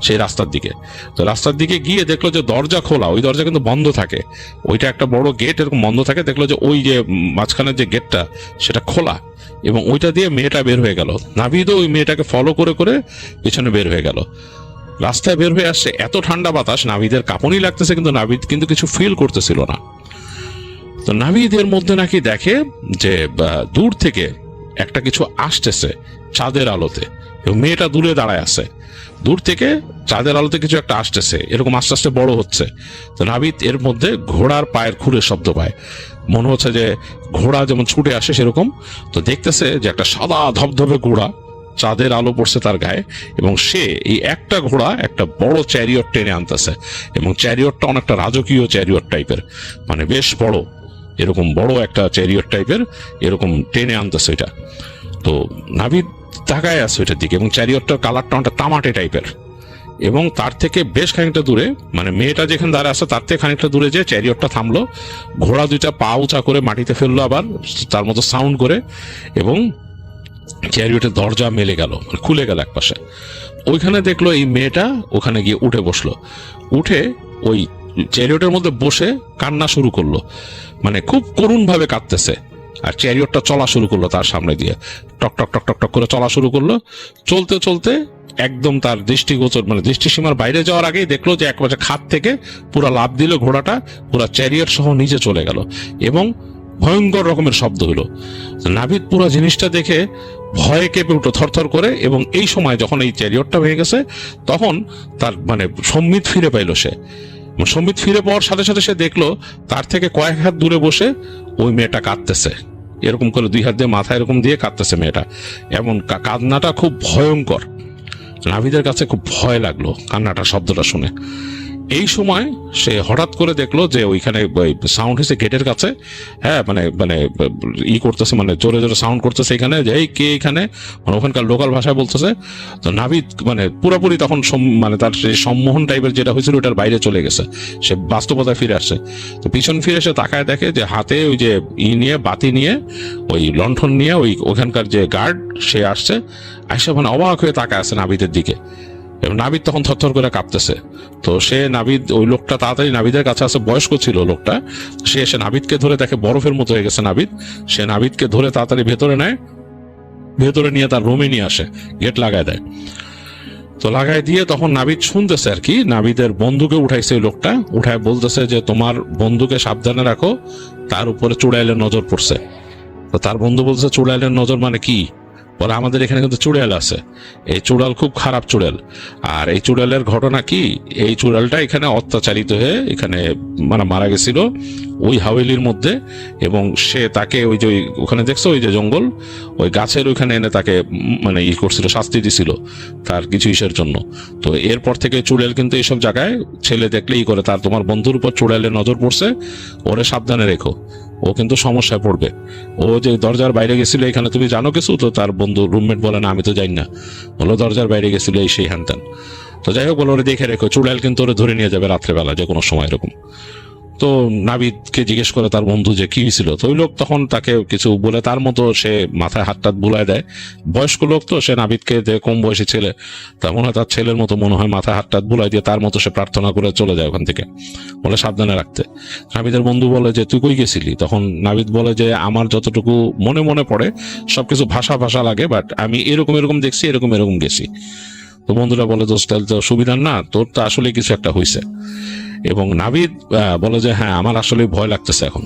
Speaker 4: সেই রাস্তার দিকে। তো রাস্তার দিকে গিয়ে দেখলো যে দরজা খোলা, ওই দরজা কিন্তু বন্ধ থাকে, ওইটা একটা বড় গেট এরকম বন্ধ থাকে। দেখলো যে ওই যে মাঝখানের যে গেটটা সেটা খোলা, এবং ওইটা দিয়ে মেয়েটা বের হয়ে গেল। নাবিদও ওই মেয়েটাকে ফলো করে করে পেছনে বের হয়ে গেল। রাস্তায় বের হয়ে আসছে, এত ঠান্ডা বাতাস, নাবিদের কাঁপুনি লাগতেছে, কিন্তু নাবিদ কিন্তু কিছু ফিল করতেছিল না। তো নাবিদের মধ্যে নাকি দেখে যে দূর থেকে একটা কিছু আসতেছে চাঁদের আলোতে, এবং মেয়েটা দূরে দাঁড়ায় আছে। দূর থেকে চাঁদের আলোতে কিছু একটা আসতেছে, এরকম আস্তে আস্তে বড় হচ্ছে। তো নাবিদ এর মধ্যে ঘোড়ার পায়ের খুরের শব্দ পায়, মনে হচ্ছে যে ঘোড়া যেমন ছুটে আসে সেরকম। তো দেখতেছে যে একটা সাদা ধবধবে ঘোড়া, চাঁদের আলো পড়ছে তার গায়ে, এবং সে এই একটা ঘোড়া একটা বড় চ্যারিয়ট টেনে আনতেছে, এবং চ্যারিয়টটা অনেকটা রাজকীয় চ্যারিয়ট টাইপের, মানে বেশ বড়, এরকম বড় একটা চ্যারিয়ট টাইপের এরকম টেনে আনতেছে এটা। তো নাবিদ তাকায় আছে ওইটার দিকে, এবং চ্যারিয়টটার কালারটা অনেকটা তামাটে টাইপের, এবং তার থেকে বেশ খানিকটা দূরে, মানে মেয়েটা যেখানে দাঁড়ায় আছে তার থেকে খানিকটা দূরে যে চ্যারিয়টটা থামলো, ঘোড়া দুইটা পা উঁচা করে মাটিতে ফেললো আবার তার মতো সাউন্ড করে, এবং চ্যারিয়টের দরজা মেলে গেল, মানে খুলে গেল একপাশে। ওইখানে দেখলো এই মেয়েটা ওখানে গিয়ে উঠে বসলো, উঠে ওই চ্যারিয়টের মধ্যে বসে কান্না শুরু করলো, মানে খুব করুণ ভাবে কাঁদতেছে। আর চ্যারিয়টটা চলা শুরু করলো তার সামনে দিয়ে, টক টক টক টক টক করে চলা শুরু করলো। চলতে চলতে একদম তার দৃষ্টিগোচর, মানে দৃষ্টিসীমার বাইরে যাওয়ার আগেই দেখলো যে একবারে খাদ থেকে পুরা লাফ দিল ঘোড়াটা, পুরা চ্যারিয়ট সহ নিচে চলে গেল, এবং ভয়ঙ্কর রকমের শব্দ হলো। নাবিদ পুরো জিনিসটা দেখে ভয়ে কেঁপে উঠলো থরথর করে, এবং এই সময় যখন এই চ্যারিয়টটা ভেঙে গেছে তখন তার মানে সম্বিত ফিরে পাইলো সে। সম্বিত ফিরে পাওয়ার সাথে সাথে সে দেখলো তার থেকে কয়েক হাত দূরে বসে ওই মেয়েটা কাঁদতেছে, এরকম করে 2 হাত দিয়ে মাথা এরকম দিয়ে কাঁদতেছে মেয়েটা, এমন কান্নাটা খুব ভয়ঙ্কর। নাবিদের কাছে খুব ভয় লাগলো কান্নাটা, শব্দটা শুনে। এই সময় সে হঠাৎ করে দেখলো যে ওইখানে সাউন্ড হয়েছে গেটের কাছে, হ্যাঁ মানে মানে ই করতেছে, মানে জোরে জোরে সাউন্ড করতেছে এখানে, যে এই কে এখানে, মানে ওখানকার লোকাল ভাষায় বলতেছে। তো নাভিদ মানে পুরোপুরি তখন মানে তার সেই সম্মোহন টাইপের যেটা হয়েছিল ওটার বাইরে চলে গেছে, সে বাস্তবতায় ফিরে আসছে। তো পিছন ফিরে এসে তাকায় দেখে যে হাতে ওই যে নিয়ে বাতি নিয়ে ওই লণ্ঠন নিয়ে ওখানকার যে গার্ড সে আসছে, আসে মানে অবাক হয়ে তাকায় আছে নাভিদের দিকে, এবং নাভিদ তখন থরথর করে কাঁপতেছে। তো সে নাভিদ, ওই লোকটা তাড়াতাড়ি নাভিদের কাছে আছে, বয়স্ক ছিল লোকটা, সে এসে নাভিদকে ধরে দেখে বরফের মতো হয়ে গেছে নাভিদ, সে নাভিদকে ধরে তাড়াতাড়ি ভেতরে নেয়, ভেতরে নিয়ে তার রুমে নিয়ে আসে, গেট লাগায় দেয়। তো লাগাই দিয়ে তখন নাভিদ শুনতেছে আর কি, নাভিদের বন্ধুকে উঠাইছে ওই লোকটা, উঠায় বলতেছে যে তোমার বন্ধুকে সাবধানে রাখো, তার উপরে চুড়াইলের নজর পড়ছে। তো তার বন্ধু বলছে চুড়াইলের নজর মানে কি? বলে আমাদের এখানে কিন্তু চুড়াল আছে, এই চুড়াল খুব খারাপ চুড়াল, আর এই চুড়ালের ঘটনা কি, এই চুড়ালটা এখানে অত্যাচারিত হয়ে এখানে মানে মারা গেছিল ওই হাওয়েলির মধ্যে, এবং সে তাকে ওই যে ওখানে দেখছো ওই যে জঙ্গল, ওই গাছের ওইখানে এনে তাকে মানে ই করছিল, শাস্তি দিছিল তার কিছু ইসের জন্য। তো এরপর থেকে চুড়াল কিন্তু এইসব জায়গায় ছেলে দেখলে ই করে, তার তোমার বন্ধুর উপর চুড়ালের নজর পড়ছে, ওরে সাবধানে রেখো, ও কিন্তু সমস্যায় পড়বে। ও যে দরজার বাইরে গেছিল এখানে তুমি জানো কিছু? তো তার বন্ধু রুমমেট বলে না আমি তো জানি না, বলো দরজার বাইরে গেছিল এই সেই হ্যান ত্যান। তো যাই হোক, বলো ওরে দেখে রেখো, চুড়াল কিন্তু ওরে ধরে নিয়ে যাবে রাত্রেবেলা যে কোনো সময় এরকম। তো নাভিদকে জিজ্ঞেস করে তার বন্ধু যে কি হয়েছিল, তো ওই লোক তখন তাকে কিছু বলে, তার মতো সে মাথায় হাত টাত বুলায় দেয়, বয়স্ক লোক তো, সে নাভিদকে যে কম বয়সী ছেলে, তা মনে হয় তার ছেলের মতো মনে হয়, মাথায় হাত টাত বুলাই দিয়ে তার মতো সে প্রার্থনা করে চলে যায় ওখান থেকে, বলে সাবধানে রাখতে। নাভিদের বন্ধু বলে যে তুই কই গেছিলি? তখন নাভিদ বলে যে আমার যতটুকু মনে মনে পড়ে সবকিছু ভাষা ভাষা লাগে, বাট আমি এরকম এরকম দেখছি, এরকম এরকম গেছি। তো বন্ধুরা বলে দোস্ত তাহলে তো সুবিধার না, তোর তো আসলে কিছু একটা হয়েছে। এবং নাভিদ বলে যে হ্যাঁ আমার আসলে ভয় লাগতেছে এখন।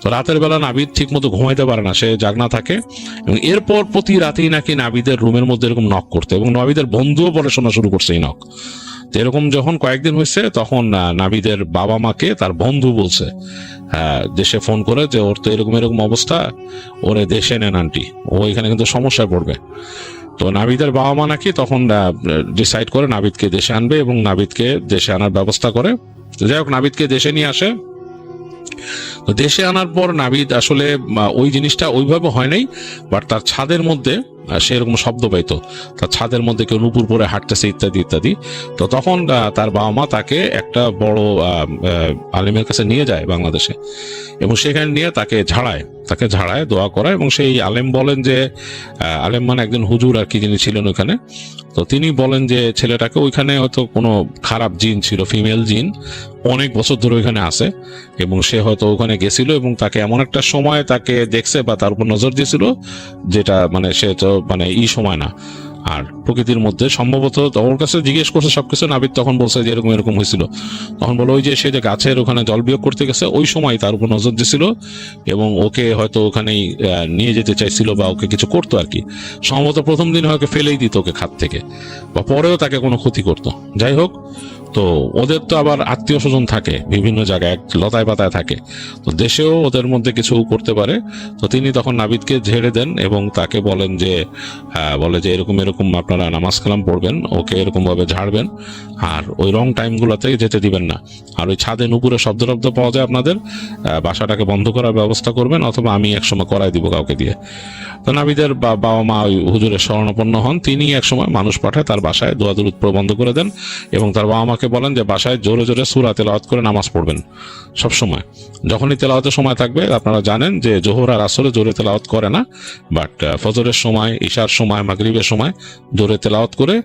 Speaker 4: তো রাতের বেলা নাভিদ ঠিক মতো ঘুমাইতে পারে না, সে জাগনা থাকে, এবং এরপর প্রতি রাতেই নাকি নাভিদের রুমের মধ্যে এরকম নক করতে, এবং নাভিদের বন্ধুও পরে শোনা শুরু করছে এই নক। তো এরকম যখন কয়েকদিন হয়েছে তখন নাভিদের বাবা মাকে তার বন্ধু বলছে দেশে ফোন করে যে ওর তো এরকম এরকম অবস্থা, ওরে দেশে নেন আন্টি, ও এখানে কিন্তু সমস্যায় পড়বে। তো নাভিদের বাবা মা নাকি তখন ডিসাইড করে নাভিদকে দেশে আনবে, এবং নাভিদকে দেশে আনার ব্যবস্থা করে। তো যাই হোক, নাভিদকে দেশে নিয়ে আসে। তো দেশে আনার পর নাভিদ আসলে ওই জিনিসটা ওইভাবে হয় নাই, বাট তার ছাদের মধ্যে সে এরকম শব্দ পাইতো, তার ছাদের মধ্যে কেউ নুপুর পরে হাঁটতেছে ইত্যাদি ইত্যাদি। তো তখন তার বাবা মা তাকে একটা বড় আলেমের কাছে নিয়ে যায় বাংলাদেশে, এবং সেখানে নিয়ে তাকে ঝাড়ায় দোয়া করায়, এবং সেই আলেম বলেন যে আলেম মানে একজন হুজুর আর কি, যিনি ছিলেন ওখানে। তো তিনি বলেন যে ছেলেটাকে ওইখানে হয়তো কোনো খারাপ জিন ছিল, ফিমেল জিন, অনেক বছর ধরে ওইখানে আছে, এবং সে হয়তো ওখানে গেছিল এবং তাকে এমন একটা সময় তাকে দেখছে বা তার উপর নজর দিয়েছিল যেটা মানে সে তো মানে সময় না, আর প্রকৃতির মধ্যে সম্ভবত ওর কাছে জিজ্ঞেস করছে সবকিছু। নাভিদ তখন বলছে যে এরকম এরকম হয়েছিল। তখন বলো ওই যে সে যে গাছের ওখানে জল বিয়োগ করতে গেছে ওই সময় তার উপর নজর দিয়েছিল, এবং ওকে হয়তো ওখানেই নিয়ে যেতে চাইছিল বা ওকে কিছু করতো আর কি। সম্ভবত প্রথম দিন হয়তো ফেলেই দিত ওকে খাত থেকে, বা পরেও তাকে কোনো ক্ষতি করতো। যাই হোক, তো ওদের তো আবার আত্মীয় স্বজন থাকে বিভিন্ন জায়গায়, লতায় পাতায় থাকে, তো দেশেও ওদের মধ্যে কিছু করতে পারে। তো তিনি তখন নাভিদকে ঝেড়ে দেন এবং তাকে বলেন যে বলে যে এরকম এরকম আপনারা নামাজ কালাম পড়বেন, ওকে এরকম ভাবে ঝাড়বেন, আর ওই রং টাইমগুলোতে যেতে দিবেন না। আর ওই ছাদে নুপুরে শব্দ টব্দ পাওয়া যায় আপনাদের, বাসাটাকে বন্ধ করার ব্যবস্থা করবেন, অথবা আমি একসময় করাই দিব কাউকে দিয়ে। তো নাভিদের বাবা মা ওই হুজুরের শরণাপন্ন হন। তিনি একসময় মানুষ পাঠায় তার বাসায় দোয়া দুরূদ বন্ধ করে দেন, এবং তার বাবা মাকে বলেন যে বাসায় জোরে জোরে সূরা তেলাওয়াত করে নামাজ পড়বেন সব সময়। যখনই তেলাওয়াতের সময় থাকবে, আপনারা জানেন যে জোহর আর আসরে জোরে তেলাওয়াত করে না, বাট ফজরের সময়, ইশার সময়, মাগরিবের সময় জোরে তেলাওয়াত করে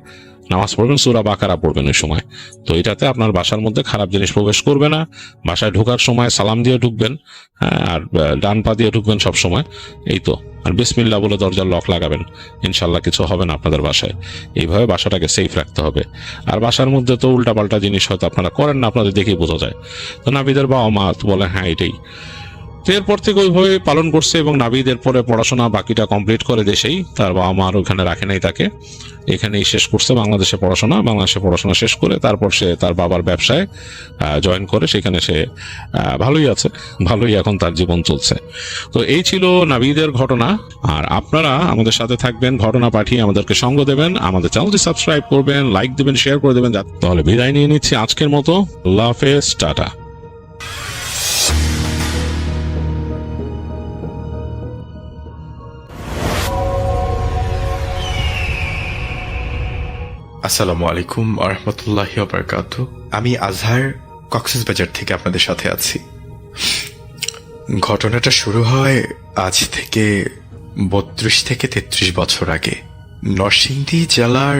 Speaker 4: নামাজ পড়বেন, সূরা বাকারা পড়বেন ওই সময়। তো এটাতে আপনার বাসার মধ্যে খারাপ জিনিস প্রবেশ করবে না। বাসায় ঢোকার সময় সালাম দিয়ে ঢুকবেন, হ্যাঁ, আর ডান পা দিয়ে ঢুকবেন সব সময়। এই তো, আর বিসমিল্লাহ বলে দরজার লক লাগাবেন, ইনশাল্লাহ কিছু হবে না আপনাদের বাসায়। এইভাবে বাসাটাকে সেফ রাখতে হবে। আর বাসার মধ্যে তো উল্টাপাল্টা জিনিস হয়তো আপনারা করেন না, আপনাদের দেখেই বোঝা যায়। তো নাভিদের বাবা মা বলে হ্যাঁ এটাই। তো এরপর থেকে ওইভাবে পালন করছে এবং নাবিদ এরপরে পড়াশোনা বাকিটা কমপ্লিট করে দেশেই, তার বাবা মা আর ওখানে রাখে নাই তাকে, এখানেই শেষ করছে বাংলাদেশে পড়াশোনা শেষ করে তারপর সে তার বাবার ব্যবসায় জয়েন করে, সেখানে সে ভালোই আছে, ভালোই এখন তার জীবন চলছে। তো এই ছিল নাবিদের ঘটনা। আর আপনারা আমাদের সাথে থাকবেন, ঘটনা পাঠিয়ে আমাদেরকে সঙ্গ দেবেন, আমাদের চ্যানেলটি সাবস্ক্রাইব করবেন, লাইক দেবেন, শেয়ার করে দেবেন। তাহলে বিদায় নিয়ে নিচ্ছি আজকের মতো। আল্লাহ হাফেজ, টাটা।
Speaker 5: আসসালামু আলাইকুম আরহামতুল্লাহি ওয়াবারাকাতু। আমি আজহার কক্সবাজার থেকে আপনাদের সাথে আছি। ঘটনাটা শুরু হয় আজ থেকে 32 থেকে 33 বছর আগে। নরসিংদী জেলার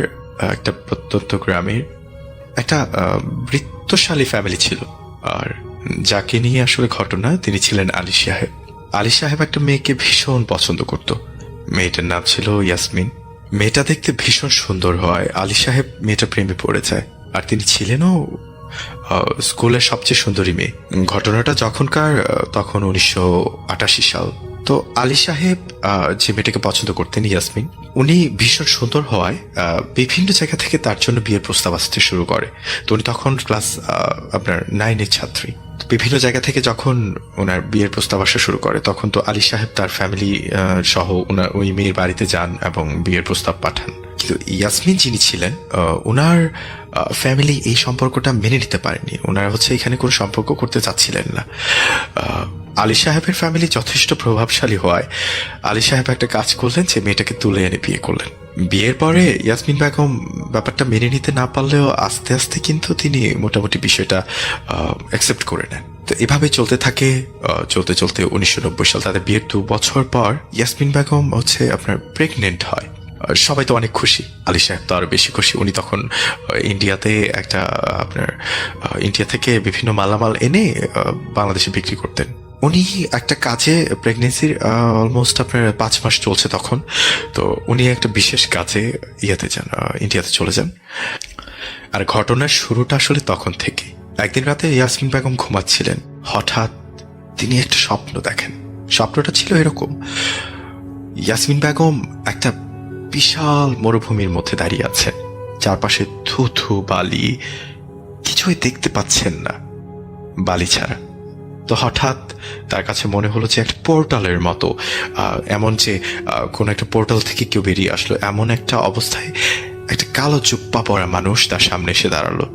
Speaker 5: একটা প্রত্যন্ত গ্রামের একটা বৃত্তশালী ফ্যামিলি ছিল, আর যাকে নিয়ে আসলে ঘটনা তিনি ছিলেন আলী সাহেব। আলী সাহেব একটা মেয়েকে ভীষণ পছন্দ করত। মেয়েটার নাম ছিল ইয়াসমিন। মেয়েটা দেখতে ভীষণ সুন্দর হয়, আলী সাহেব মেয়েটা প্রেমে পড়ে যায়, আর তিনি ছিলেনও স্কুলের সবচেয়ে সুন্দরী মেয়ে। ঘটনাটা তখন 1988 সাল। তো আলী সাহেব যে মেয়েটাকে পছন্দ করতেন ইয়াসমিন, উনি ভীষণ সুন্দর হওয়ায় বিভিন্ন জায়গা থেকে তার জন্য বিয়ের প্রস্তাব আসতে শুরু করে। তো উনি তখন ক্লাস আপনার 9-এর ছাত্রী। বিভিন্ন জায়গা থেকে যখন ওনার বিয়ের প্রস্তাব আসা শুরু করে, তখন তো আলী সাহেব তার ফ্যামিলি সহ ওই মেয়ের বাড়িতে যান এবং বিয়ের প্রস্তাব পাঠান। কিন্তু ইয়াসমিন যিনি ছিলেন, ওনার ফ্যামিলি এই সম্পর্কটা মেনে নিতে পারেনি। ওনারা এখানে কোনো সম্পর্ক করতে চাচ্ছিলেন না। আলী সাহেবের ফ্যামিলি যথেষ্ট প্রভাবশালী হওয়ায় আলী সাহেব একটা কাজ করলেন, যে মেয়েটাকে তুলে এনে বিয়ে করলেন। বিয়ের পরে ইয়াসমিন বেগম ব্যাপারটা মেনে নিতে না পারলেও আস্তে আস্তে কিন্তু তিনি মোটামুটি বিষয়টা অ্যাকসেপ্ট করে নেন। তো এভাবে চলতে থাকে। চলতে 1990 সাল, তাদের বিয়ের 2 বছর পর ইয়াসমিন বেগম আপনার প্রেগনেন্ট হয়। সবাই তো অনেক খুশি, আলী সাহেব তো আরো বেশি খুশি। উনি তখন ইন্ডিয়াতে ইন্ডিয়া থেকে বিভিন্ন মালামাল এনে বাংলাদেশে বিক্রি করতেন। উনি একটা কাজে, প্রেগনেন্সির অলমোস্ট 5 মাস চলছে তখন। তো উনি একটা বিশেষ কাজে ইন্ডিয়াতে চলে যান। আর ঘটনার শুরুটা আসলে তখন থেকে। একদিন রাতে ইয়াসমিন বেগম ঘুমাচ্ছিলেন, হঠাৎ তিনি একটা স্বপ্ন দেখেন। স্বপ্নটা ছিল এরকম: ইয়াসমিন বেগম একটা বিশাল মরুভূমির মধ্যে দাঁড়িয়ে আছেন, চারপাশে থুথু বালি, কিছুই দেখতে পাচ্ছেন না বালি ছাড়া। তো হঠাৎ তার কাছে মনে হলো যে একটা পোর্টালের মতো, এমন যে কোন একটা পোর্টাল থেকে কেউ বেরিয়ে আসলো, এমন একটা অবস্থায় একটা কালো জুব্বা পরা মানুষ তার সামনে এসে দাঁড়ালো।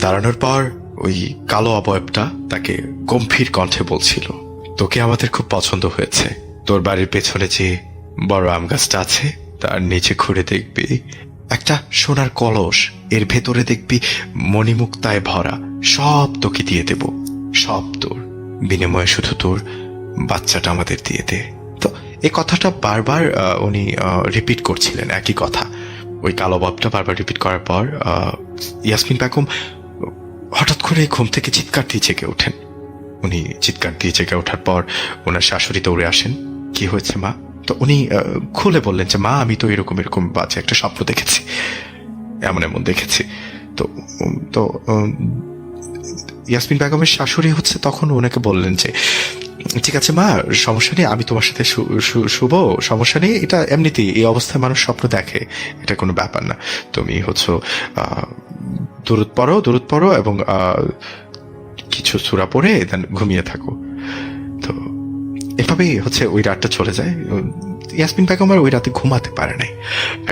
Speaker 5: দাঁড়ানোর পর ওই কালো অবয়বটা তাকে গম্ভীর কণ্ঠে বলছিল, তোকে আমাদের খুব পছন্দ হয়েছে। তোর বাড়ির পেছনে যে বড় আম গাছটা আছে, তার নিচে ঘুরে দেখবি একটা সোনার কলস, এর ভেতরে দেখবি মণিমুক্তায় ভরা, সব তোকে দিয়ে দেব, সব তোর, বিনিময়ে শুধু তোর বাচ্চাটা আমাদের দিয়ে দে। তো এই কথাটা বারবার উনি রিপিট করছিলেন, একই কথা। ওই কালো বাবটা বারবার রিপিট করার পর ইয়াসমিন বেগম হঠাৎ করে ঘুম থেকে চিৎকার দিয়ে জেগে ওঠেন। উনি চিৎকার দিয়ে জেগে ওঠার পর ওনার শাশুড়ি দৌড়ে আসেন, কি হয়েছে মা? তো উনি খুলে বললেন যে মা, আমি তো এরকম বাজে একটা স্বপ্ন দেখেছি, এমন দেখেছি। তো ইয়াসমিন বেগমের শাশুড়ি তখন ওনাকে বললেন যে ঠিক আছে মা, সমস্যা নেই, আমি তোমার সাথে শুভ, সমস্যা নেই, এটা এমনিতেই এই অবস্থায় মানুষ স্বপ্ন দেখে, এটা কোনো ব্যাপার না। তুমি দরুদ পড়ো এবং কিছু সূরা পড়ে দেন ঘুমিয়ে থাকো। তো এভাবেই ওই রাতটা চলে যায়। ইয়াসমিন বেগম আর ওই রাতে ঘুমাতে পারে নাই,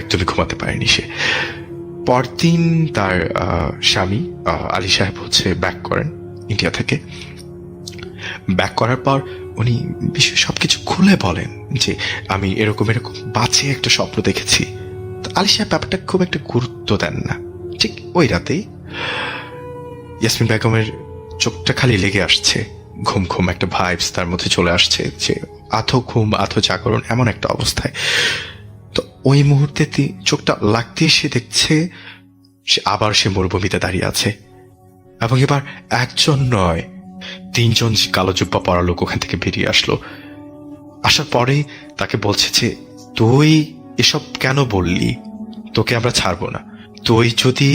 Speaker 5: একদমই ঘুমাতে পারেনি সে। পরদিন তার স্বামী আলী সাহেব ব্যাক করেন ইন্ডিয়া থেকে। ব্যাক করার পর উনি সবকিছু খুলে বলেন যে আমি এরকম বাজে একটা স্বপ্ন দেখেছি। আলী সাহেব ব্যাপারটা খুব একটা গুরুত্ব দেন না। ঠিক ওই রাতেই ইয়াসমিন বেগমের চোখটা খালি লেগে আসছে, ঘুম একটা ভাইবস তার মধ্যে চলে আসছে, যে আধো ঘুম আধো জাগরণ, এমন একটা অবস্থায়। তো ওই মুহূর্তে চোখটা লাগতে সে দেখছে সে মরুভূমিতে দাঁড়িয়ে আছে, এবং এবার একজন নয়, 3জন কালো জুব্বা পরা লোক ওখান থেকে বেরিয়ে আসলো। আসার পরে তাকে বলছে যে তুই এসব কেন বললি, তোকে আমরা ছাড়বো না। তুই যদি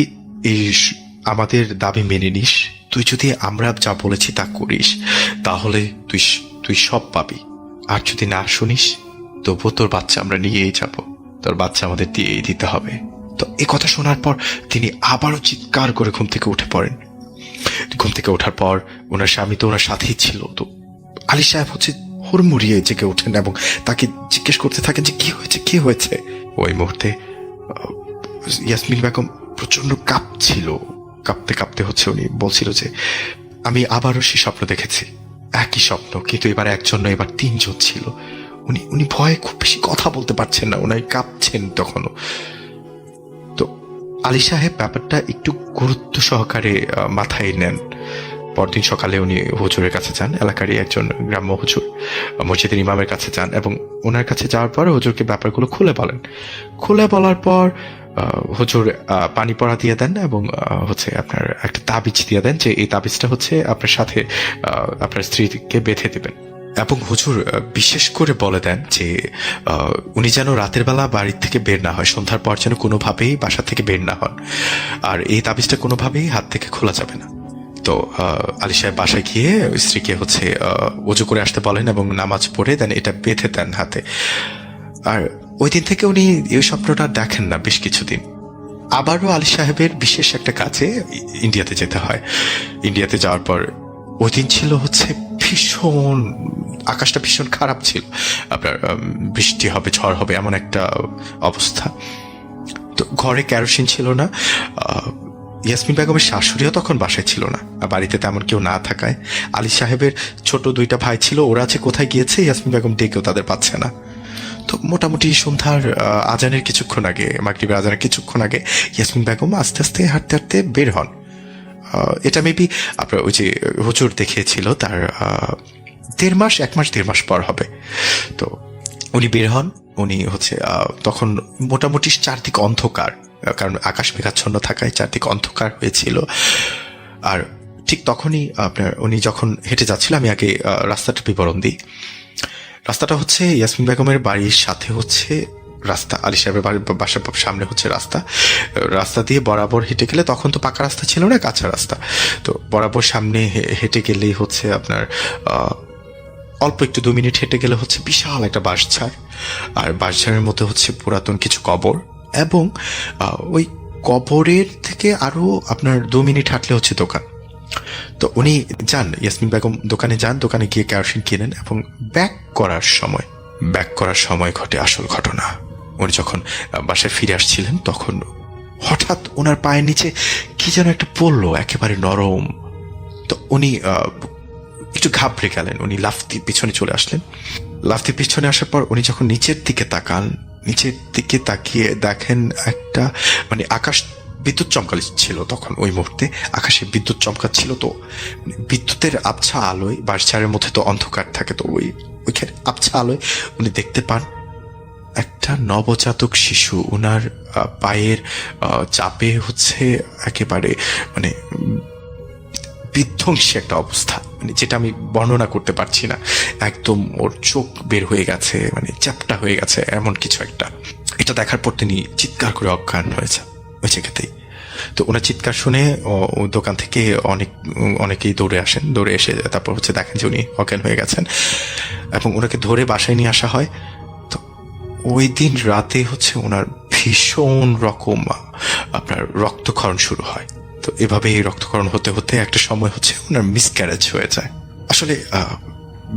Speaker 5: আমাদের দাবি মেনে নিস, তুই যদি আমরা যা বলেছি তা করিস, তাহলে তুই তুই সব পাবি, আর যদি না শুনিস তবুও তোর বাচ্চা আমরা নিয়েই যাব, তোর বাচ্চা আমাদের দিয়েই দিতে হবে। তো এই কথা শোনার পর তিনি আবারও চিৎকার করে ঘুম থেকে উঠে পড়েন। ঘুম থেকে ওঠার পর ওনার স্বামী তো ওনার সাথেই ছিল। তো আলী সাহেব হচ্ছে হুড়মুড়িয়ে জেগে ওঠেন এবং তাকে জিজ্ঞেস করতে থাকেন যে কি হয়েছে, কি হয়েছে। ওই মুহূর্তে ইয়াসমিন বেগম প্রচন্ড কাঁপছিল, কাঁপতে কাঁপতে হচ্ছে উনি বলছিল যে আমি আবারও সেই স্বপ্ন দেখেছি, একই স্বপ্ন, কিন্তু এবার একজন নয়, এবার 3 জন ছিল। উনি ভয়ে খুব বেশি কথা বলতে পারছেন না, উনি কাঁপছেন তখনও। তো আলী সাহেব ব্যাপারটা একটু গুরুত্ব সহকারে মাথায় নেন। পরদিন সকালে উনি হুজুরের কাছে যান, এলাকারই একজন গ্রাম্য হুজুর, মসজিদের ইমামের কাছে যান এবং ওনার কাছে যাওয়ার পর হুজুরকে ব্যাপারগুলো খুলে বলেন। খুলে বলার পর হুজুর পানি পড়া দিয়ে দেন এবং হচ্ছে আপনার একটা তাবিজ দিয়ে দেন যে এই তাবিজটা হচ্ছে আপনার সাথে আপনার স্ত্রীকে বেঁধে দেবেন। এবং হুজুর বিশেষ করে বলে দেন যে উনি যেন রাতের বেলা বাড়ির থেকে বের না হয়, সন্ধ্যার পর যেন কোনোভাবেই বাসা থেকে বের না হন, আর এই তাবিজটা কোনোভাবেই হাত থেকে খোলা যাবে না। তো আলী সাহেব বাসায় গিয়ে স্ত্রীকে হচ্ছে ওযু করে আসতে বলেন এবং নামাজ পড়ে দেন এটা বেঁধে দেন হাতে। আর ওই দিন থেকে উনি এই স্বপ্নটা দেখেন না বেশ কিছুদিন। আবারও আলী সাহেবের বিশেষ একটা কাজে ইন্ডিয়াতে যেতে হয়। ইন্ডিয়াতে যাওয়ার পর ওই দিন ছিল হচ্ছে ভীষণ, আকাশটা ভীষণ খারাপ ছিল, আপনার বৃষ্টি হবে, ঝড় হবে এমন একটা অবস্থা। তো ঘরে কেরোসিন ছিল না। ইয়াসমিন বেগমের শাশুড়িও তখন বাসায় ছিল না, বাড়িতে তেমন কেউ না থাকায় আলী সাহেবের ছোট 2টা ভাই ছিল, ওরা আছে কোথায় গিয়েছে ইয়াসমিন বেগম ডেকেও তাদের পাচ্ছে না। তো মোটামুটি সন্ধ্যার আজানের কিছুক্ষণ আগে, মাগরিবের আজানের কিছুক্ষণ আগে ইয়াসমিন বেগম আস্তে আস্তে হাঁটতে হাঁটতে বের হন। এটা মেবি আপনার ওই যে হুজুর দেখিয়েছিল তার 1.5 মাস পর হবে। তো উনি বের হন, উনি হচ্ছে তখন মোটামুটি চারদিক অন্ধকার, কারণ আকাশ মেঘাচ্ছন্ন থাকায় চারদিক অন্ধকার হয়েছিল। আর ঠিক তখনই আপনার উনি যখন হেঁটে যাচ্ছিল, আমি আগে রাস্তাটার বিবরণ দিই। রাস্তাটা হচ্ছে ইয়াসমিন বেগমের বাড়ির সাথে হচ্ছে রাস্তা, আলী সাহেবের বাসার সামনে হচ্ছে রাস্তা। রাস্তা দিয়ে বরাবর হেঁটে গেলে, তখন তো পাকা রাস্তা ছিল না, কাঁচা রাস্তা, তো বরাবর সামনে হেঁটে গেলেই হচ্ছে আপনার অল্প একটু 2 মিনিট হেঁটে গেলে হচ্ছে বিশাল একটা বাঁশঝাড়, আর বাঁশঝাড়ের মধ্যে হচ্ছে পুরাতন কিছু কবর, এবং ওই কবরের থেকে আরো আপনার 2 মিনিট হাঁটলে হচ্ছে দোকান। তো উনি যান, ইয়াসমিন বেগম দোকানে যান, দোকানে গিয়ে কেরোসিন কিনেন এবং ব্যাক করার সময় ঘটে আসল ঘটনা। উনি যখন বাসায় ফিরে আসছিলেন তখন হঠাৎ ওনার পায়ের নিচে কি যেন একটা পড়লো, একেবারে নরম। তো উনি একটু ঘাবড়ে গেলেন, উনি লাফতি পিছনে চলে আসলেন। লাফতি পিছনে আসার পর উনি যখন নিচের দিকে তাকান, নিচের দিকে তাকিয়ে দেখেন একটা মানে আকাশ বিদ্যুৎ চমকাচ্ছিল তখন, ওই মুহূর্তে আকাশে বিদ্যুৎ চমকাচ্ছিল। তো বিদ্যুতের আবছা আলোয়, বাঁশঝাড়ের মধ্যে তো অন্ধকার থাকে, তো ওইখানে আবছা আলোয় উনি দেখতে পান একটা নবজাতক শিশু ওনার পায়ের চাপে হচ্ছে একেবারে মানে বিধ্বংসী একটা অবস্থা, মানে যেটা আমি বর্ণনা করতে পারছি না। একদম ওর চোখ বের হয়ে গেছে, মানে চ্যাপটা হয়ে গেছে এমন কিছু একটা। এটা দেখার পর তিনি চিৎকার করে অজ্ঞান হয়েছে ওই জায়গাতেই। তো ওনার চিৎকার শুনে দোকান থেকে অনেকেই দৌড়ে আসেন, দৌড়ে এসে তারপর হচ্ছে দেখেন যে উনি অজ্ঞান হয়ে গেছেন এবং ওনাকে ধরে বাসায় নিয়ে আসা হয়। তো ওই দিন রাতে হচ্ছে ওনার ভীষণ রকম আপনার রক্তক্ষরণ শুরু হয়। তো এভাবে এই রক্তক্ষরণ হতে হতে একটা সময় হচ্ছে ওনার মিসক্যারেজ হয়ে যায়। আসলে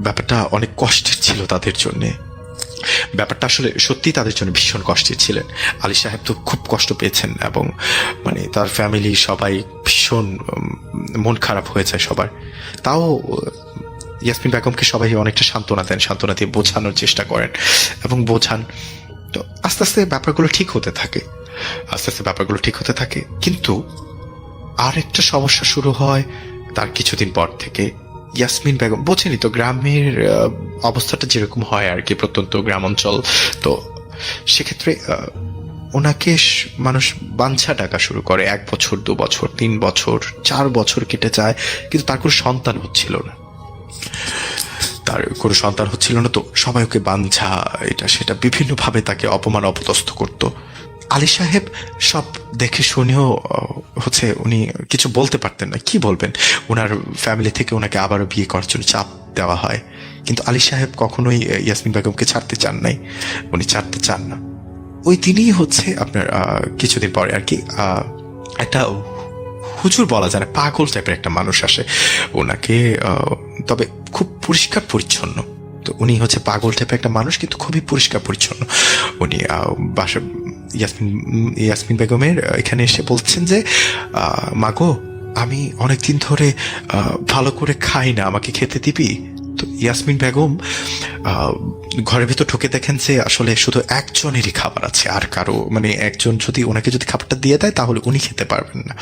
Speaker 5: ব্যাপারটা অনেক কষ্টের ছিল তাদের জন্যে, ব্যাপারটা আসলে সত্যি তাদের জন্য ভীষণ কষ্টের ছিলেন। আলী সাহেব তো খুব কষ্ট পেয়েছেন এবং মানে তার ফ্যামিলি সবাই ভীষণ মন খারাপ হয়ে যায় সবার। তাও ইয়াসমিন বেগমকে সবাই অনেকটা সান্ত্বনা দেন, সান্ত্বনা দিয়ে বোঝানোর চেষ্টা করেন এবং বোঝান। তো আস্তে আস্তে ব্যাপারগুলো ঠিক হতে থাকে, কিন্তু আর একটা সমস্যা শুরু হয় তার কিছুদিন পর থেকে। ইয়াসমিন বেগম বোঝেনি তো গ্রামের অবস্থাটা যেরকম হয় আর কি, প্রত্যন্ত গ্রাম অঞ্চল, তো সেক্ষেত্রে ওনাকে মানুষ বাঞ্ছা ডাকা শুরু করে। 1 বছর, 2 বছর, 3 বছর, 4 বছর কেটে যায়, কিন্তু তার কোনো সন্তান হচ্ছিল না। তো সবাই ওকে বাঞ্ছা, এটা সেটা বিভিন্নভাবে তাকে অপমান অপদস্থ করত। আলী সাহেব সব দেখে শুনেও হচ্ছে উনি কিছু বলতে পারতেন না, কি বলবেন। ওনার ফ্যামিলি থেকে ওনাকে আবারও বিয়ে করার জন্য চাপ দেওয়া হয়, কিন্তু আলী সাহেব কখনোই ইয়াসমিন বেগমকে ছাড়তে চান নাই, উনি ছাড়তে চান না। ওই দিনই হচ্ছে আপনার কিছুদিন পরে আর কি একটা হুজুর বলা যায় না, পাগল টাইপের একটা মানুষ আসে ওনাকে, তবে খুব পরিষ্কার পরিচ্ছন্ন। তো উনি হচ্ছে পাগল টাইপের একটা মানুষ, কিন্তু খুবই পরিষ্কার পরিচ্ছন্ন। উনি বাসা ইয়াসমিন বেগমের এখানে এসে বলছেন যে মাগো, আমি অনেকদিন ধরে ভালো করে খাই না, আমাকে খেতে দিবি? তো ইয়াসমিন বেগম ঘরের ভিতর ঢুকে দেখেন যে আসলে শুধু একজনেরই খাবার আছে, আর কারো মানে একজন যদি ওনাকে যদি খাবারটা দিয়ে দেয় তাহলে উনি খেতে পারবেন না।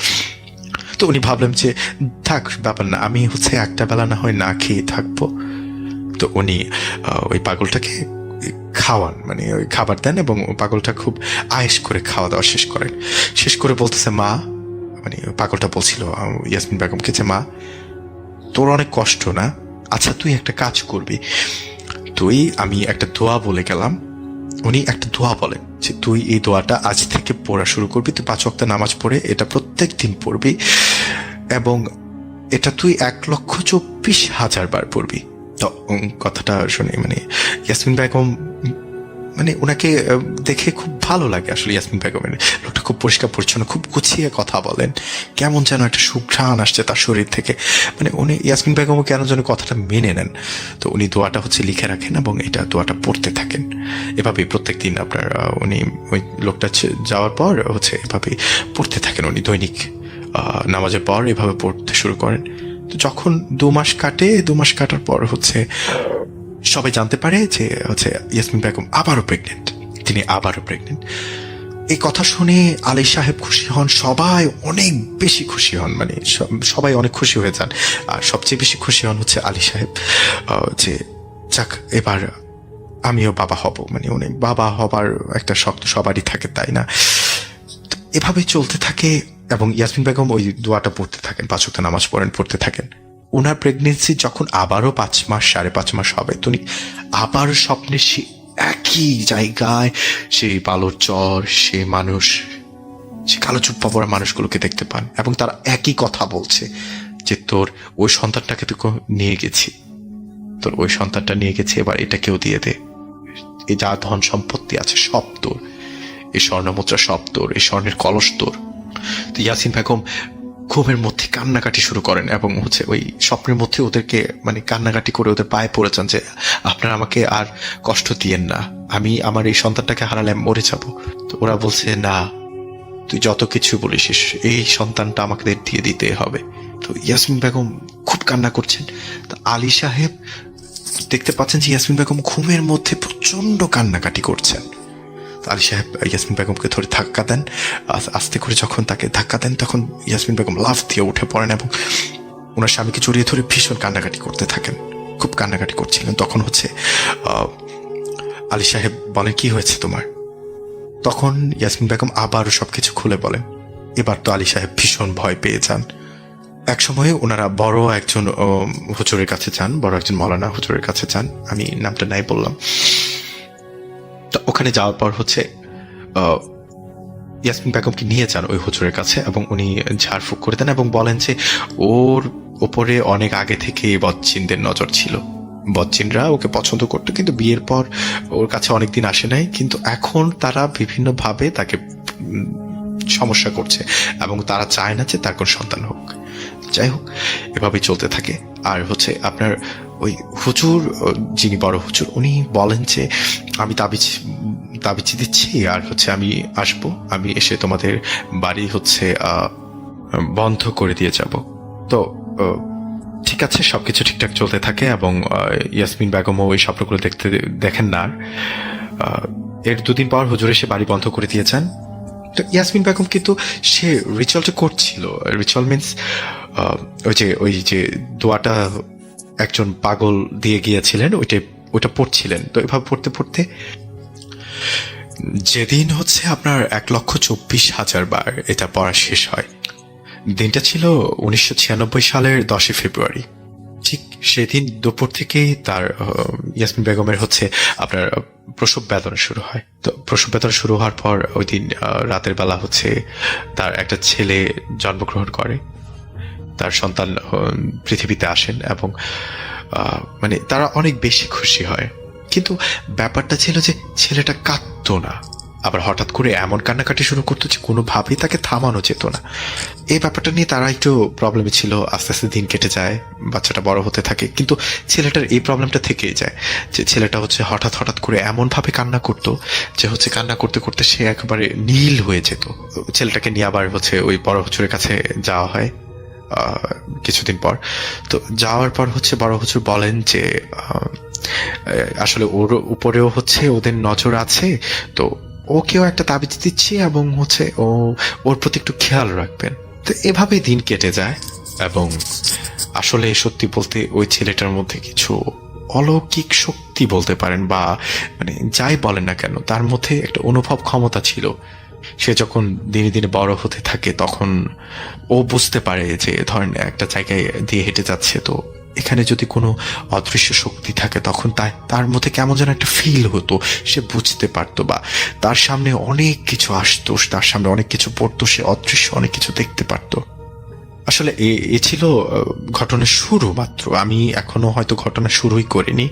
Speaker 5: তো উনি ভাবলেন যে থাক, ব্যাপার না, আমি হচ্ছে একটা বেলা না হয় না খেয়ে থাকবো। তো উনি ওই পাগলটাকে খাওয়ান, মানে ওই খাবার দেন, এবং পাগলটা খুব আয়েশ করে খাওয়া দাওয়া শেষ করে বলতেছে, মা, মানে পাগলটা বলছিল ইয়াসমিন বেগমকে যে মা, তোর অনেক কষ্ট না, আচ্ছা তুই একটা কাজ করবি, আমি একটা দোয়া বলে গেলাম। উনি একটা দোয়া বলেন যে তুই এই দোয়াটা আজ থেকে পড়া শুরু করবি, তুই 5 ওয়াক্ত নামাজ পড়ে এটা প্রত্যেক দিন পড়বি, এবং এটা তুই 1,24,000 বার পড়বি। তো কথাটা শুনে মানে ইয়াসমিন বেগম, মানে ওনাকে দেখে খুব ভালো লাগে আসলে। ইয়াসমিন বেগমের লোকটা খুব পরিষ্কার পরিচ্ছন্ন, খুব গুছিয়ে কথা বলেন, কেমন যেন একটা সুঘ্রাণ আসছে তার শরীর থেকে, মানে উনি ইয়াসমিন বেগমও কেন যেন কথাটা মেনে নেন। তো উনি দোয়াটা হচ্ছে লিখে রাখেন এবং এটা দোয়াটা পড়তে থাকেন। এভাবেই প্রত্যেক দিন আপনার উনি ওই লোকটা যাওয়ার পর হচ্ছে এভাবেই পড়তে থাকেন। উনি দৈনিক নামাজের পর এভাবে পড়তে শুরু করেন। তো যখন 2 মাস কাটে, 2 মাস কাটার পর হচ্ছে সবাই জানতে পারে যে হচ্ছে ইয়াসমিন বেগম তিনি আবারও প্রেগনেন্ট। এই কথা শুনে আলী সাহেব খুশি হন, সবাই অনেক বেশি খুশি হন, মানে সবাই অনেক খুশি হয়ে যান। আর সবচেয়ে বেশি খুশি হন হচ্ছে আলী সাহেব, যে যাক, এবার আমিও বাবা হব, মানে উনি বাবা হবার একটা শক্ত সবারই থাকে, তাই না? এভাবে চলতে থাকে এবং ইয়াসমিন বেগম ওই দোয়াটা পড়তে থাকেন, 5 ওয়াক্ত নামাজ পড়তে থাকেন। ওনার প্রেগনেন্সি যখন আবারও 5 মাস 5.5 মাস হবে, তিনি আবার স্বপ্নে সে একই জায়গায় সেই বালুর চর, সে মানুষ, সে কালো চুপ্পা পড়া মানুষগুলোকে দেখতে পান, এবং তারা একই কথা বলছে যে তোর ওই সন্তানটাকে তো নিয়ে গেছি, তোর ওই সন্তানটা নিয়ে গেছি, এবার এটাকেও দিয়ে দে, এই যা ধন সম্পত্তি আছে সব তোর, এই স্বর্ণমুদ্রা সব তোর, এই স্বর্ণের কলস তোর। তো ইয়াসিন বেগম ঘুমের মধ্যে কান্নাকাটি শুরু করেন এবং হচ্ছে ওই স্বপ্নের মধ্যে ওদেরকে মানে কান্নাকাটি করে ওদের পায়ে পড়েছেন যে আপনারা আমাকে আর কষ্ট দিয়েন না, আমি আমার এই সন্তানটাকে হারালে মরে যাব। তো ওরা বলছে, না, তুই যত কিছু বলিস এই সন্তানটা আমাকে দিয়ে দিতে হবে। তো ইয়াসমিন বেগম খুব কান্না করছেন। তো আলী সাহেব দেখতে পাচ্ছেন যে ইয়াসমিন বেগম ঘুমের মধ্যে প্রচন্ড কান্নাকাটি করছেন। আলী সাহেব ইয়াসমিন বেগমকে ধরে ধাক্কা দেন, আস্তে করে যখন তাকে ধাক্কা দেন তখন ইয়াসমিন বেগম লাফ দিয়ে উঠে পড়েন এবং ওনার স্বামীকে জড়িয়ে ধরে ভীষণ কান্নাকাটি করতে থাকেন, খুব কান্নাকাটি করছিলেন। তখন হচ্ছে আলী সাহেব বলেন, কি হয়েছে তোমার? তখন ইয়াসমিন বেগম আবারও সবকিছু খুলে বলেন। এবার তো আলী সাহেব ভীষণ ভয় পেয়ে যান। এক সময়ে ওনারা বড় একজন হুজুরের কাছে যান, বড় একজন মৌলানা হুজুরের কাছে যান, আমি নামটা নাই বললাম। তো ওখানে যাওয়ার পর হচ্ছে ইয়াসমিন বেগমকে নিয়ে যান ওই হুজুরের কাছে এবং উনি ঝাড়ফুঁক করে দেন এবং বলেন যে ওর ওপরে অনেক আগে থেকে বদজিনদের নজর ছিল, বদজিনরা ওকে পছন্দ করতো, কিন্তু বিয়ের পর ওর কাছে অনেকদিন আসে নাই, কিন্তু এখন তারা বিভিন্ন ভাবে তাকে সমস্যা করছে এবং তারা চায় না যে তার কোন সন্তান হোক। যাই হোক, এভাবেই চলতে থাকে। আর হচ্ছে আপনার ওই হুজুর, যিনি বড় হুজুর, উনি বলেন যে আমি তাবিজ দিচ্ছি, আর হচ্ছে আমি আসবো, আমি এসে তোমাদের বাড়ি হচ্ছে বন্ধ করে দিয়ে যাব। তো ঠিক আছে, সবকিছু ঠিকঠাক চলতে থাকে এবং ইয়াসমিন বেগমও ওই স্বপ্নগুলো দেখেন না। এর 2 দিন পর হুজুর এসে বাড়ি বন্ধ করে দিয়েছেন। তো ইয়াসমিন বেগম কিন্তু সে রিচুয়ালটা করছিল। রিচুয়াল মিনস ওই যে দোয়াটা একজন পাগল দিয়ে গিয়েছিলেন, ওইটা পড়ছিলেন। তো এভাবে পড়তে পড়তে যেদিন হচ্ছে আপনার 1,24,000 বার এটা পড়া শেষ হয়, দিনটা ছিল 1996 সালের 10 ফেব্রুয়ারি। ঠিক সেদিন দুপুর থেকেই তার ইয়াসমিন বেগমের হচ্ছে আপনার প্রসব বেদনা শুরু হয়। তো প্রসব বেদনা শুরু হওয়ার পর ওই দিন রাতের বেলা হচ্ছে তার একটা ছেলে জন্মগ্রহণ করে, তার সন্তান পৃথিবীতে আসেন এবং মানে তারা অনেক বেশি খুশি হয়। কিন্তু ব্যাপারটা ছিল যে ছেলেটা কাঁদতো না, আবার হঠাৎ করে এমন কান্নাকাটি শুরু করতো যে কোনোভাবেই তাকে থামানো যেত না। এই ব্যাপারটা নিয়ে তারা একটু প্রবলেমে ছিল। আস্তে আস্তে দিন কেটে যায়, বাচ্চাটা বড় হতে থাকে, কিন্তু ছেলেটার এই প্রবলেমটা থেকেই যায় যে ছেলেটা হঠাৎ হঠাৎ করে এমন ভাবে কান্না করতো যে কান্না করতে করতে সে একেবারে নীল হয়ে যেত। ছেলেটাকে নিয়ে আবার ওই বড় হুজুরের কাছে যাওয়া হয় কিছুদিন পর। তো যাওয়ার পর বড় হুজুর বলেন যে আসলে ওর উপরেও ওদের নজর আছে, তো ওকেও একটা তাবিজ দিচ্ছি এবং ওর প্রতি একটু খেয়াল রাখবেন। তো এভাবেই দিন কেটে যায়। এবং আসলে সত্যি বলতে ওই ছেলেটার মধ্যে কিছু অলৌকিক শক্তি বলতে পারেন, বা মানে যাই বলেন না কেন, তার মধ্যে একটা অনুভব ক্ষমতা ছিল। সে যখন দিনে দিনে বড় হতে থাকে তখন ও বুঝতে পারে যে ধরেন একটা জায়গায় দিয়ে হেঁটে যাচ্ছে, তো এখানে যদি কোনো অদৃশ্য শক্তি থাকে তখন তার মধ্যে কেমন যেন একটা ফিল হতো, সে বুঝতে পারতো, বা তার সামনে অনেক কিছু আসতো, তার সামনে অনেক কিছু পড়তো, সে অদৃশ্য অনেক কিছু দেখতে পারতো। আসলে এ ছিল ঘটনার শুরু মাত্র। আমি এখনো হয়তো ঘটনা শুরুই করিনি।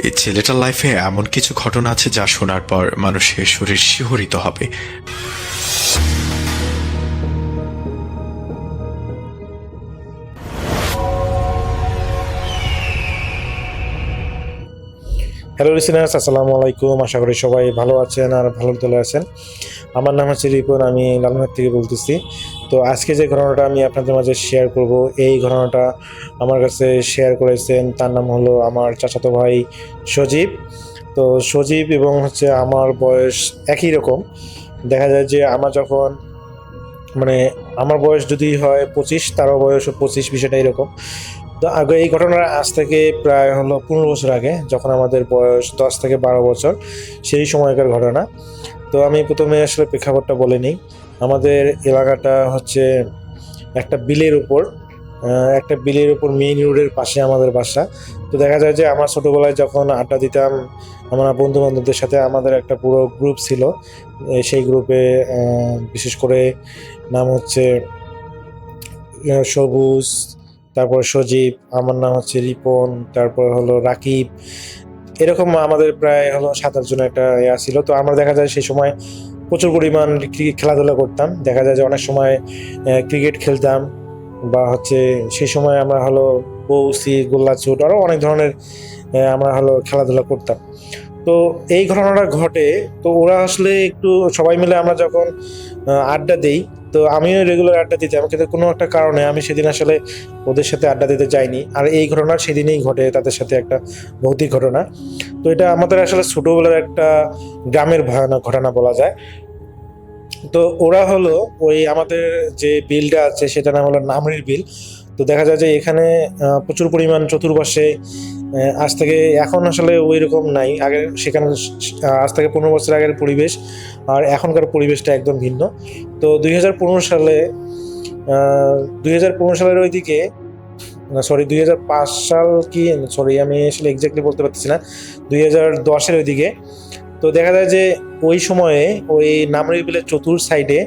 Speaker 5: এই ছেলেটার লাইফে এমন কিছু ঘটনা আছে যা শোনার পর মানুষের শরীর শিহরিত হবে।
Speaker 3: হ্যালো লিসেনার্স, আসসালামু আলাইকুম। আশা করি সবাই ভালো আছেন আর ভালো চলে আছেন। আমার নাম হচ্ছে রিপন, আমি লালমোহর থেকে বলতেছি। তো আজকে যে ঘটনাটা আমি আপনাদের মাঝে শেয়ার করব, এই ঘটনাটা আমার কাছে শেয়ার করেছেন, তার নাম হলো আমার চাচাতো ভাই সজীব। তো সজীব এবং আমার বয়স একই রকম। দেখা যায় যে আমার যখন মানে আমার বয়স যদি হয় 25, তারও বয়স 25, বিষয়টা এরকম। তো আগে এই ঘটনার আজ থেকে প্রায় হলো 15 বছর আগে, যখন আমাদের বয়স 10 থেকে 12 বছর, সেই সময়কার ঘটনা। তো আমি প্রথমে আসলে প্রেক্ষাপটটা বলে নিই। আমাদের এলাকাটা একটা বিলের উপর, মেইন রোডের পাশে আমাদের বাসা। তো দেখা যায় যে আমার ছোটোবেলায় যখন আড্ডা দিতাম আমরা বন্ধু বান্ধবদের সাথে, আমাদের একটা পুরো গ্রুপ ছিল। সেই গ্রুপে বিশেষ করে নাম সবুজ, তারপর সজীব, আমার নাম রিপন, তারপর হলো রাকিব, এরকম আমাদের প্রায় হলো 7-8 জন একটা ছিল। তো আমরা দেখা যায় সেই সময় প্রচুর পরিমাণ খেলাধুলা করতাম। দেখা যায় যে অনেক সময় ক্রিকেট খেলতাম, বা সেই সময় আমরা হলো বউসি, গোল্লা চুট, আরও অনেক ধরনের আমরা হলো খেলাধুলা করতাম। তো এই ঘটনাটা ঘটে। তো ওরা আসলে একটু সবাই মিলে আমরা যখন আড্ডা দিই, তো আমিও রেগুলার আড্ডা দিতাম, কিন্তু কোনো একটা কারণে আমি সেদিন আসলে ওদের সাথে আড্ডা দিতে যাইনি। আর এই ঘটনা সেদিনেই ঘটে তাদের সাথে, একটা ভৌতিক ঘটনা। তো এটা আমাদের আসলে ছোটবেলার একটা গ্রামের ভয়ানক ঘটনা বলা যায়। তো ওরা হলো আমাদের যে বিলটা আছে সেটা নাম হলো নামরির বিল। তো দেখা যায় যে এখানে প্রচুর পরিমাণ চতুর্পাশে আজ থেকে, এখন আসলে ওই রকম নাই, আগে সেখানে আজ থেকে 15 বছর আগের পরিবেশ আর এখনকার পরিবেশটা একদম ভিন্ন। তো 2015 সালে 2015 সালের ওইদিকে, সরি 2005 সাল কি, সরি আমি আসলে এক্স্যাক্টলি বলতে পারতেছি না, 2010-এর ওইদিকে। তো দেখা যায় যে ওই সময়ে ওই নামরি বিলের চতুর সাইডে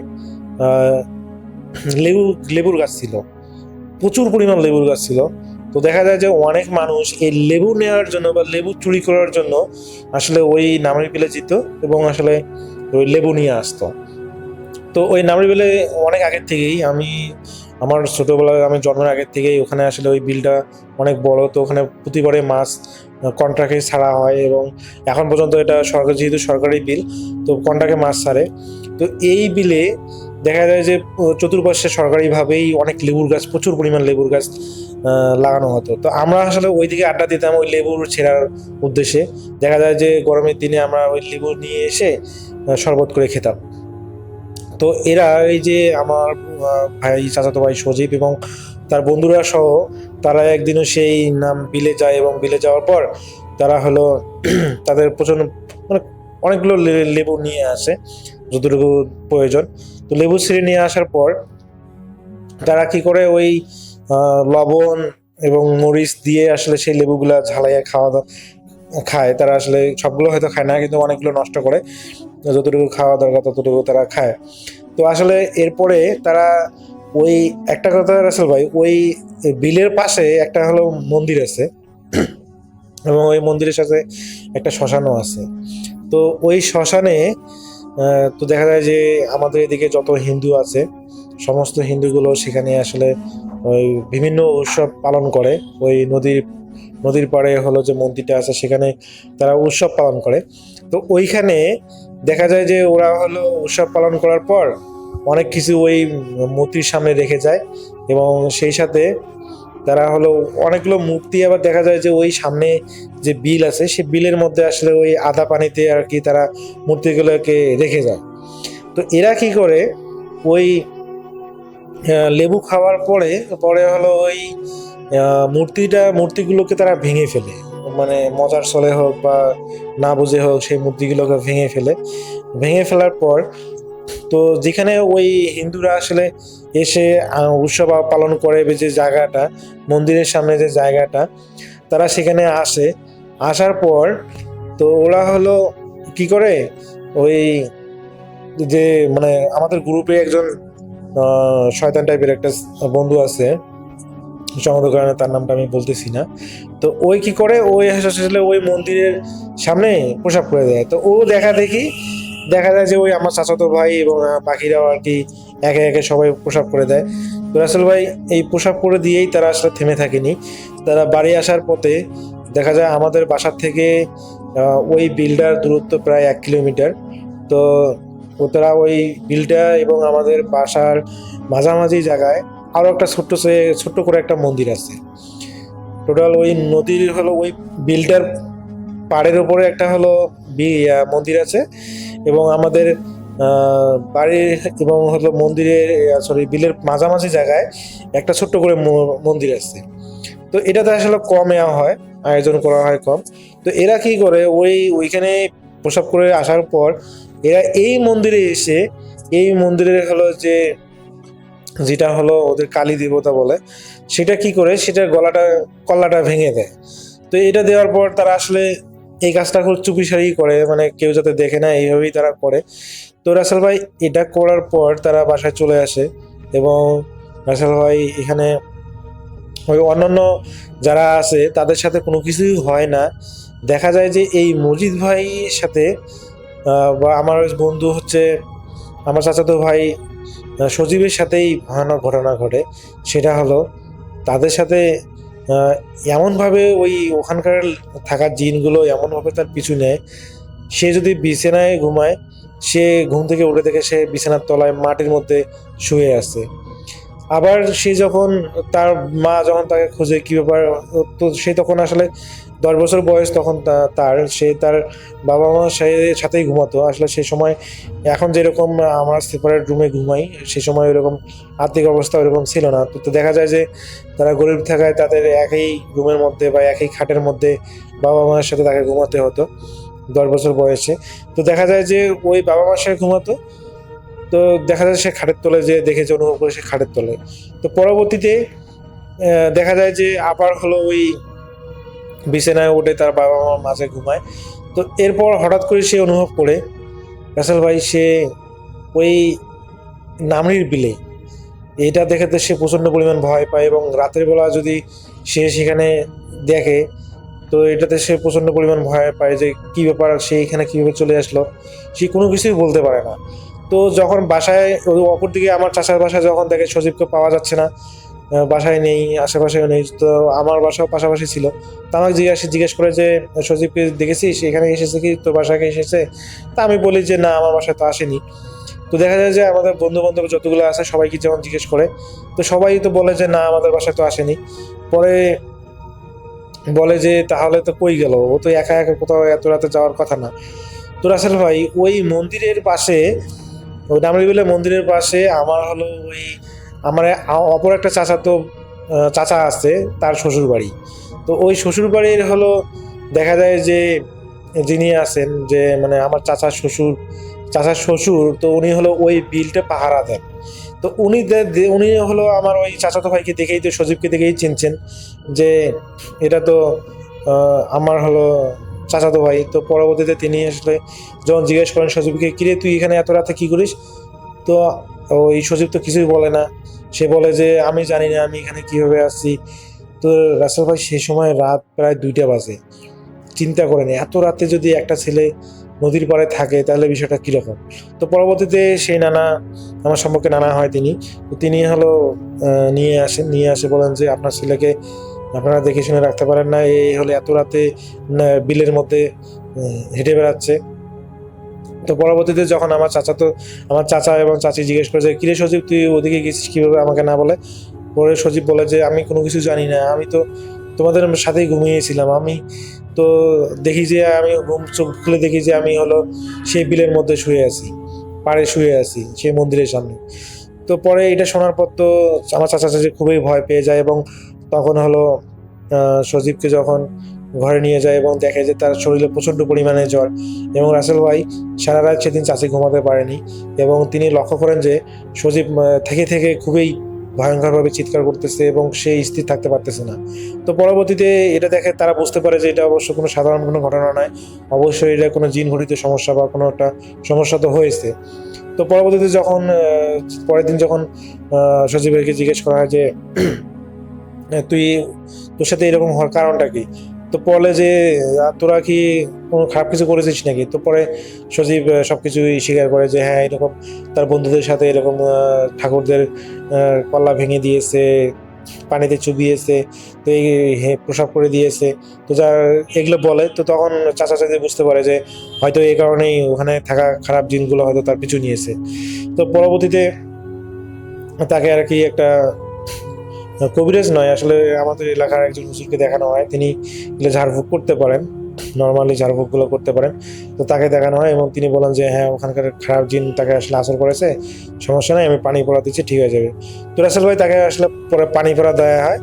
Speaker 3: লেবুর গাছ ছিল, প্রচুর পরিমাণ লেবুর গাছ ছিল। তো দেখা যায় যে অনেক মানুষ এই লেবু নেওয়ার জন্য বা লেবু চুরি করার জন্য আসলে ওই নামরি বিলে যেত এবং আসলে ওই লেবু নিয়ে আসতো। তো ওই নামরি বিলে অনেক আগের থেকেই, আমার ছোটবেলায়, আমি জন্মের আগের থেকেই ওখানে আসলে ওই বিলটা অনেক বড়। তো ওখানে প্রতিবারে মাছ কন্ট্রাক্টে ছাড়া হয়, এবং এখন পর্যন্ত এটা সরকার, যেহেতু সরকারি বিল, তো কন্ট্রাক্টে মাছ ছাড়ে। তো এই বিলে দেখা যায় যে চতুর্পাশে সরকারিভাবেই অনেক লেবুর গাছ, প্রচুর পরিমাণ লেবুর গাছ লাগানো হতো। তো আমরা আসলে ওইদিকে আড্ডা দিতাম ওই লেবুর ছেঁড়ার উদ্দেশ্যে। দেখা যায় যে গরমের দিনে আমরা ওই লেবু নিয়ে এসে শরবত করে খেতাম। তো এরা, এই যে আমার চাচাতো ভাই সজীব এবং তার বন্ধুরা সহ, তারা একদিনও সেই বিলে যায়, এবং বিলে যাওয়ার পর তারা হলো তাদের প্রচন্ড মানে অনেকগুলো লেবু নিয়ে আসে যতটুকু প্রয়োজন। তো লেবু ছিঁড়ে নিয়ে আসার পর তারা কি করে, ওই লবণ এবং মরিচ দিয়ে আসলে সেই লেবুগুলা ঝালাইয়া খায়। তারা আসলে সবগুলো হয়তো খায় না, কিন্তু অনেকগুলো নষ্ট করে, যতটুকু খাওয়া দরকার ততটুকু তারা খায়। তো আসলে এরপরে তারা ওই একটা কথা রাসেল ভাই, ওই বিলের পাশে একটা হলো মন্দির আছে। এবং ওই মন্দিরের সাথে একটা শ্মশানও আছে। তো ওই শ্মশানে তো দেখা যায় যে আমাদের এদিকে যত হিন্দু আছে সমস্ত হিন্দুগুলো সেখানে আসলে ওই বিভিন্ন উৎসব পালন করে। ওই নদীর পাড়ে হলো যে মন্দিরটা আছে সেখানে তারা উৎসব পালন করে। তো ওইখানে দেখা যায় যে ওরা হলো উৎসব পালন করার পর অনেক কিছু ওই মূর্তির সামনে রেখে যায় এবং সেই সাথে তারা হলো অনেকগুলো মূর্তি আবার দেখা যায় যে ওই সামনে যে বিল আছে সেই বিলের মধ্যে আসলে ওই আদা পানিতে আর কি তারা মূর্তিগুলোকে রেখে যায়। তো এরা কি করে ওই লেবু খাওয়ার পরে পরে হলো ওই মূর্তিগুলোকে তারা ভেঙে ফেলে, মানে মজার ছলে হোক বা না বুঝে হোক সেই মূর্তিগুলোকে ভেঙে ফেলার পর তো যেখানে ওই হিন্দুরা আসলে এসে উৎসব পালন করে যে জায়গাটা মন্দিরের সামনে যে জায়গাটা তারা সেখানে আসার পর তো ওরা হলো কি করে ওই যে মানে আমাদের গ্রুপে একজন শয়তান টাইপের একটা বন্ধু আছে, সঙ্গত কারণে তার নামটা আমি বলতেছি না। তো ওই কি করে ওই আসলে ওই মন্দিরের সামনে প্রসাব করে দেয়। তো ও দেখা যায় যে ওই আমার চাচাতো ভাই এবং বাকিরাও আর কি একে একে সবাই প্রসাব করে দেয়। তো রাসেল ভাই এই প্রসাব করে দিয়েই তারা আসলে থেমে থাকেনি, তারা বাড়ি আসার পথে দেখা যায় আমাদের বাসার থেকে ওই বিলটার দূরত্ব প্রায় 1 কিলোমিটার। তো তারা ওই বিলটা এবং আমাদের বাসার মাঝামাঝি জায়গায় আরও একটা ছোট্ট করে একটা মন্দির আছে। টোটাল ওই নদীর হলো ওই বিলটার পাড়ের উপরে একটা হলো মন্দির আছে এবং আমাদের বাড়ির এবং হলো মন্দিরের বিলের মাঝামাঝি জায়গায় একটা ছোট্ট করে মন্দির আছে। তো এটাতে আসলে কম আয়োজন করা হয় কম। তো এরা কি করে ওইখানে প্রসাব করে আসার পর এরা এই মন্দিরে এসে এই মন্দিরের হলো যেটা হলো ওদের কালী দেবতা বলে সেটা কি করে সেটার কল্লাটা ভেঙে দেয়। তো এটা দেওয়ার পর তারা আসলে এই কাজটা খুব চুপিসারি করে, মানে কেউ যাতে দেখে না এইভাবেই তারা করে। তো রাসেল ভাই এটা করার পর তারা বাসায় চলে আসে এবং রাসেল ভাই এখানে ওই অন্যান্য যারা আছে তাদের সাথে কোনো কিছুই হয় না। দেখা যায় যে এই মজিদ ভাইয়ের সাথে বা আমার বন্ধু হচ্ছে আমার চাচাতো ভাই সজীবের সাথেই ভয়ানক ঘটনা ঘটে। সেটা হলো তাদের সাথে এমনভাবে ওখানকার থাকা জিনগুলো এমনভাবে তার পিছু নেয়, সে যদি বিছানায় ঘুমায় সে ঘুম থেকে উঠে দেখে সে বিছানার তলায় মাটির মধ্যে শুয়ে আছে। আবার সে যখন তার মা যখন তাকে খোঁজে কী ব্যাপার, তো সে তখন আসলে 10 বছর বয়স তখন সে তার বাবা মার সাথেই ঘুমাতো। আসলে সেই সময় এখন যেরকম আমরা সেপারেট রুমে ঘুমাই সে সময় ওইরকম আর্থিক অবস্থা ওইরকম ছিল না। তো দেখা যায় যে তারা গরিব থাকায় তাদের একই রুমের মধ্যে বা একই খাটের মধ্যে বাবা মায়ের সাথে তাকে ঘুমাতে হতো 10 বছর বয়সে। তো দেখা যায় যে ওই বাবা মার সাথে ঘুমাতো, তো দেখা যায় সে খাটের তলে যে দেখেছে অনুভব করে সে খাটের তলে। তো পরবর্তীতে দেখা যায় যে আবার হলো ওই বিছানায় উঠে তার বাবা মার মাঝে ঘুমায়। তো এরপর হঠাৎ করে সে অনুভব করে রাসেল ভাই সে ওই নামরির বিলে এটা দেখে তো সে প্রচণ্ড পরিমাণ ভয় পায় এবং রাতের বেলা যদি সে সেখানে দেখে তো এটাতে সে প্রচণ্ড পরিমাণ ভয় পায় যে কী ব্যাপার, সে এখানে কীভাবে চলে আসলো, সে কোনো কিছুই বলতে পারে না। তো যখন বাসায় অপরদিকে আমার চাচার বাসায় যখন দেখে সজীবকে পাওয়া যাচ্ছে না, বাসায় নেই, আশেপাশেও নেই, তো আমার বাসাও পাশাপাশি ছিল। তো আমাকে জিজ্ঞেস করে যে সজীবকে দেখেছিস এখানে এসেছে কি তোর বাসায় এসেছে? তা আমি বলি যে না আমার বাসায় তো আসেনি। তো দেখা যায় যে আমাদের বন্ধু বান্ধব যতগুলো আছে সবাইকে যখন জিজ্ঞেস করে তো সবাই তো বলে যে না আমাদের বাসায় তো আসেনি। পরে বলে যে তাহলে তো কই গেল, ও তো একা একা কোথাও এত রাতে যাওয়ার কথা না। তো রাসেল ভাই ওই মন্দিরের পাশে ওই ডামরিবিলের মন্দিরের পাশে আমার হলো আমার অপর একটা চাচা আছে তার শ্বশুর বাড়ি। তো ওই শ্বশুর বাড়ির হলো দেখা যায় যে যিনি আছেন যে মানে আমার চাচার শ্বশুর তো উনি হলো ওই বিলটা পাহারা দেন। তো উনি হলো আমার ওই চাচাতো ভাইকে দেখেই তো সজীবকে দেখেই চিনছেন যে এটা তো আমার হলো চাচাতো ভাই। তো পরবর্তীতে তিনি আসলে যখন জিজ্ঞেস করেন সজীবকে কিরে তুই এখানে এত রাতে কী করিস, তো ওই সজীব তো কিছুই বলে না, সে বলে যে আমি জানি না আমি এখানে কীভাবে আসছি। তো রাসেল ভাই সেই সময় রাত প্রায় 2টা বাজে। চিন্তা করেন এত রাতে যদি একটা ছেলে নদীর পাড়ে থাকে তাহলে বিষয়টা কীরকম। তো পরবর্তীতে সেই নানা, আমার সম্পর্কে নানা হয় তিনি, তো তিনি হলো নিয়ে আসে বলেন যে আপনার ছেলেকে আপনারা দেখে শুনে রাখতে পারেন না, এই হলে এত রাতে বিলের মধ্যে হেঁটে বেড়াচ্ছে। তো পরবর্তীতে যখন আমার চাচা এবং চাচি জিজ্ঞেস করে যে কিরে সজীব তুই ওদিকে গেছিস কীভাবে আমাকে না বলে, পরে সজীব বলে যে আমি কোনো কিছু জানি না, আমি তো তোমাদের সাথেই ঘুমিয়েছিলাম। আমি তো দেখি যে আমি চোখ খুলে দেখি যে আমি হলো সেই বিলের মধ্যে শুয়ে আছি, পাড়ে শুয়ে আছি সেই মন্দিরের সামনে। তো পরে এটা শোনার পর তো আমার চাচা চাচি খুবই ভয় পেয়ে যায় এবং তখন হলো সজীবকে যখন ঘরে নিয়ে যায় এবং দেখে যে তার শরীরে প্রচণ্ড পরিমাণে জ্বর, এবং রাসেল ভাই সারা রাত সেদিন চাচি ঘুমাতে পারেনি এবং তিনি লক্ষ্য করেন যে সজীব থেকে থেকে খুবই ভয়ঙ্করভাবে চিৎকার করতেছে এবং সে স্থির থাকতে পারতেছে না। তো পরবর্তীতে এটা দেখে তারা বুঝতে পারে যে এটা অবশ্য কোনো সাধারণ কোনো ঘটনা নয়, অবশ্যই এটা কোনো জিন ঘটিত সমস্যা বা কোনো একটা সমস্যা তো হয়েছে। তো পরবর্তীতে যখন পরের দিন যখন সজীব ভাইকে জিজ্ঞেস করা হয় যে তোর সাথে এরকম হওয়ার কারণটা কি, তো বলে যে তোরা কি কোনো খারাপ কিছু করেছিস নাকি। তো পরে সজীব সবকিছুই স্বীকার করে যে হ্যাঁ এরকম তার বন্ধুদের সাথে এরকম ঠাকুরদের কল্লা ভেঙে দিয়েছে, পানিতে চুবিয়েছে, তো এই প্রসাব করে দিয়েছে। তো যা এগুলো বলে, তো তখন চাচা চাচি বুঝতে পারে যে হয়তো এই কারণেই ওখানে থাকা খারাপ জিনগুলো হয়তো তার পিছু নিয়েছে। তো পরবর্তীতে তাকে আর কি একটা কবিরাজ নয়, আসলে আমাদের এলাকার একজন হুজুরকে দেখানো হয়, তিনি ঝাড়ফুঁক করতে পারেন, নর্মালি ঝাড়ফুঁকগুলো করতে পারেন। তো তাকে দেখানো হয় এবং তিনি বলেন যে হ্যাঁ ওখানকার খারাপ জিন তাকে আসলে আসর করেছে, সমস্যা নাই, আমি পানি পড়া দিচ্ছি, ঠিক হয়ে যাবে। তো রাসেল ভাই তাকে আসলে পরে পানি পড়া দেওয়া হয়,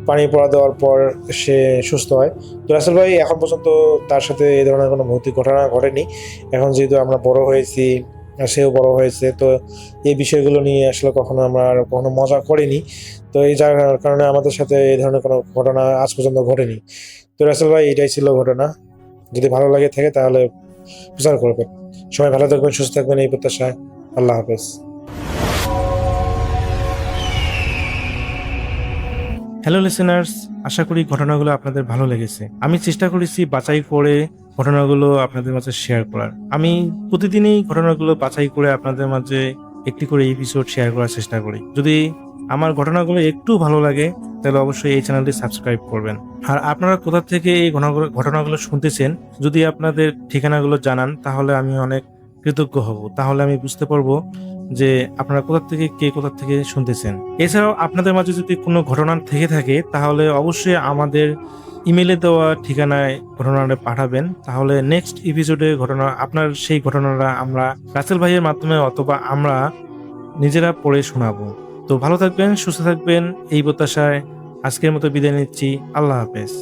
Speaker 3: পানি পড়া দেওয়ার পর সে সুস্থ হয়। তো রাসেল ভাই এখন পর্যন্ত তার সাথে এই ধরনের কোনো ভৌতিক ঘটনা ঘটেনি। এখন যেহেতু আমরা বড় হয়েছি, সেও বড় হয়েছে, তো এই বিষয়গুলো নিয়ে আসলে কখনো মজা করিনি। তো এই যার কারণে আমাদের সাথে এই ধরনের কোনো ঘটনা আজ পর্যন্ত ঘটেনি। তো রাসেল ভাই এটাই ছিল ঘটনা। যদি ভালো লাগে থাকে তাহলে প্রচার করবেন। সবাই ভালো থাকবেন, সুস্থ থাকবেন এই প্রত্যাশায়। আল্লাহ হাফেজ।
Speaker 6: হ্যালো লিসেনার্স, আশা করি ঘটনাগুলো আপনাদের ভালো লেগেছে। আমি চেষ্টা করেছি বাছাই করে ঘটনাগুলো আপনাদের মাঝে শেয়ার করার। আমি প্রতিদিনই ঘটনাগুলো বাছাই করে আপনাদের মাঝে একটি করে এপিসোড শেয়ার করার চেষ্টা করি। যদি আমার ঘটনাগুলো একটু ভালো লাগে তাহলে অবশ্যই এই চ্যানেলটি সাবস্ক্রাইব করবেন। আর আপনারা কোথা থেকে এই ঘটনাগুলো শুনতেছেন, যদি আপনাদের ঠিকানাগুলো জানান তাহলে আমি অনেক কৃতজ্ঞ হব। তাহলে আমি বুঝতে পারবো যে আপনারা কোথা থেকে শুনতেছেন। এছাড়াও আপনাদের মাঝে যদি কোনো ঘটনা থেকে থাকে তাহলে অবশ্যই আমাদের ইমেলে দেওয়া ঠিকানায় ঘটনাটা পাঠাবেন। তাহলে নেক্সট এপিসোডে আপনার সেই ঘটনাটা আমরা রাসেল ভাইয়ের মাধ্যমে অথবা আমরা নিজেরা পড়ে শোনাবো। তো ভালো থাকবেন, সুস্থ থাকবেন এই প্রত্যাশায় আজকের মতো বিদায় নিচ্ছি। আল্লাহ হাফেজ।